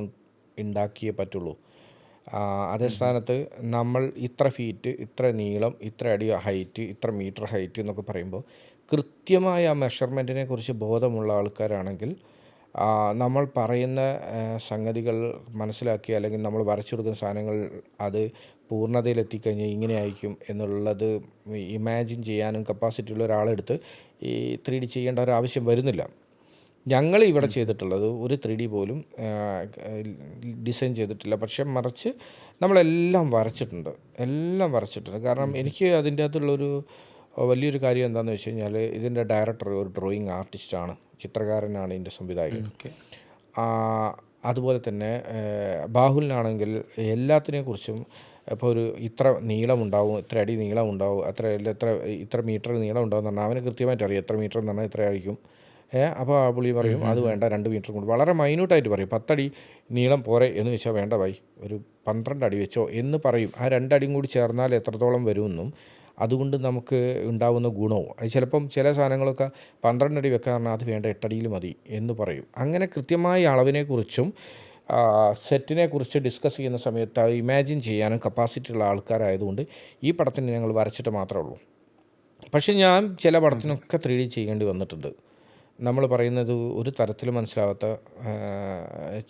ഉണ്ടാക്കിയേ പറ്റുള്ളൂ. അതേ സ്ഥാനത്ത് നമ്മൾ ഇത്ര ഫീറ്റ്, ഇത്ര നീളം, ഇത്ര അടി ഹൈറ്റ്, ഇത്ര മീറ്റർ ഹൈറ്റ് എന്നൊക്കെ പറയുമ്പോൾ കൃത്യമായ ആ മെഷർമെൻറ്റിനെ കുറിച്ച് ബോധമുള്ള ആൾക്കാരാണെങ്കിൽ നമ്മൾ പറയുന്ന സംഗതികൾ മനസ്സിലാക്കി, അല്ലെങ്കിൽ നമ്മൾ വരച്ചു കൊടുക്കുന്ന സാധനങ്ങൾ അത് പൂർണ്ണതയിലെത്തിക്കഴിഞ്ഞാൽ ഇങ്ങനെ ആയിരിക്കും എന്നുള്ളത് ഇമാജിൻ ചെയ്യാനും കപ്പാസിറ്റി ഉള്ള ഒരാളെടുത്ത് ഈ 3D ചെയ്യേണ്ട ഒരു ആവശ്യം വരുന്നില്ല. ഞങ്ങൾ ഇവിടെ ചെയ്തിട്ടുള്ളത് ഒരു 3D പോലും ഡിസൈൻ ചെയ്തിട്ടില്ല. പക്ഷെ മറിച്ച് നമ്മളെല്ലാം വരച്ചിട്ടുണ്ട്, എല്ലാം വരച്ചിട്ടുണ്ട്. കാരണം എനിക്ക് അതിൻ്റെ അകത്തുള്ളൊരു വലിയൊരു കാര്യം എന്താണെന്ന് വെച്ച് കഴിഞ്ഞാൽ, ഇതിൻ്റെ ഡയറക്ടർ ഒരു ഡ്രോയിങ് ആർട്ടിസ്റ്റാണ്, ചിത്രകാരനാണ് ഇതിൻ്റെ സംവിധായകൻ. അതുപോലെ തന്നെ ബാഹുലിനാണെങ്കിൽ എല്ലാത്തിനെക്കുറിച്ചും ഇപ്പോൾ ഒരു ഇത്ര നീളമുണ്ടാവും, ഇത്ര അടി നീളമുണ്ടാവും, ഇത്ര മീറ്റർ നീളം ഉണ്ടാവും എന്ന് പറഞ്ഞാൽ അവന് കൃത്യമായിട്ട് അറിയാം. എത്ര മീറ്റർ എന്ന് പറഞ്ഞാൽ ഇത്ര ആയിരിക്കും. അപ്പോൾ ആ പുള്ളി പറയും അത് വേണ്ട, 2 മീറ്റർ കൊണ്ട് വളരെ മൈന്യൂട്ടായിട്ട് പറയും. 10 അടി നീളം പോരെ എന്ന് വെച്ചാൽ വേണ്ട ഭായി, ഒരു 12 അടി വെച്ചോ എന്ന് പറയും. ആ 2 അടിയും കൂടി ചേർന്നാൽ എത്രത്തോളം വരുമെന്നും അതുകൊണ്ട് നമുക്ക് ഉണ്ടാവുന്ന ഗുണവും, അത് ചിലപ്പം ചില സാധനങ്ങളൊക്കെ 12 അടി വെക്കാൻ പറഞ്ഞാൽ അത് വേണ്ട 8 അടിയിൽ മതി എന്ന് പറയും. അങ്ങനെ കൃത്യമായ അളവിനെക്കുറിച്ചും സെറ്റിനെക്കുറിച്ച് ഡിസ്കസ് ചെയ്യുന്ന സമയത്ത് അത് ഇമാജിൻ ചെയ്യാനും കപ്പാസിറ്റി ഉള്ള ആൾക്കാരായതുകൊണ്ട് ഈ പടത്തിന് ഞങ്ങൾ വരച്ചിട്ട് മാത്രമേ ഉള്ളൂ. പക്ഷേ ഞാൻ ചില പടത്തിനൊക്കെ 3D ചെയ്യേണ്ടി വന്നിട്ടുണ്ട്. നമ്മൾ പറയുന്നത് ഒരു തരത്തിലും മനസ്സിലാവാത്ത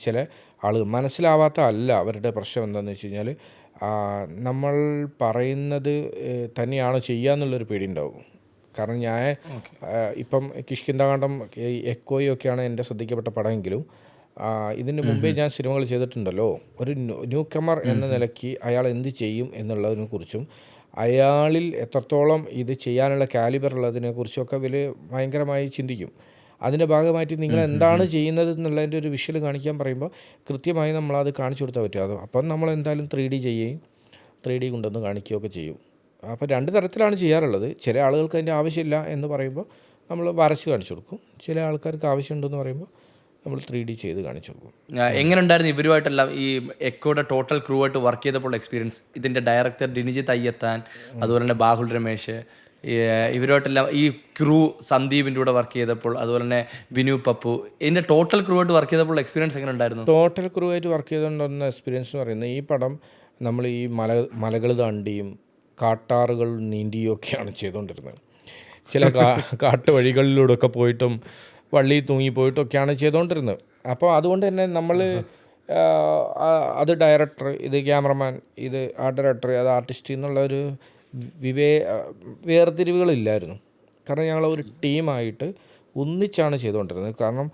ചില ആളുകൾ, മനസ്സിലാവാത്ത അല്ല അവരുടെ പ്രശ്നം എന്താണെന്ന് വെച്ച് കഴിഞ്ഞാൽ, നമ്മൾ പറയുന്നത് തന്നെയാണോ ചെയ്യുക എന്നുള്ളൊരു പേടി ഉണ്ടാവും. കാരണം ഞാൻ ഇപ്പം കിഷ്കിന്ധാകാന്ഡം, എക്കോയൊക്കെയാണ് എൻ്റെ ശ്രദ്ധിക്കപ്പെട്ട പടമെങ്കിലും ഇതിന് മുമ്പേ ഞാൻ സിനിമകൾ ചെയ്തിട്ടുണ്ടല്ലോ. ഒരു ന്യൂ കമർ എന്ന നിലയ്ക്ക് അയാൾ എന്ത് ചെയ്യും എന്നുള്ളതിനെ കുറിച്ചും അയാളിൽ എത്രത്തോളം ഇത് ചെയ്യാനുള്ള കാലിബർ ഉള്ളതിനെക്കുറിച്ചൊക്കെ ഭയങ്കരമായി ചിന്തിക്കും. അതിൻ്റെ ഭാഗമായിട്ട് നിങ്ങൾ എന്താണ് ചെയ്യുന്നത് എന്നുള്ളതിൻ്റെ ഒരു വിഷ്വൽ കാണിക്കാൻ പറയുമ്പോൾ കൃത്യമായി നമ്മളത് കാണിച്ചു കൊടുത്താൽ പറ്റും. അപ്പം നമ്മൾ എന്തായാലും 3D ചെയ്യുകയും 3D കൊണ്ടുവന്ന് കാണിക്കുകയൊക്കെ ചെയ്യും. അപ്പോൾ 2 തരത്തിലാണ് ചെയ്യാറുള്ളത്. ചില ആളുകൾക്ക് അതിൻ്റെ ആവശ്യമില്ല എന്ന് പറയുമ്പോൾ നമ്മൾ വരച്ച് കാണിച്ചു കൊടുക്കും. ചില ആൾക്കാർക്ക് ആവശ്യമുണ്ടെന്ന് പറയുമ്പോൾ നമ്മൾ 3D ചെയ്ത് കാണിച്ചു കൊടുക്കും. എങ്ങനെ ഉണ്ടായിരുന്നു ഇവരുമായിട്ടെല്ലാം ഈ എക്കോയുടെ ടോട്ടൽ ക്രൂ ആയിട്ട് വർക്ക് ചെയ്തപ്പോൾ എക്സ്പീരിയൻസ്? ഇതിൻ്റെ ഡയറക്ടർ ഡിനിജിത്ത് അയ്യത്താൻ, അതുപോലെ തന്നെ ബാഹുൽ രമേശ്, ഇവരുമായിട്ടെല്ലാം ഈ ക്രൂ സന്ദീപിൻ്റെ കൂടെ വർക്ക് ചെയ്തപ്പോൾ, അതുപോലെ തന്നെ വിനു പപ്പു, ഇതിൻ്റെ ടോട്ടൽ ക്രൂ ആയിട്ട് വർക്ക് ചെയ്തപ്പോൾ എക്സ്പീരിയൻസ് എങ്ങനെ ഉണ്ടായിരുന്നു? ടോട്ടൽ ക്രൂ ആയിട്ട് വർക്ക് ചെയ്തുകൊണ്ടുവന്ന എക്സ്പീരിയൻസ് എന്ന് പറയുന്നത്, ഈ പടം നമ്മൾ ഈ മലകൾ താണ്ടിയും കാട്ടാറുകൾ നീന്തിയും ഒക്കെയാണ് ചെയ്തുകൊണ്ടിരുന്നത്. ചില കാട്ടുവഴികളിലൂടെയൊക്കെ പോയിട്ടും വള്ളി തൂങ്ങിപ്പോയിട്ടൊക്കെയാണ് ചെയ്തുകൊണ്ടിരുന്നത്. അപ്പോൾ അതുകൊണ്ട് തന്നെ നമ്മൾ അത് ഡയറക്ടർ, ഇത് ക്യാമറമാൻ, ഇത് ആർട്ട് ഡയറക്ടർ, അത് ആർട്ടിസ്റ്റ് എന്നുള്ളൊരു വേർതിരിവുകളില്ലായിരുന്നു. കാരണം ഞങ്ങൾ ഒരു ടീമായിട്ട് ഒന്നിച്ചാണ് ചെയ്തുകൊണ്ടിരുന്നത്. കാരണം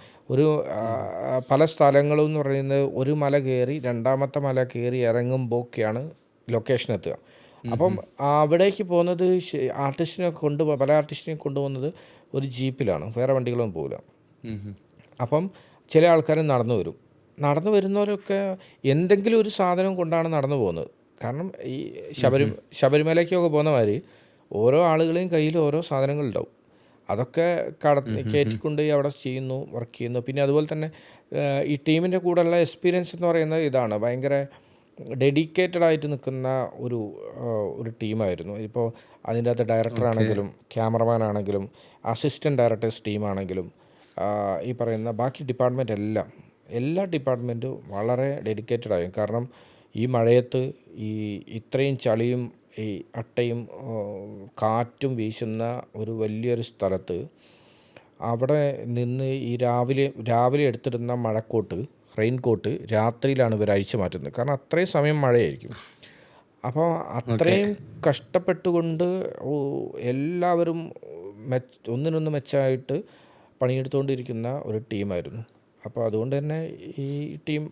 പല സ്ഥലങ്ങളും എന്ന് പറയുന്നത് ഒരു മല കയറി രണ്ടാമത്തെ മല കയറി ഇറങ്ങുമ്പോഴൊക്കെയാണ് ലൊക്കേഷൻ എത്തുക. അപ്പം അവിടേക്ക് പോകുന്നത് പല ആർട്ടിസ്റ്റിനെ കൊണ്ടുപോകുന്നത് ഒരു ജീപ്പിലാണ്, വേറെ വണ്ടികളൊന്നും പോകില്ല. അപ്പം ചില ആൾക്കാർ നടന്നു വരുന്നവരൊക്കെ എന്തെങ്കിലും ഒരു സാധനം കൊണ്ടാണ് നടന്നു പോകുന്നത്. കാരണം ഈ ശബരിമലയ്ക്കൊക്കെ പോകുന്ന മാതിരി ഓരോ ആളുകളെയും കയ്യിൽ ഓരോ സാധനങ്ങളുണ്ടാവും. അതൊക്കെ കയറ്റിക്കൊണ്ട് അവിടെ ചെയ്യുന്നു, വർക്ക് ചെയ്യുന്നു. പിന്നെ അതുപോലെ തന്നെ ഈ ടീമിൻ്റെ കൂടെയുള്ള എക്സ്പീരിയൻസ് എന്ന് പറയുന്നത് ഇതാണ്, ഭയങ്കര ഡെഡിക്കേറ്റഡ് ആയിട്ട് നിൽക്കുന്ന ഒരു ടീമായിരുന്നു. ഇപ്പോൾ അതിൻ്റെ അകത്ത് ഡയറക്ടറാണെങ്കിലും ക്യാമറമാൻ ആണെങ്കിലും അസിസ്റ്റൻറ്റ് ഡയറക്ടേഴ്സ് ടീമാണെങ്കിലും ഈ പറയുന്ന ബാക്കി ഡിപ്പാർട്ട്മെൻറ്റ് എല്ലാ ഡിപ്പാർട്ട്മെൻറ്റും വളരെ ഡെഡിക്കേറ്റഡ് ആയി. കാരണം ഈ മഴയത്ത് ഇത്രയും ചളിയും ഈ അട്ടയും കാറ്റും വീശുന്ന ഒരു വലിയൊരു സ്ഥലത്ത് അവിടെ നിന്ന് ഈ രാവിലെ എടുത്തിടുന്ന മഴക്കോട്ട് റെയിൻകോട്ട് രാത്രിയിലാണ് ഇവർ അഴിച്ചു മാറ്റുന്നത്. കാരണം അത്രയും സമയം മഴയായിരിക്കും. അപ്പോൾ അത്രയും കഷ്ടപ്പെട്ടുകൊണ്ട് എല്ലാവരും ഒന്നിനൊന്ന് മെച്ചമായിട്ട് പണിയെടുത്തുകൊണ്ടിരിക്കുന്ന ഒരു ടീമായിരുന്നു. അപ്പോൾ അതുകൊണ്ട് തന്നെ ഈ ടീം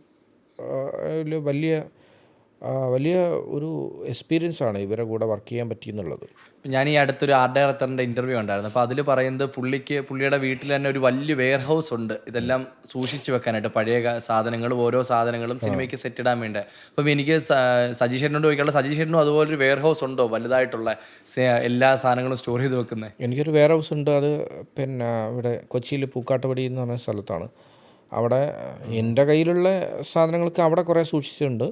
വലിയ ഒരു എക്സ്പീരിയൻസാണ് ഇവരെ കൂടെ വർക്ക് ചെയ്യാൻ പറ്റിയെന്നുള്ളത്. ഞാൻ ഈ അടുത്തൊരു ആർട്ട് ഡയറക്ടറിൻ്റെ ഇൻ്റർവ്യൂ ഉണ്ടായിരുന്നു. അപ്പോൾ അതിൽ പറയുന്നത് പുള്ളിയുടെ വീട്ടിൽ തന്നെ ഒരു വലിയ വെയർ ഹൗസ് ഉണ്ട്, ഇതെല്ലാം സൂക്ഷിച്ചു വെക്കാനായിട്ട്, പഴയ സാധനങ്ങളും ഓരോ സാധനങ്ങളും സിനിമയ്ക്ക് സെറ്റ് ഇടാൻ വേണ്ടി. അപ്പം എനിക്ക് സജീഷ് ചേട്ടനോട് ചോദിക്കാനുള്ള, സജീഷ് ചേട്ടനും അതുപോലൊരു വെയർ ഹൗസ് ഉണ്ടോ വലുതായിട്ടുള്ള എല്ലാ സാധനങ്ങളും സ്റ്റോർ ചെയ്ത് വെക്കുന്നത്? എനിക്കൊരു വെയർ ഹൗസ് ഉണ്ട്. അത് പിന്നെ ഇവിടെ കൊച്ചിയിൽ പൂക്കാട്ടുപടി എന്ന് പറഞ്ഞ സ്ഥലത്താണ്. അവിടെ എൻ്റെ കയ്യിലുള്ള സാധനങ്ങൾക്ക് അവിടെ കുറേ സൂക്ഷിച്ചിട്ടുണ്ട്.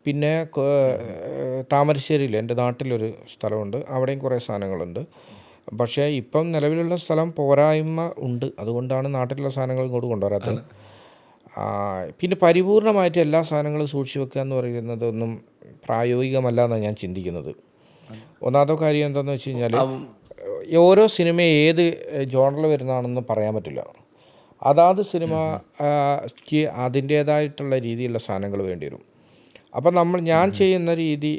പിന്നെ താമരശ്ശേരിയിൽ എൻ്റെ നാട്ടിലൊരു സ്ഥലമുണ്ട്, അവിടെയും കുറേ സാധനങ്ങളുണ്ട്. പക്ഷേ ഇപ്പം നിലവിലുള്ള സ്ഥലം പോരായ്മ ഉണ്ട്, അതുകൊണ്ടാണ് നാട്ടിലുള്ള സാധനങ്ങൾ ഇങ്ങോട്ട് കൊണ്ടുവരാത്തത്. പിന്നെ പരിപൂർണമായിട്ട് എല്ലാ സാധനങ്ങളും സൂക്ഷിച്ച് വെക്കുക എന്ന് പറയുന്നതൊന്നും പ്രായോഗികമല്ല എന്നാണ് ഞാൻ ചിന്തിക്കുന്നത്. ഒന്നാമത്തെ കാര്യം എന്താണെന്ന് വെച്ച് കഴിഞ്ഞാൽ, ഓരോ സിനിമ ഏത് ജോണറിൽ വരുന്നതാണെന്ന് പറയാൻ പറ്റില്ല. അതാത് സിനിമയ്ക്ക് അതിൻ്റേതായിട്ടുള്ള രീതിയിലുള്ള സാധനങ്ങൾ വേണ്ടി വരും. അപ്പം ഞാൻ ചെയ്യുന്ന രീതി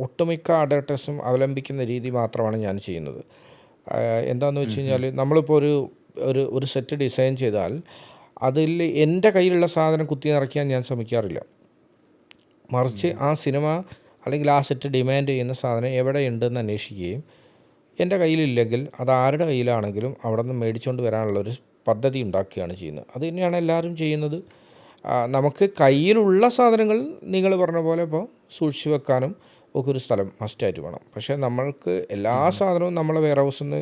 ഒട്ടുമിക്ക ഡയറക്ടേഴ്സും അവലംബിക്കുന്ന രീതി മാത്രമാണ് ഞാൻ ചെയ്യുന്നത്. എന്താണെന്ന് വെച്ച് കഴിഞ്ഞാൽ, നമ്മളിപ്പോൾ ഒരു സെറ്റ് ഡിസൈൻ ചെയ്താൽ അതിൽ എൻ്റെ കയ്യിലുള്ള സാധനം കുത്തി നിറയ്ക്കാൻ ഞാൻ ശ്രമിക്കാറില്ല. മറിച്ച് ആ സിനിമ അല്ലെങ്കിൽ ആ സെറ്റ് ഡിമാൻഡ് ചെയ്യുന്ന സാധനം എവിടെയുണ്ടെന്ന് അന്വേഷിക്കുകയും എൻ്റെ കയ്യിലില്ലെങ്കിൽ അത് ആരുടെ കയ്യിലാണെങ്കിലും അവിടെ നിന്ന് മേടിച്ചുകൊണ്ട് വരാനുള്ളൊരു പദ്ധതി ഉണ്ടാക്കുകയാണ് ചെയ്യുന്നത്. അത് തന്നെയാണ് എല്ലാവരും ചെയ്യുന്നത്. നമുക്ക് കയ്യിലുള്ള സാധനങ്ങൾ നിങ്ങൾ പറഞ്ഞ പോലെ ഇപ്പോൾ സൂക്ഷിച്ച് വെക്കാനും ഒക്കെ ഒരു സ്ഥലം മസ്റ്റായിട്ട് വേണം. പക്ഷേ നമ്മൾക്ക് എല്ലാ സാധനവും നമ്മളെ വെയർ ഹൗസിൽ നിന്ന്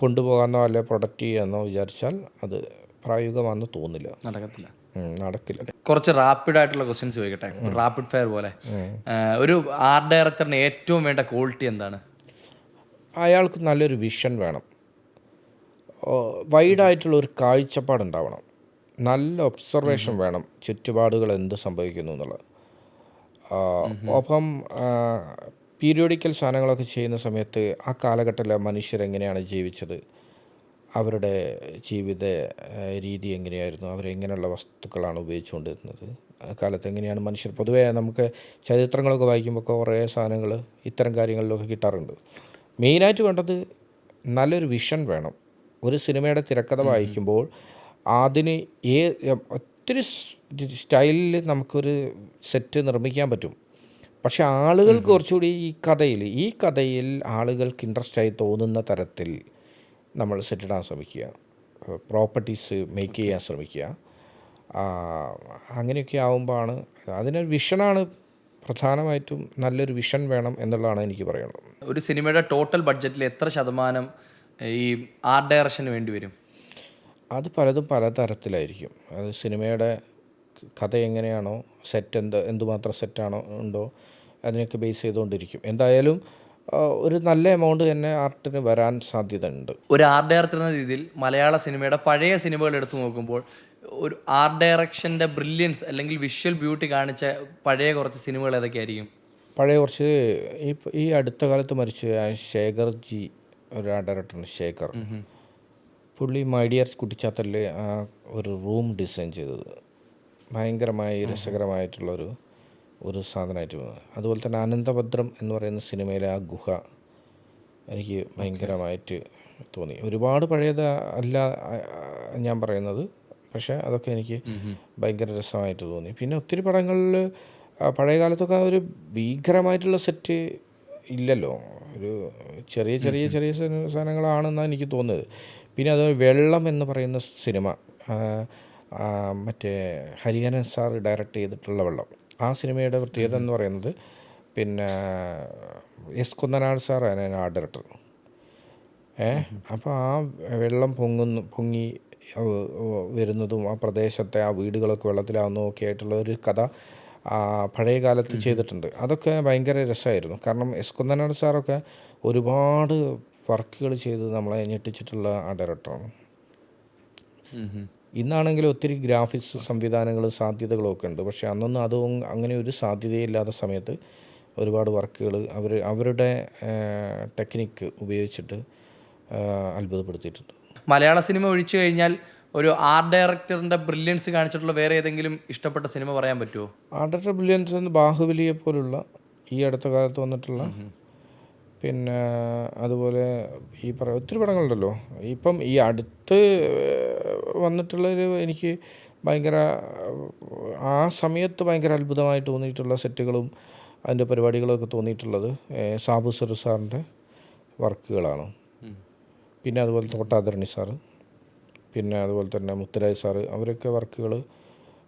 കൊണ്ടുപോകാമെന്നോ അല്ലെ പ്രൊഡക്റ്റ് ചെയ്യാമെന്നോ വിചാരിച്ചാൽ അത് പ്രായോഗികമാണെന്ന് തോന്നില്ല, നടക്കില്ല. കുറച്ച് റാപ്പിഡ് ആയിട്ടുള്ള ക്വസ്റ്റ്യൻസ് ചോദിക്കട്ടെ, റാപ്പിഡ് ഫയർ പോലെ. ഒരു ആർട്ട് ഡയറക്ടറിന് ഏറ്റവും വേണ്ട ക്വാളിറ്റി എന്താണ്? അയാൾക്ക് നല്ലൊരു വിഷൻ വേണം, വൈഡായിട്ടുള്ള ഒരു കാഴ്ചപ്പാടുണ്ടാവണം, നല്ല ഒബ്സർവേഷൻ വേണം, ചുറ്റുപാടുകൾ എന്ത് സംഭവിക്കുന്നു എന്നുള്ളത്. ഒപ്പം പീരിയോഡിക്കൽ സാധനങ്ങളൊക്കെ ചെയ്യുന്ന സമയത്ത് ആ കാലഘട്ടത്തിലെ മനുഷ്യരെങ്ങനെയാണ് ജീവിച്ചത്, അവരുടെ ജീവിത രീതി എങ്ങനെയായിരുന്നു, അവരെങ്ങനെയുള്ള വസ്തുക്കളാണ് ഉപയോഗിച്ചുകൊണ്ടിരുന്നത്, കാലത്ത് എങ്ങനെയാണ് മനുഷ്യർ. പൊതുവേ നമുക്ക് ചരിത്രങ്ങളൊക്കെ വായിക്കുമ്പോൾ കുറേ സാധനങ്ങൾ ഇത്തരം കാര്യങ്ങളിലൊക്കെ കിട്ടാറുണ്ട്. മെയിനായിട്ട് വേണ്ടത് നല്ലൊരു വിഷൻ വേണം. ഒരു സിനിമയുടെ തിരക്കഥ വായിക്കുമ്പോൾ അതിന് ഒത്തിരി സ്റ്റൈലിൽ നമുക്കൊരു സെറ്റ് നിർമ്മിക്കാൻ പറ്റും. പക്ഷെ ആളുകൾക്ക് കുറച്ചുകൂടി ഈ കഥയിൽ ആളുകൾക്ക് ഇൻട്രസ്റ്റായി തോന്നുന്ന തരത്തിൽ നമ്മൾ സെറ്റിടാൻ ശ്രമിക്കുക, പ്രോപ്പർട്ടീസ് മേക്ക് ചെയ്യാൻ ശ്രമിക്കുക. അങ്ങനെയൊക്കെ ആവുമ്പോഴാണ് അതിനൊരു വിഷനാണ് പ്രധാനമായിട്ടും. നല്ലൊരു വിഷൻ വേണം എന്നുള്ളതാണ് എനിക്ക് പറയുന്നത്. ഒരു സിനിമയുടെ ടോട്ടൽ ബഡ്ജറ്റിൽ എത്ര ശതമാനം ഈ ആർട്ട് ഡയറക്ഷന് വേണ്ടി വരും? അത് പലതും പലതരത്തിലായിരിക്കും. അത് സിനിമയുടെ കഥ എങ്ങനെയാണോ, സെറ്റ് എന്തുമാത്രം സെറ്റാണോ ഉണ്ടോ അതിനൊക്കെ ബേസ് ചെയ്തുകൊണ്ടിരിക്കും. എന്തായാലും ഒരു നല്ല എമൗണ്ട് തന്നെ ആർട്ടിന് വരാൻ സാധ്യത ഉണ്ട്. ഒരു ആർട്ട് ഡയറക്ടർ എന്ന രീതിയിൽ മലയാള സിനിമയുടെ പഴയ സിനിമകൾ എടുത്തു നോക്കുമ്പോൾ ഒരു ആർട്ട് ഡയറക്ഷൻ്റെ ബ്രില്യൻസ് അല്ലെങ്കിൽ വിഷ്വൽ ബ്യൂട്ടി കാണിച്ച പഴയ കുറച്ച് സിനിമകൾ ഏതൊക്കെയായിരിക്കും? പഴയ കുറച്ച് ഈ അടുത്ത കാലത്ത് മരിച്ച ശേഖർ ജി, ഒരു ആർട്ട് ഡയറക്ടറാണ് ശേഖർ. പുള്ളി മൈഡിയർ കുട്ടിച്ചാത്തലിൽ ഒരു റൂം ഡിസൈൻ ചെയ്തത് ഭയങ്കരമായി രസകരമായിട്ടുള്ളൊരു സാധനമായിട്ട് വന്നത്. അതുപോലെ തന്നെ അനന്തഭദ്രം എന്ന് പറയുന്ന സിനിമയിലെ ആ ഗുഹ എനിക്ക് ഭയങ്കരമായിട്ട് തോന്നി. ഒരുപാട് പഴയത് അല്ല ഞാൻ പറയുന്നത്, പക്ഷേ അതൊക്കെ എനിക്ക് ഭയങ്കര രസമായിട്ട് തോന്നി. പിന്നെ ഒത്തിരി പടങ്ങളിൽ പഴയ കാലത്തൊക്കെ ഒരു ഭീകരമായിട്ടുള്ള സെറ്റ് ഇല്ലല്ലോ, ഒരു ചെറിയ സാധനങ്ങളാണെന്നാണ് എനിക്ക് തോന്നുന്നത്. പിന്നെ അത് വെള്ളം എന്ന് പറയുന്ന സിനിമ, മറ്റേ ഹരിഹരൻ സാർ ഡയറക്റ്റ് ചെയ്തിട്ടുള്ള വെള്ളം, ആ സിനിമയുടെ പ്രത്യേകത എന്ന് പറയുന്നത്, പിന്നെ എസ് കുന്നനാട് സാറാണ് ആ ഡയറക്ടർ. അപ്പോൾ ആ വെള്ളം പൊങ്ങി വരുന്നതും ആ പ്രദേശത്തെ ആ വീടുകളൊക്കെ വെള്ളത്തിലാവുന്നതും ഒക്കെ ആയിട്ടുള്ള ഒരു കഥ പഴയ കാലത്ത് ചെയ്തിട്ടുണ്ട്. അതൊക്കെ ഭയങ്കര രസമായിരുന്നു. കാരണം എസ് കുന്നനാട് സാറൊക്കെ ഒരുപാട് വർക്കുകൾ ചെയ്ത് നമ്മളെ ഞെട്ടിച്ചിട്ടുള്ള ആ ഡയറക്ടറാണ്. ഇന്നാണെങ്കിൽ ഒത്തിരി ഗ്രാഫിക്സ് സംവിധാനങ്ങളും സാധ്യതകളും ഒക്കെ ഉണ്ട്. പക്ഷേ അന്നൊന്നും അതും അങ്ങനെ ഒരു സാധ്യതയില്ലാത്ത സമയത്ത് ഒരുപാട് വർക്കുകൾ അവരുടെ ടെക്നിക്ക് ഉപയോഗിച്ചിട്ട് അത്ഭുതപ്പെടുത്തിയിട്ടുണ്ട്. മലയാള സിനിമ ഒഴിച്ചു കഴിഞ്ഞാൽ ഒരു ആർട്ട് ഡയറക്ടറിന്റെ ബ്രില്യൻസ് കാണിച്ചിട്ടുള്ള വേറെ ഏതെങ്കിലും ഇഷ്ടപ്പെട്ട സിനിമ പറയാൻ പറ്റുമോ? ആർട്ട് ബ്രില്യൻസ് എന്ന് ബാഹുബലിയെ പോലുള്ള ഈ അടുത്ത കാലത്ത് വന്നിട്ടുള്ള, പിന്നെ അതുപോലെ ഈ ഒത്തിരി പടങ്ങളുണ്ടല്ലോ. ഇപ്പം ഈ അടുത്ത് വന്നിട്ടുള്ളൊരു എനിക്ക് ഭയങ്കര ആ സമയത്ത് ഭയങ്കര അത്ഭുതമായി തോന്നിയിട്ടുള്ള സെറ്റുകളും അതിൻ്റെ പരിപാടികളൊക്കെ തോന്നിയിട്ടുള്ളത് സാബു സർ സാറിൻ്റെ വർക്കുകളാണ്. പിന്നെ അതുപോലെ തോട്ടാധരണി സാറ്, പിന്നെ അതുപോലെ തന്നെ മുത്തുരാജ് സാറ്, അവരൊക്കെ വർക്കുകൾ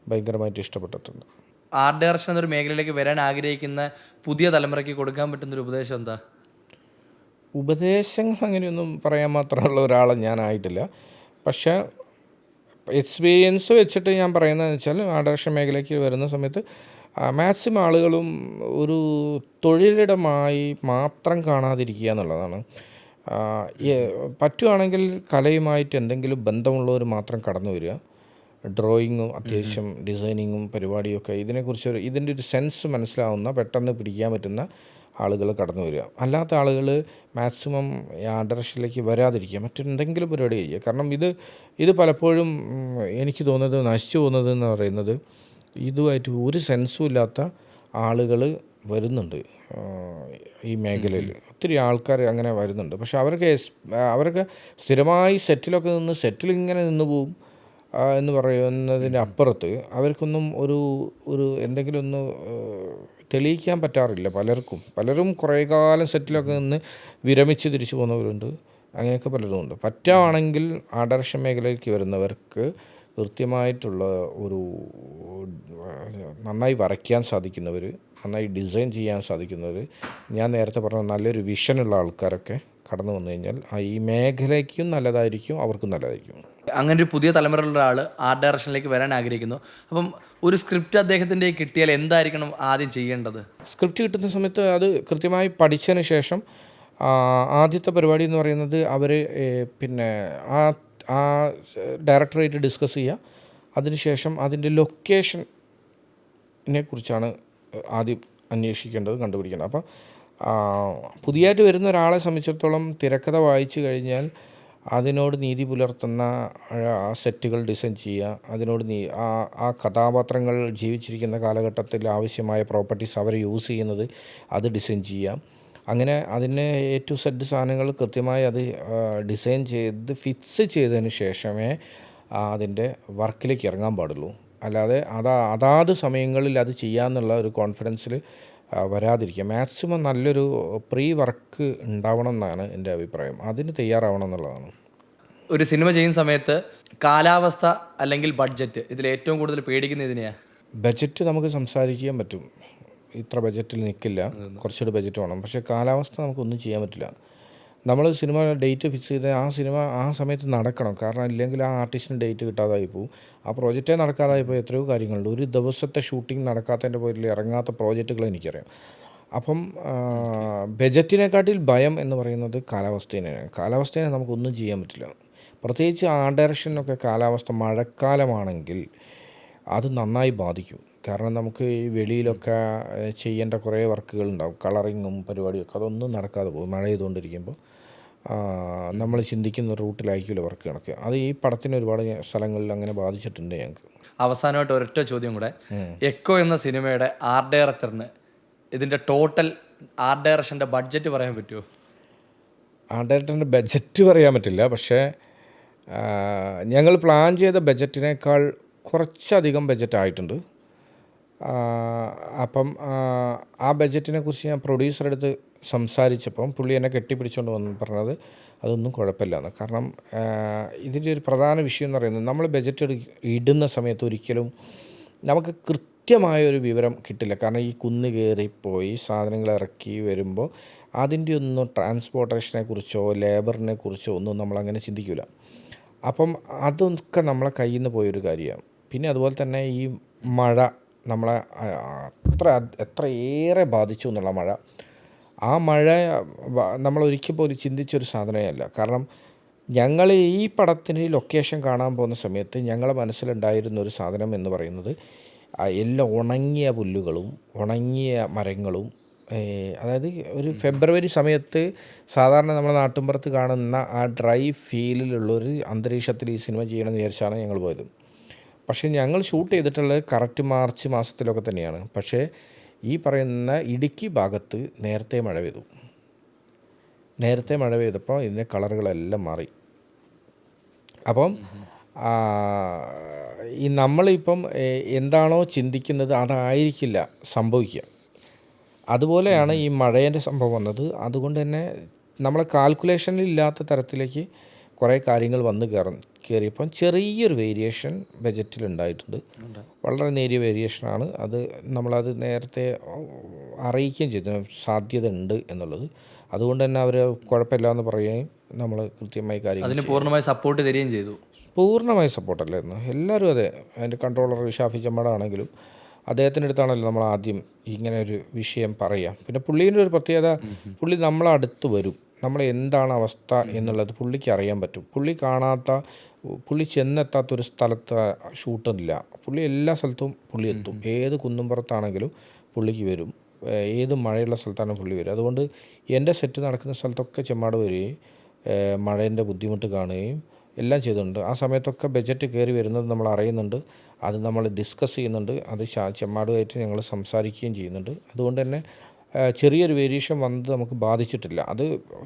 ഭയങ്കരമായിട്ട് ഇഷ്ടപ്പെട്ടിട്ടുണ്ട്. ആർട്ട് ഡയറക്ഷൻ എന്നൊരു മേഖലയിലേക്ക് വരാൻ ആഗ്രഹിക്കുന്ന പുതിയ തലമുറയ്ക്ക് കൊടുക്കാൻ പറ്റുന്നൊരു ഉപദേശം എന്താ? ഉപദേശങ്ങൾ അങ്ങനെയൊന്നും പറയാൻ മാത്രമുള്ള ഒരാളെ ഞാനായിട്ടില്ല. പക്ഷേ എക്സ്പീരിയൻസ് വെച്ചിട്ട് ഞാൻ പറയുന്നതെന്ന് വെച്ചാൽ ആർട്ട് ഡയറക്ഷൻ മേഖലയ്ക്ക് വരുന്ന സമയത്ത് മാക്സിമം ആളുകളും ഒരു തൊഴിലിടമായി മാത്രം കാണാതിരിക്കുക എന്നുള്ളതാണ്. പറ്റുവാണെങ്കിൽ കലയുമായിട്ട് എന്തെങ്കിലും ബന്ധമുള്ളവർ മാത്രം കടന്നു വരിക. ഡ്രോയിങ്ങും അത്യാവശ്യം ഡിസൈനിങ്ങും പരിപാടിയൊക്കെ ഇതിൻ്റെ ഒരു സെൻസ് മനസ്സിലാവുന്ന, പെട്ടെന്ന് പിടിക്കാൻ പറ്റുന്ന ആളുകൾ കടന്നു വരിക. അല്ലാത്ത ആളുകൾ മാക്സിമം ആർട്ട് ഡയറക്ഷനിലേക്ക് വരാതിരിക്കുക, മറ്റെന്തെങ്കിലും പരിപാടി ചെയ്യുക. കാരണം ഇത് പലപ്പോഴും എനിക്ക് തോന്നുന്നത് നശിച്ചു പോകുന്നത് എന്ന് പറയുന്നത് ഇതുമായിട്ട് ഒരു സെൻസും ഇല്ലാത്ത ആളുകൾ വരുന്നുണ്ട് ഈ മേഖലയിൽ. ഒത്തിരി ആൾക്കാർ അങ്ങനെ വരുന്നുണ്ട്. പക്ഷെ അവർക്ക് സ്ഥിരമായി സെറ്റിൽ ഇങ്ങനെ നിന്ന് പോവും എന്ന് പറയുന്നതിൻ്റെ അപ്പുറത്ത് അവർക്കൊന്നും ഒരു എന്തെങ്കിലും ഒന്ന് തെളിയിക്കാൻ പറ്റാറില്ല. പലരും കുറേ കാലം സെറ്റിലൊക്കെ നിന്ന് വിരമിച്ച് തിരിച്ചു പോകുന്നവരുണ്ട്. അങ്ങനെയൊക്കെ പലരും ഉണ്ട്. പറ്റുവാണെങ്കിൽ ആർട്ട് ഡയറക്ഷൻ മേഖലയിലേക്ക് വരുന്നവർക്ക് കൃത്യമായിട്ടുള്ള ഒരു നന്നായി വരയ്ക്കാൻ സാധിക്കുന്നവർ, നന്നായി ഡിസൈൻ ചെയ്യാൻ സാധിക്കുന്നവർ, ഞാൻ നേരത്തെ പറഞ്ഞ നല്ലൊരു വിഷനുള്ള ആൾക്കാരൊക്കെ കടന്നു വന്നു കഴിഞ്ഞാൽ ഈ മേഖലയ്ക്കും നല്ലതായിരിക്കും, അവർക്കും നല്ലതായിരിക്കും. അങ്ങനെ ഒരു പുതിയ തലമുറയിലുള്ള ആൾ ആർട്ട് ഡയറക്ഷനിലേക്ക് വരാൻ ആഗ്രഹിക്കുന്നു. അപ്പം ഒരു സ്ക്രിപ്റ്റ് അദ്ദേഹത്തിൻ്റെ കിട്ടിയാൽ എന്തായിരിക്കണം ആദ്യം ചെയ്യേണ്ടത്? സ്ക്രിപ്റ്റ് കിട്ടുന്ന സമയത്ത് അത് കൃത്യമായി പഠിച്ചതിന് ശേഷം ആദ്യത്തെ പരിപാടി എന്ന് പറയുന്നത് അവർ പിന്നെ ആ ഡയറക്ടറായിട്ട് ഡിസ്കസ് ചെയ്യുക. അതിനുശേഷം അതിൻ്റെ ലൊക്കേഷനെ കുറിച്ചാണ് ആദ്യം അന്വേഷിക്കേണ്ടത്, കണ്ടുപിടിക്കേണ്ടത്. അപ്പോൾ പുതിയതായിട്ട് വരുന്ന ഒരാളെ സംബന്ധിച്ചിടത്തോളം തിരക്കഥ വായിച്ചു കഴിഞ്ഞാൽ അതിനോട് നീതി പുലർത്തുന്ന സെറ്റുകൾ ഡിസൈൻ ചെയ്യുക. അതിനോട് ആ കഥാപാത്രങ്ങൾ ജീവിച്ചിരിക്കുന്ന കാലഘട്ടത്തിൽ ആവശ്യമായ പ്രോപ്പർട്ടീസ് അവർ യൂസ് ചെയ്യുന്നത് അത് ഡിസൈൻ ചെയ്യുക. അങ്ങനെ അതിന് A to Z സാധനങ്ങൾ കൃത്യമായി അത് ഡിസൈൻ ചെയ്ത് ഫിക്സ് ചെയ്തതിന് ശേഷമേ അതിൻ്റെ വർക്കിലേക്ക് ഇറങ്ങാൻ പാടുള്ളൂ. അല്ലാതെ അതാത് സമയങ്ങളിൽ അത് ചെയ്യാമെന്നുള്ള ഒരു കോൺഫിഡൻസിൽ വരാതിരിക്കുക. മാക്സിമം നല്ലൊരു പ്രീ വർക്ക് ഉണ്ടാവണം എന്നാണ് എൻ്റെ അഭിപ്രായം. അതിന് തയ്യാറാവണം എന്നുള്ളതാണ്. ഒരു സിനിമ ചെയ്യുന്ന സമയത്ത് കാലാവസ്ഥ അല്ലെങ്കിൽ ബഡ്ജറ്റ്, ഇതിൽ ഏറ്റവും കൂടുതൽ പേടിക്കുന്ന ഇതിനെയാണ്? ബജറ്റ് നമുക്ക് സംസാരിക്കാൻ പറ്റും, ഇത്ര ബജറ്റിൽ നിൽക്കില്ല, കുറച്ചുകൂടി ബജറ്റ് വേണം. പക്ഷേ കാലാവസ്ഥ നമുക്കൊന്നും ചെയ്യാൻ പറ്റില്ല. നമ്മൾ സിനിമ ഡേറ്റ് ഫിക്സ് ചെയ്ത് ആ സിനിമ ആ സമയത്ത് നടക്കണം. കാരണം ഇല്ലെങ്കിൽ ആ ആർട്ടിസ്റ്റിന് ഡേറ്റ് കിട്ടാതായി പോകും, ആ പ്രോജക്റ്റേ നടക്കാതായി പോയി. എത്രയോ കാര്യങ്ങളുണ്ട്. ഒരു ദിവസത്തെ ഷൂട്ടിംഗ് നടക്കാത്തതിൻ്റെ പേരിൽ ഇറങ്ങാത്ത പ്രോജക്റ്റുകൾ എനിക്കറിയാം. അപ്പം ബജറ്റിനെക്കാട്ടിൽ ഭയം എന്ന് പറയുന്നത് കാലാവസ്ഥയെ നമുക്കൊന്നും ചെയ്യാൻ പറ്റില്ല. പ്രത്യേകിച്ച് ആർട്ട് ഡയറക്ഷനൊക്കെ കാലാവസ്ഥ മഴക്കാലമാണെങ്കിൽ അത് നന്നായി ബാധിക്കും. കാരണം നമുക്ക് ഈ വെളിയിലൊക്കെ ചെയ്യേണ്ട കുറേ വർക്കുകളുണ്ടാവും, കളറിങ്ങും പരിപാടിയൊക്കെ, അതൊന്നും നടക്കാതെ പോകും മഴ ചെയ്തുകൊണ്ടിരിക്കുമ്പോൾ. നമ്മൾ ചിന്തിക്കുന്ന റൂട്ടിലായിരിക്കില്ല വർക്ക് കണക്ക്. അത് ഈ പടത്തിന് ഒരുപാട് സ്ഥലങ്ങളിൽ അങ്ങനെ ബാധിച്ചിട്ടുണ്ട് ഞങ്ങൾക്ക്. അവസാനമായിട്ട് ഒരൊറ്റ ചോദ്യം കൂടെ. എക്കോ എന്ന സിനിമയുടെ ആർട്ട് ഡയറക്ടറിന് ഇതിൻ്റെ ടോട്ടൽ ആർട്ട് ഡയറക്ഷൻ്റെ ബഡ്ജറ്റ് പറയാൻ പറ്റുമോ? ആർട്ട് ഡയറക്ടറിൻ്റെ ബഡ്ജറ്റ് പറയാൻ പറ്റില്ല. പക്ഷേ ഞങ്ങൾ പ്ലാൻ ചെയ്ത ബഡ്ജറ്റിനേക്കാൾ കുറച്ചധികം ബഡ്ജറ്റായിട്ടുണ്ട്. അപ്പം ആ ബഡ്ജറ്റിനെ കുറിച്ച് ഞാൻ പ്രൊഡ്യൂസറുടെ അടുത്ത് സംസാരിച്ചപ്പം പുള്ളി എന്നെ കെട്ടിപ്പിടിച്ചുകൊണ്ട് വന്ന് പറഞ്ഞത് അതൊന്നും കുഴപ്പമില്ലാന്ന്. കാരണം ഇതിൻ്റെ ഒരു പ്രധാന വിഷയം എന്ന് പറയുന്നത്, നമ്മൾ ബഡ്ജറ്റ് ഇടുന്ന സമയത്ത് ഒരിക്കലും നമുക്ക് കൃത്യമായൊരു വിവരം കിട്ടില്ല. കാരണം ഈ കുന്ന് കയറിപ്പോയി സാധനങ്ങൾ ഇറക്കി വരുമ്പോൾ അതിൻ്റെ ഒന്നും ട്രാൻസ്പോർട്ടേഷനെ കുറിച്ചോ ലേബറിനെ കുറിച്ചോ ഒന്നും നമ്മളങ്ങനെ ചിന്തിക്കില്ല. അപ്പം അതൊക്കെ നമ്മളെ കയ്യിൽ നിന്ന് പോയൊരു കാര്യമാണ്. പിന്നെ അതുപോലെ തന്നെ ഈ മഴ നമ്മളെ എത്രയേറെ ബാധിച്ചു എന്നുള്ള മഴ. ആ മഴ നമ്മൾ ഒരിക്കൽ പോലും ചിന്തിച്ചൊരു സാധനമേ അല്ല. കാരണം ഞങ്ങൾ ഈ പടത്തിന് ലൊക്കേഷൻ കാണാൻ പോകുന്ന സമയത്ത് ഞങ്ങളുടെ മനസ്സിലുണ്ടായിരുന്ന ഒരു സാധനം എന്ന് പറയുന്നത് എല്ലാം ഉണങ്ങിയ പുല്ലുകളും ഉണങ്ങിയ മരങ്ങളും അതായത് ഒരു ഫെബ്രുവരി സമയത്ത് സാധാരണ നമ്മുടെ നാട്ടിൻപുറത്ത് കാണുന്ന ആ ഡ്രൈ ഫീലിലുള്ളൊരു അന്തരീക്ഷത്തിൽ ഈ സിനിമ ചെയ്യണമെന്ന് വിചാരിച്ചാണ് ഞങ്ങൾ പോയത്. പക്ഷേ ഞങ്ങൾ ഷൂട്ട് ചെയ്തിട്ടുള്ളത് കറക്റ്റ് മാർച്ച് മാസത്തിലൊക്കെ തന്നെയാണ്. പക്ഷേ ഈ പറയുന്ന ഇടുക്കി ഭാഗത്ത് നേരത്തെ മഴ പെയ്തപ്പോൾ ഇതിൻ്റെ കളറുകളെല്ലാം മാറി. അപ്പം ഈ നമ്മളിപ്പം എന്താണോ ചിന്തിക്കുന്നത് അതായിരിക്കില്ല സംഭവിക്കുക. അതുപോലെയാണ് ഈ മഴേൻ്റെ സംഭവം വന്നത്. അതുകൊണ്ട് തന്നെ നമ്മളെ കാൽക്കുലേഷനിൽ ഇല്ലാത്ത തരത്തിലേക്ക് കുറേ കാര്യങ്ങൾ വന്ന് കയറിയപ്പം ചെറിയൊരു വേരിയേഷൻ ബജറ്റിലുണ്ടായിട്ടുണ്ട്. വളരെ നേരിയ വേരിയേഷനാണ്. അത് നമ്മളത് നേരത്തെ അറിയിക്കുകയും ചെയ്തു സാധ്യത ഉണ്ട് എന്നുള്ളത്. അതുകൊണ്ട് തന്നെ അവർ കുഴപ്പമില്ല എന്ന് പറയുകയും നമ്മൾ കൃത്യമായി കാര്യങ്ങൾ അതിന് പൂർണ്ണമായി സപ്പോർട്ട് തരികയും ചെയ്തു. പൂർണ്ണമായി സപ്പോർട്ടല്ലായിരുന്നു എല്ലാവരും. അതെ, അതിൻ്റെ കൺട്രോളർ ഷാഫി ചമ്മടാണെങ്കിലും അദ്ദേഹത്തിൻ്റെ അടുത്താണല്ലോ നമ്മൾ ആദ്യം ഇങ്ങനെ ഒരു വിഷയം പറയുക. പിന്നെ പുള്ളീൻ്റെ ഒരു പ്രത്യേകത, പുള്ളി നമ്മളടുത്ത് വരും. നമ്മൾ എന്താണ് അവസ്ഥ എന്നുള്ളത് പുള്ളിക്ക് അറിയാൻ പറ്റും. പുള്ളി ചെന്നെത്താത്തൊരു സ്ഥലത്ത് ഷൂട്ടില്ല. പുള്ളി എല്ലാ സ്ഥലത്തും പുള്ളി എത്തും. ഏത് കുന്നുംപുറത്താണെങ്കിലും പുള്ളിക്ക് വരും. ഏത് മഴയുള്ള സ്ഥലത്താണ് പുള്ളി വരും. അതുകൊണ്ട് എൻ്റെ സെറ്റ് നടക്കുന്ന സ്ഥലത്തൊക്കെ ചെമ്മാട് വരികയും മഴേൻ്റെ ബുദ്ധിമുട്ട് കാണുകയും എല്ലാം ചെയ്തിട്ടുണ്ട്. ആ സമയത്തൊക്കെ ബജറ്റ് കയറി വരുന്നത് നമ്മൾ അറിയുന്നുണ്ട്. അത് നമ്മൾ ഡിസ്കസ് ചെയ്യുന്നുണ്ട്. അത് ചെമ്മാടുമായിട്ട് ഞങ്ങൾ സംസാരിക്കുകയും ചെയ്യുന്നുണ്ട്. അതുകൊണ്ട് തന്നെ ചെറിയൊരു വേരിയേഷൻ വന്നത് നമുക്ക് ബാധിച്ചിട്ടില്ല. അത്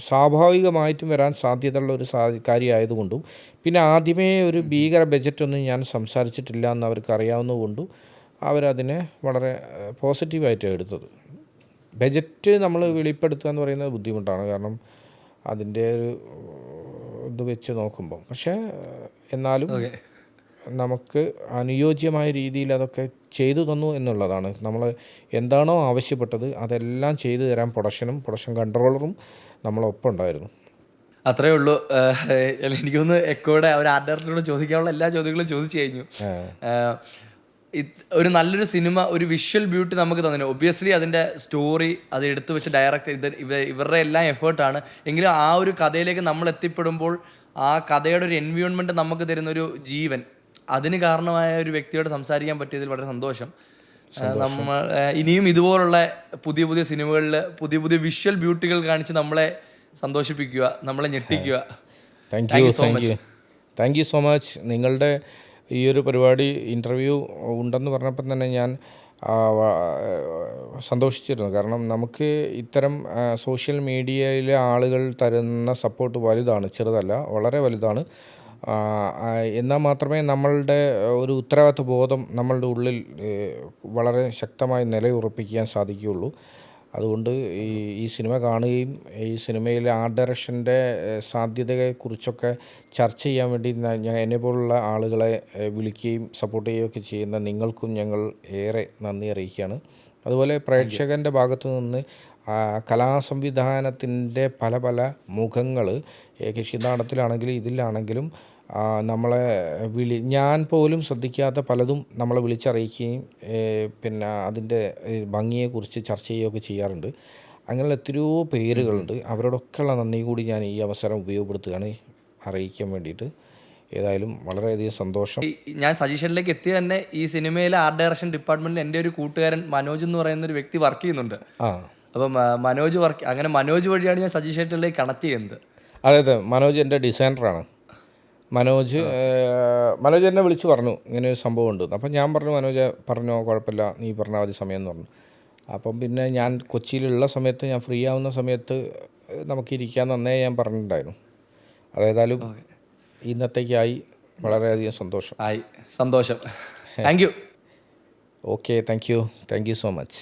സ്വാഭാവികമായിട്ടും വരാൻ സാധ്യതയുള്ള ഒരു കാര്യമായതുകൊണ്ടും പിന്നെ ആദ്യമേ ഒരു ഭീകര ബജറ്റൊന്നും ഞാൻ സംസാരിച്ചിട്ടില്ല എന്ന് അവർക്ക് അറിയാവുന്നതുകൊണ്ടും അവരതിനെ വളരെ പോസിറ്റീവായിട്ടാണ് എടുത്തത്. ബജറ്റ് നമ്മൾ വെളിപ്പെടുത്തുക എന്ന് പറയുന്നത് ബുദ്ധിമുട്ടാണ്, കാരണം അതിൻ്റെ ഒരു ഇത് വെച്ച് നോക്കുമ്പോൾ. പക്ഷേ എന്നാലും നമുക്ക് അനുയോജ്യമായ രീതിയിൽ അതൊക്കെ ചെയ്തു തന്നു എന്നുള്ളതാണ്. നമ്മൾ എന്താണോ ആവശ്യപ്പെട്ടത് അതെല്ലാം ചെയ്തു തരാൻ പ്രൊഡക്ഷൻ കൺട്രോളറും നമ്മളൊപ്പം ഉണ്ടായിരുന്നു. അത്രേ ഉള്ളൂ. എനിക്കൊന്ന് എക്കോയുടെ ഒരു ആർട്ട് ഡയറക്ടറോട് ചോദിക്കാനുള്ള എല്ലാ ചോദ്യങ്ങളും ചോദിച്ചു കഴിഞ്ഞു. ഒരു നല്ലൊരു സിനിമ, ഒരു വിഷ്വൽ ബ്യൂട്ടി നമുക്ക് തന്നെ. ഒബ്വിയസ്ലി അതിൻ്റെ സ്റ്റോറി അത് എടുത്തു വെച്ച് ഡയറക്റ്റ് ഇവരുടെ എല്ലാം എഫേർട്ടാണ്. എങ്കിലും ആ ഒരു കഥയിലേക്ക് നമ്മൾ എത്തിപ്പെടുമ്പോൾ ആ കഥയുടെ ഒരു എൻവയോൺമെൻറ്റ് നമുക്ക് തരുന്നൊരു ജീവൻ, അതിന് കാരണമായ ഒരു വ്യക്തിയോട് സംസാരിക്കാൻ പറ്റിയതിൽ വളരെ സന്തോഷം. നമ്മൾ ഇനിയും ഇതുപോലുള്ള പുതിയ പുതിയ സിനിമകളിൽ പുതിയ പുതിയ വിഷ്വൽ ബ്യൂട്ടികൾ കാണിച്ച് നമ്മളെ സന്തോഷിപ്പിക്കുക, നമ്മളെ ഞെട്ടിക്കുക. Thank you so much. നിങ്ങളുടെ ഈ ഒരു പരിപാടി ഇൻ്റർവ്യൂ ഉണ്ടെന്ന് പറഞ്ഞപ്പോൾ തന്നെ ഞാൻ സന്തോഷിച്ചിരുന്നു. കാരണം നമുക്ക് ഇത്തരം സോഷ്യൽ മീഡിയയിലെ ആളുകൾ തരുന്ന സപ്പോർട്ട് വലുതാണ്, ചെറുതല്ല, വളരെ വലുതാണ്. എന്നാൽ മാത്രമേ നമ്മളുടെ ഒരു ഉത്തരവാദിത്വ ബോധം നമ്മളുടെ ഉള്ളിൽ വളരെ ശക്തമായി നിലയുറപ്പിക്കാൻ സാധിക്കുകയുള്ളൂ. അതുകൊണ്ട് ഈ സിനിമ കാണുകയും ഈ സിനിമയിലെ ആർട്ട് ഡയറക്ഷൻ്റെ സാധ്യതയെക്കുറിച്ചൊക്കെ ചർച്ച ചെയ്യാൻ വേണ്ടി എന്നെപ്പോലുള്ള ആളുകളെ വിളിക്കുകയും സപ്പോർട്ട് ചെയ്യുകയൊക്കെ ചെയ്യുന്ന നിങ്ങൾക്കും ഞങ്ങൾ ഏറെ നന്ദി അറിയിക്കുകയാണ്. അതുപോലെ പ്രേക്ഷകൻ്റെ ഭാഗത്തു നിന്ന് കലാസംവിധാനത്തിൻ്റെ പല പല മുഖങ്ങൾ യക്ഷിതാടത്തിലാണെങ്കിലും ഇതിലാണെങ്കിലും നമ്മളെ ഞാൻ പോലും ശ്രദ്ധിക്കാത്ത പലതും നമ്മളെ വിളിച്ചറിയിക്കുകയും പിന്നെ അതിൻ്റെ ഭംഗിയെക്കുറിച്ച് ചർച്ച ചെയ്യുകയൊക്കെ ചെയ്യാറുണ്ട്. അങ്ങനെയുള്ള എത്രയോ പേരുകളുണ്ട്. അവരോടൊക്കെയുള്ള നന്ദി കൂടി ഞാൻ ഈ അവസരം ഉപയോഗപ്പെടുത്തുകയാണ് അറിയിക്കാൻ വേണ്ടിയിട്ട്. ഏതായാലും വളരെയധികം സന്തോഷം. ഞാൻ സജീഷനിലേക്ക് എത്തിയ തന്നെ ഈ സിനിമയിലെ ആർട്ട് ഡയറക്ഷൻ ഡിപ്പാർട്ട്മെൻറ്റിൽ എൻ്റെ ഒരു കൂട്ടുകാരൻ മനോജ് എന്ന് പറയുന്ന ഒരു വ്യക്തി വർക്ക് ചെയ്യുന്നുണ്ട്. അപ്പം മനോജ് വഴിയാണ് ഞാൻ സജീഷനിലേക്ക് കണക്ട് ചെയ്യുന്നത്. അതെ, മനോജ് എൻ്റെ ഡിസൈനറാണ്. മനോജ് എന്നെ വിളിച്ച് പറഞ്ഞു ഇങ്ങനെ ഒരു സംഭവം ഉണ്ട്. അപ്പം ഞാൻ പറഞ്ഞു, മനോജ് പറഞ്ഞോ, കുഴപ്പമില്ല, നീ പറഞ്ഞാൽ മതി സമയം എന്ന് പറഞ്ഞു. അപ്പം പിന്നെ ഞാൻ കൊച്ചിയിലുള്ള സമയത്ത്, ഞാൻ ഫ്രീ ആവുന്ന സമയത്ത് നമുക്കിരിക്കാൻ നന്നേ ഞാൻ പറഞ്ഞിട്ടുണ്ടായിരുന്നു. അതേതായാലും ഇന്നത്തേക്കായി വളരെയധികം സന്തോഷം. Thank you. Okay, thank you so much.